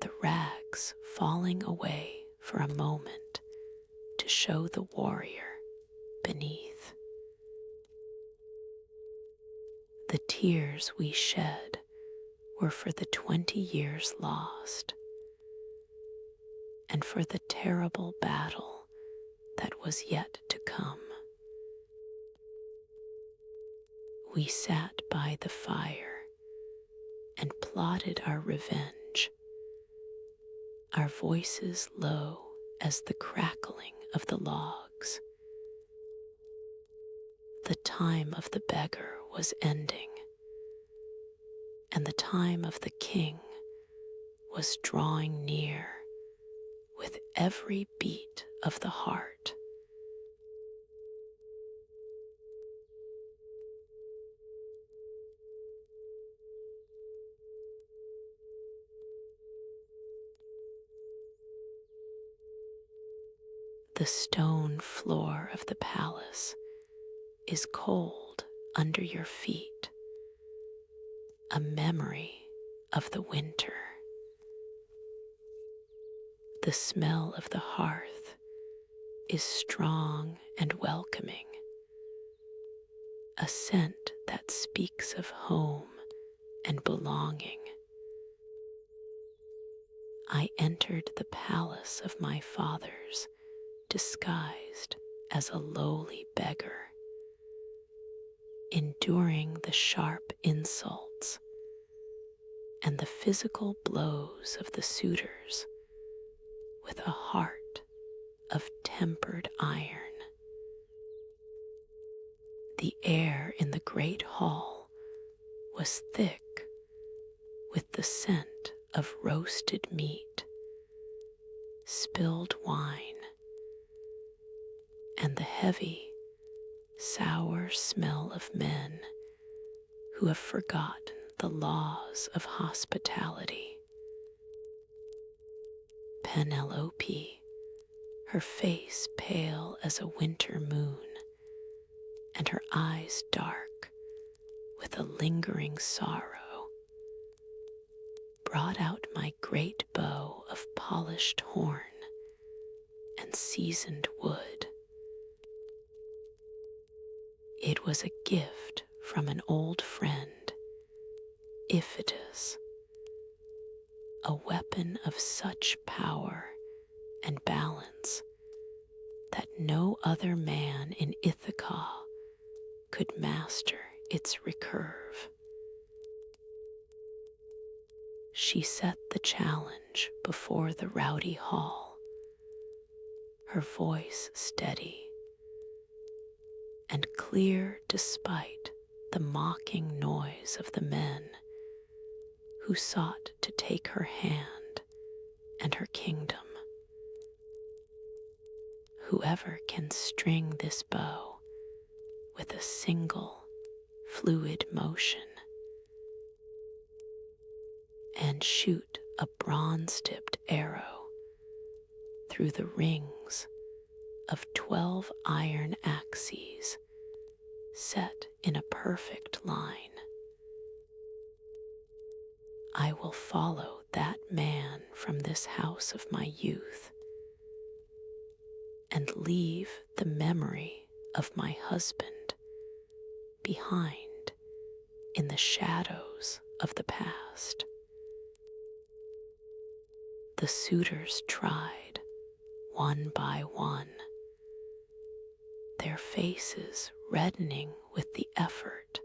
the rags falling away for a moment to show the warrior beneath. The tears we shed were for the 20 years lost, and for the terrible battle that was yet to come. We sat by the fire and plotted our revenge, our voices low as the crackling of the logs. The time of the beggar was ending, and the time of the king was drawing near with every beat of the heart. The stone floor of the palace is cold under your feet, a memory of the winter. The smell of the hearth is strong and welcoming, a scent that speaks of home and belonging. I entered the palace of my fathers disguised as a lowly beggar, enduring the sharp insults and the physical blows of the suitors with a heart of tempered iron. The air in the great hall was thick with the scent of roasted meat, spilled wine, and the heavy, sour smell of men who have forgotten the laws of hospitality. Penelope, her face pale as a winter moon, and her eyes dark with a lingering sorrow, brought out my great bow of polished horn and seasoned wood. It was a gift from an old friend, Iphitus, a weapon of such power and balance that no other man in Ithaca could master its recurve. She set the challenge before the rowdy hall, her voice steady and clear despite the mocking noise of the men who sought to take her hand and her kingdom. Whoever can string this bow with a single fluid motion and shoot a bronze-tipped arrow through the rings of 12 iron axes set in a perfect line, I will follow that man from this house of my youth and leave the memory of my husband behind in the shadows of the past. The suitors tried, one by one, their faces reddening with the effort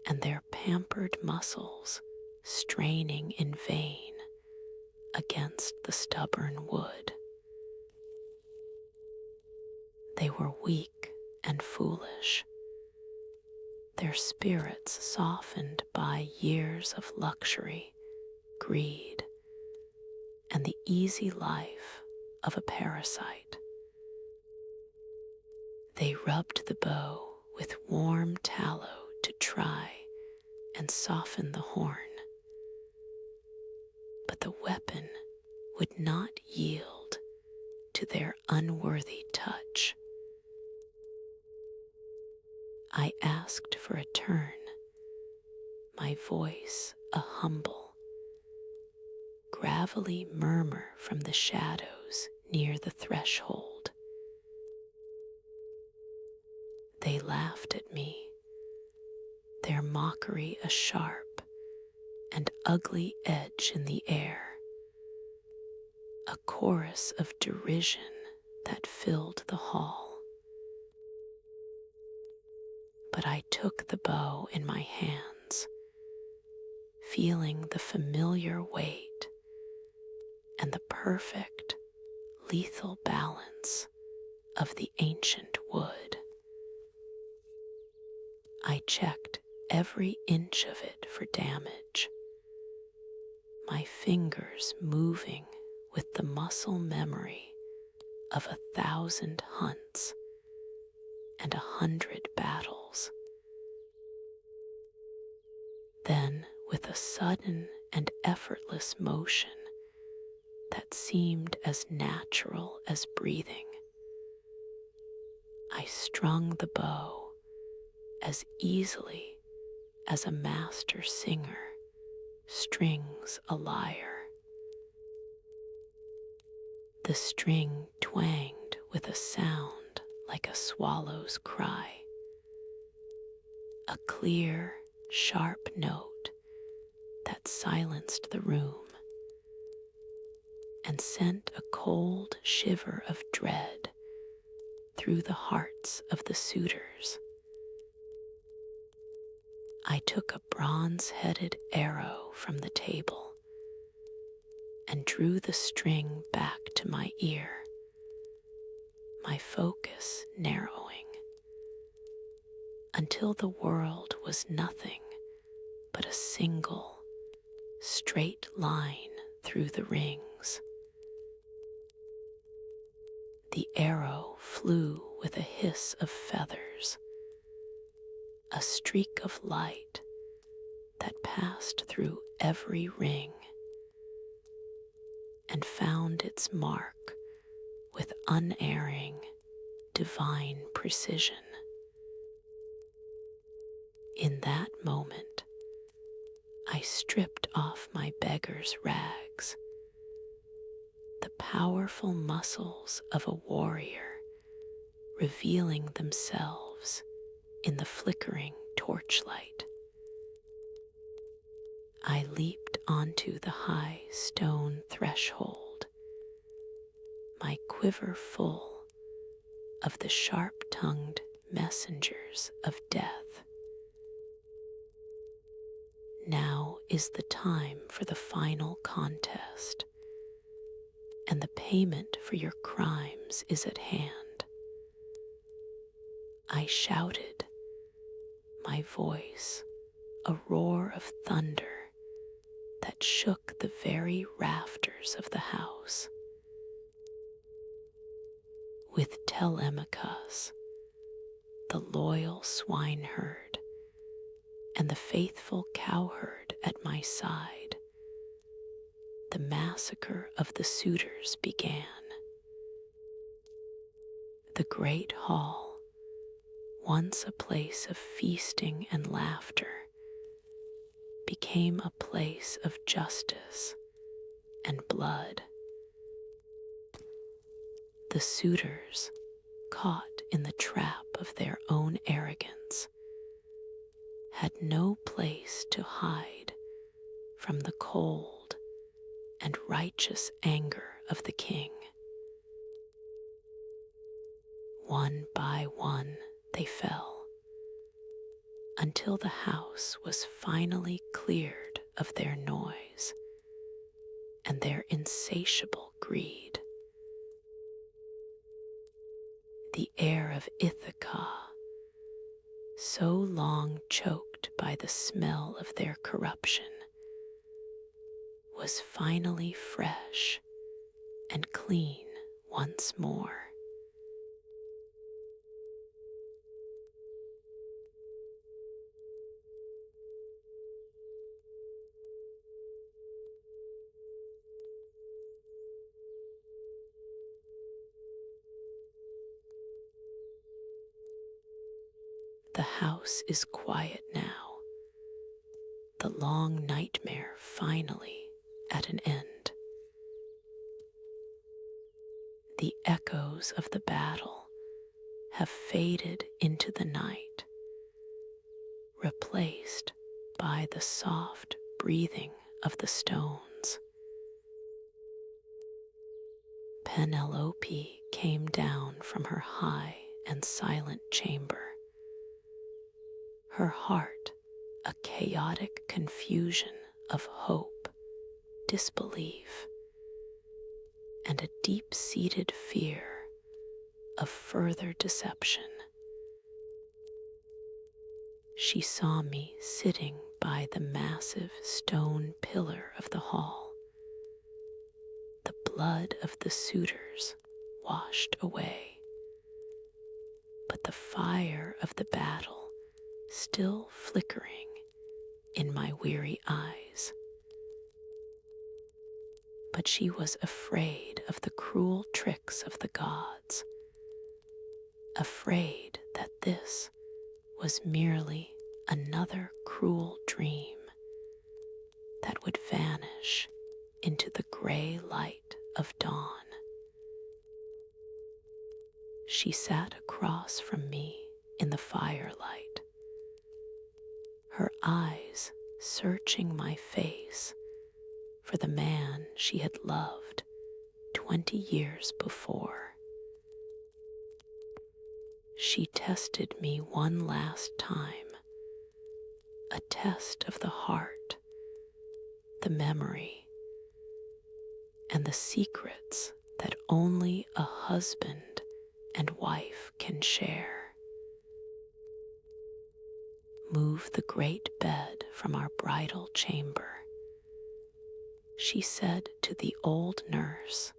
and their pampered muscles straining in vain against the stubborn wood. They were weak and foolish, their spirits softened by years of luxury, greed, and the easy life of a parasite. They rubbed the bow with warm tallow to try and soften the horn, but the weapon would not yield to their unworthy touch. I asked for a turn, my voice a humble, gravelly murmur from the shadows near the threshold. They laughed at me, their mockery a sharp and ugly edge in the air, a chorus of derision that filled the hall. But I took the bow in my hands, feeling the familiar weight and the perfect, lethal balance of the ancient wood. I checked every inch of it for damage, my fingers moving with the muscle memory of 1,000 hunts and 100 battles. Then, with a sudden and effortless motion that seemed as natural as breathing, I strung the bow as easily as a master singer strings a lyre. The string twanged with a sound like a swallow's cry, a clear, sharp note that silenced the room and sent a cold shiver of dread through the hearts of the suitors. I took a bronze-headed arrow from the table and drew the string back to my ear, my focus narrowing, until the world was nothing but a single, straight line through the rings. The arrow flew with a hiss of feathers, a streak of light that passed through every ring and found its mark with unerring, divine precision. In that moment, I stripped off my beggar's rags, the powerful muscles of a warrior revealing themselves in the flickering torchlight. I leaped onto the high stone threshold, my quiver full of the sharp-tongued messengers of death. Now is the time for the final contest, and the payment for your crimes is at hand. I shouted, my voice a roar of thunder that shook the very rafters of the house. With Telemachus, the loyal swineherd, and the faithful cowherd at my side, the massacre of the suitors began. The great hall, once a place of feasting and laughter, became a place of justice and blood. The suitors, caught in the trap of their own arrogance, had no place to hide from the cold and righteous anger of the king. One by one they fell, until the house was finally cleared of their noise and their insatiable greed. The air of Ithaca, so long choked by the smell of their corruption, was was finally fresh and clean once more. The house is quiet now, the long nightmare finally at an end. The echoes of the battle have faded into the night, replaced by the soft breathing of the stones. Penelope came down from her high and silent chamber, her heart a chaotic confusion of hope, disbelief, and a deep-seated fear of further deception. She saw me sitting by the massive stone pillar of the hall, the blood of the suitors washed away, but the fire of the battle still flickering in my weary eyes. But she was afraid of the cruel tricks of the gods, afraid that this was merely another cruel dream that would vanish into the gray light of dawn. She sat across from me in the firelight, her eyes searching my face for the man she had loved 20 years before. She tested me one last time, a test of the heart, the memory, and the secrets that only a husband and wife can share. Move the great bed from our bridal chamber, she said to the old nurse,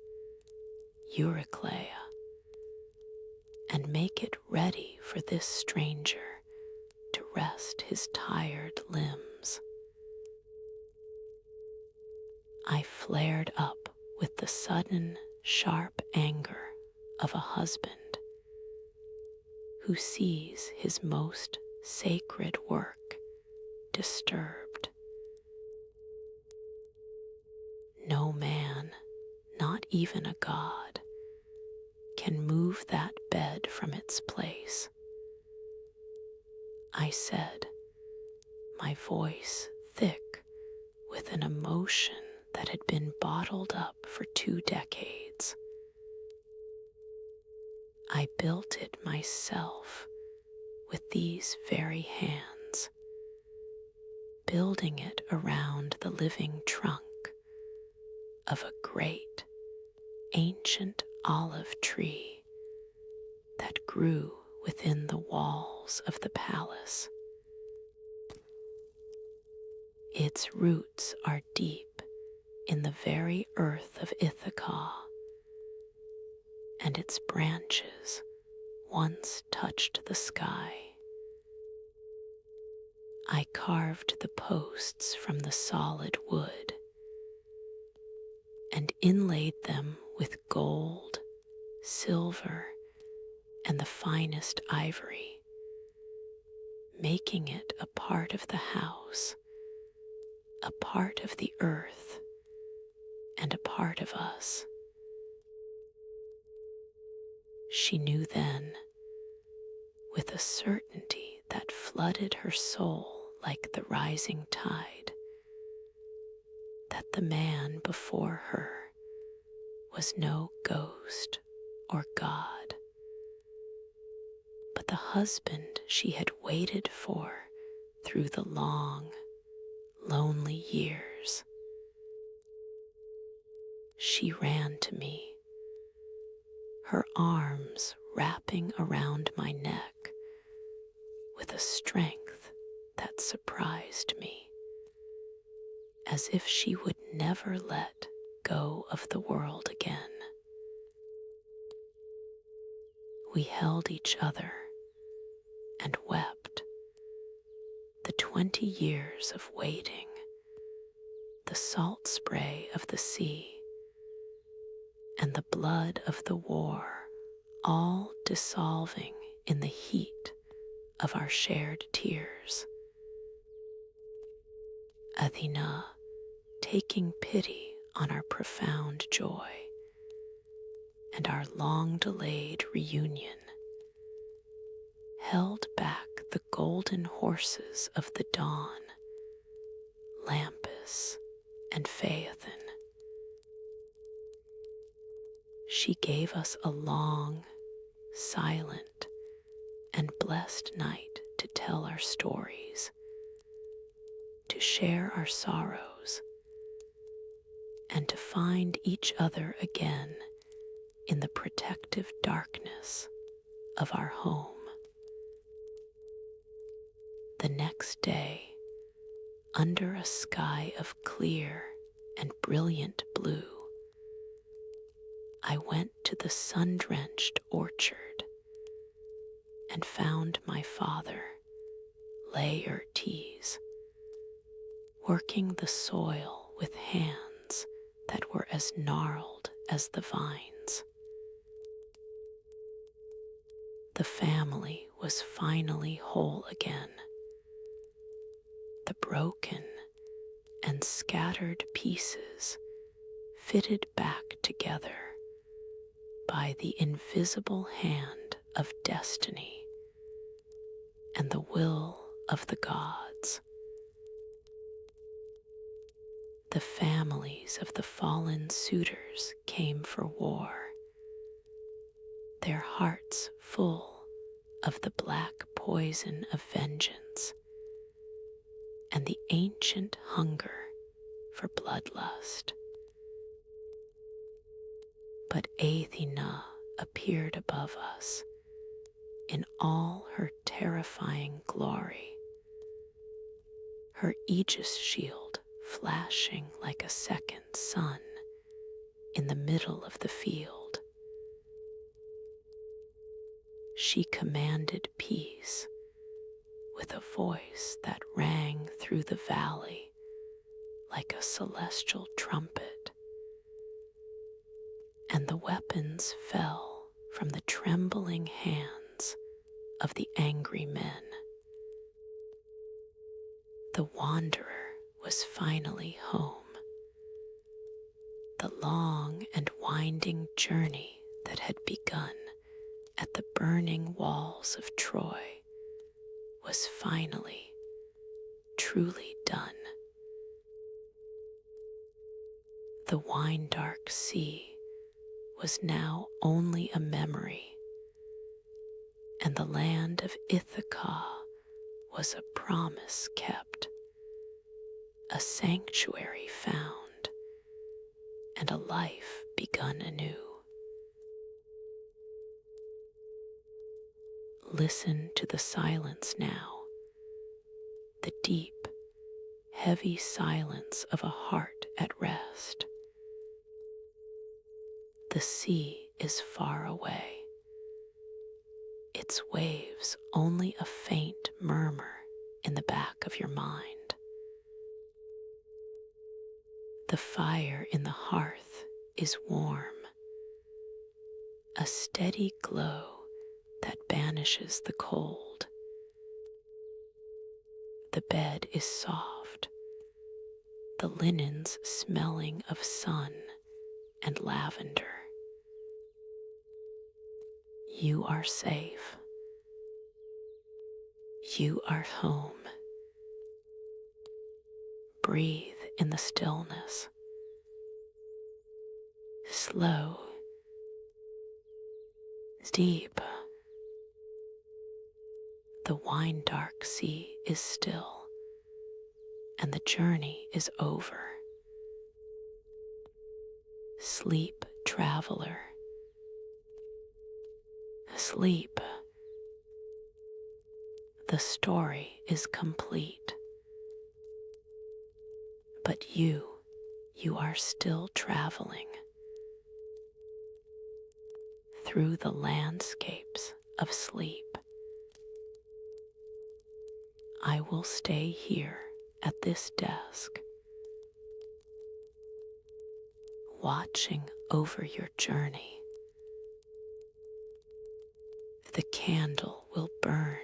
Eurycleia, and make it ready for this stranger to rest his tired limbs. I flared up with the sudden, sharp anger of a husband who sees his most sacred work disturbed. No man, not even a god, can move that bed from its place. I said, my voice thick with an emotion that had been bottled up for 2 decades. I built it myself with these very hands, building it around the living trunk of a great, ancient olive tree that grew within the walls of the palace. Its roots are deep in the very earth of Ithaca, and its branches once touched the sky. I carved the posts from the solid wood and inlaid them with gold, silver, and the finest ivory, making it a part of the house, a part of the earth, and a part of us. She knew then, with a certainty that flooded her soul like the rising tide, that the man before her was no ghost or god, but the husband she had waited for through the long, lonely years. She ran to me, her arms wrapping around my neck with a strength that surprised me, as as if she would never let go of the world again. We held each other and wept. The 20 years of waiting, the salt spray of the sea, and the blood of the war, all dissolving in the heat of our shared tears. Athena, taking pity on our profound joy and our long-delayed reunion, held back the golden horses of the dawn, Lampus and Phaeacian. She gave us a long, silent, and blessed night to tell our stories, to share our sorrows, and to find each other again in the protective darkness of our home. The next day, under a sky of clear and brilliant blue, I went to the sun-drenched orchard and found my father, Laertes, working the soil with hands that were as gnarled as the vines. The family was finally whole again. The broken and scattered pieces fitted back together by the invisible hand of destiny and the will of the gods. The families of the fallen suitors came for war, their hearts full of the black poison of vengeance and the ancient hunger for bloodlust. But Athena appeared above us in all her terrifying glory, her aegis shield flashing like a second sun in the middle of the field. She commanded peace with a voice that rang through the valley like a celestial trumpet, and the weapons fell from the trembling hands of the angry men. The wanderer was finally home. The long and winding journey that had begun at the burning walls of Troy was finally, truly done. The wine-dark sea was now only a memory, and the land of Ithaca was a promise kept, a sanctuary found, and a life begun anew. Listen to the silence now, the deep, heavy silence of a heart at rest. The sea is far away, its waves only a faint murmur in the back of your mind. The fire in the hearth is warm, a steady glow that banishes the cold. The bed is soft, the linens smelling of sun and lavender. You are safe. You are home. Breathe in the stillness. Slow, deep. The wine-dark sea is still, and the journey is over. Sleep, traveler. Sleep. The story is complete. But you are still traveling through the landscapes of sleep. I will stay here at this desk, watching over your journey. The candle will burn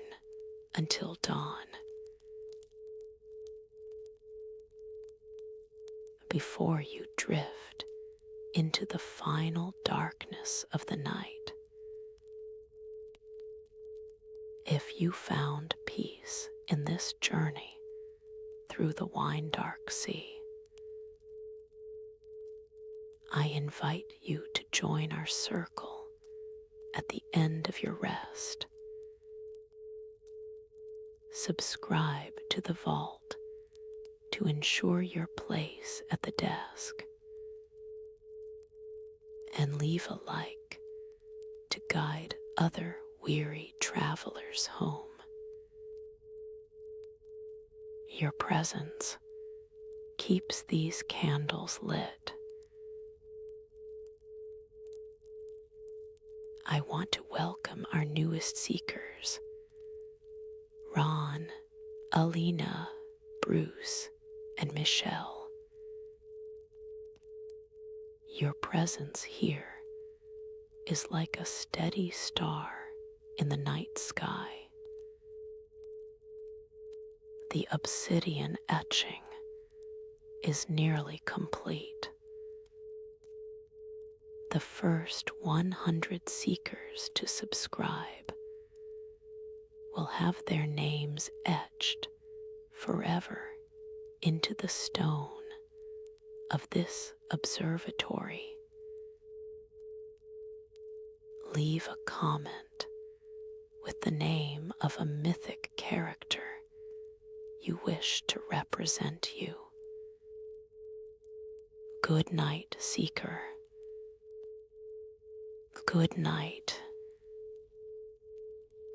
until dawn. Before you drift into the final darkness of the night. If you found peace in this journey through the wine-dark sea, I invite you to join our circle at the end of your rest. Subscribe to the vault to ensure your place at the desk, and leave a like to guide other weary travelers home. Your presence keeps these candles lit. I want to welcome our newest seekers, Ron, Alina, Bruce, and Michelle. Your presence here is like a steady star in the night sky. The obsidian etching is nearly complete. The first 100 seekers to subscribe will have their names etched forever into the stone of this observatory. Leave a comment with the name of a mythic character you wish to represent you. Good night, seeker. Good night.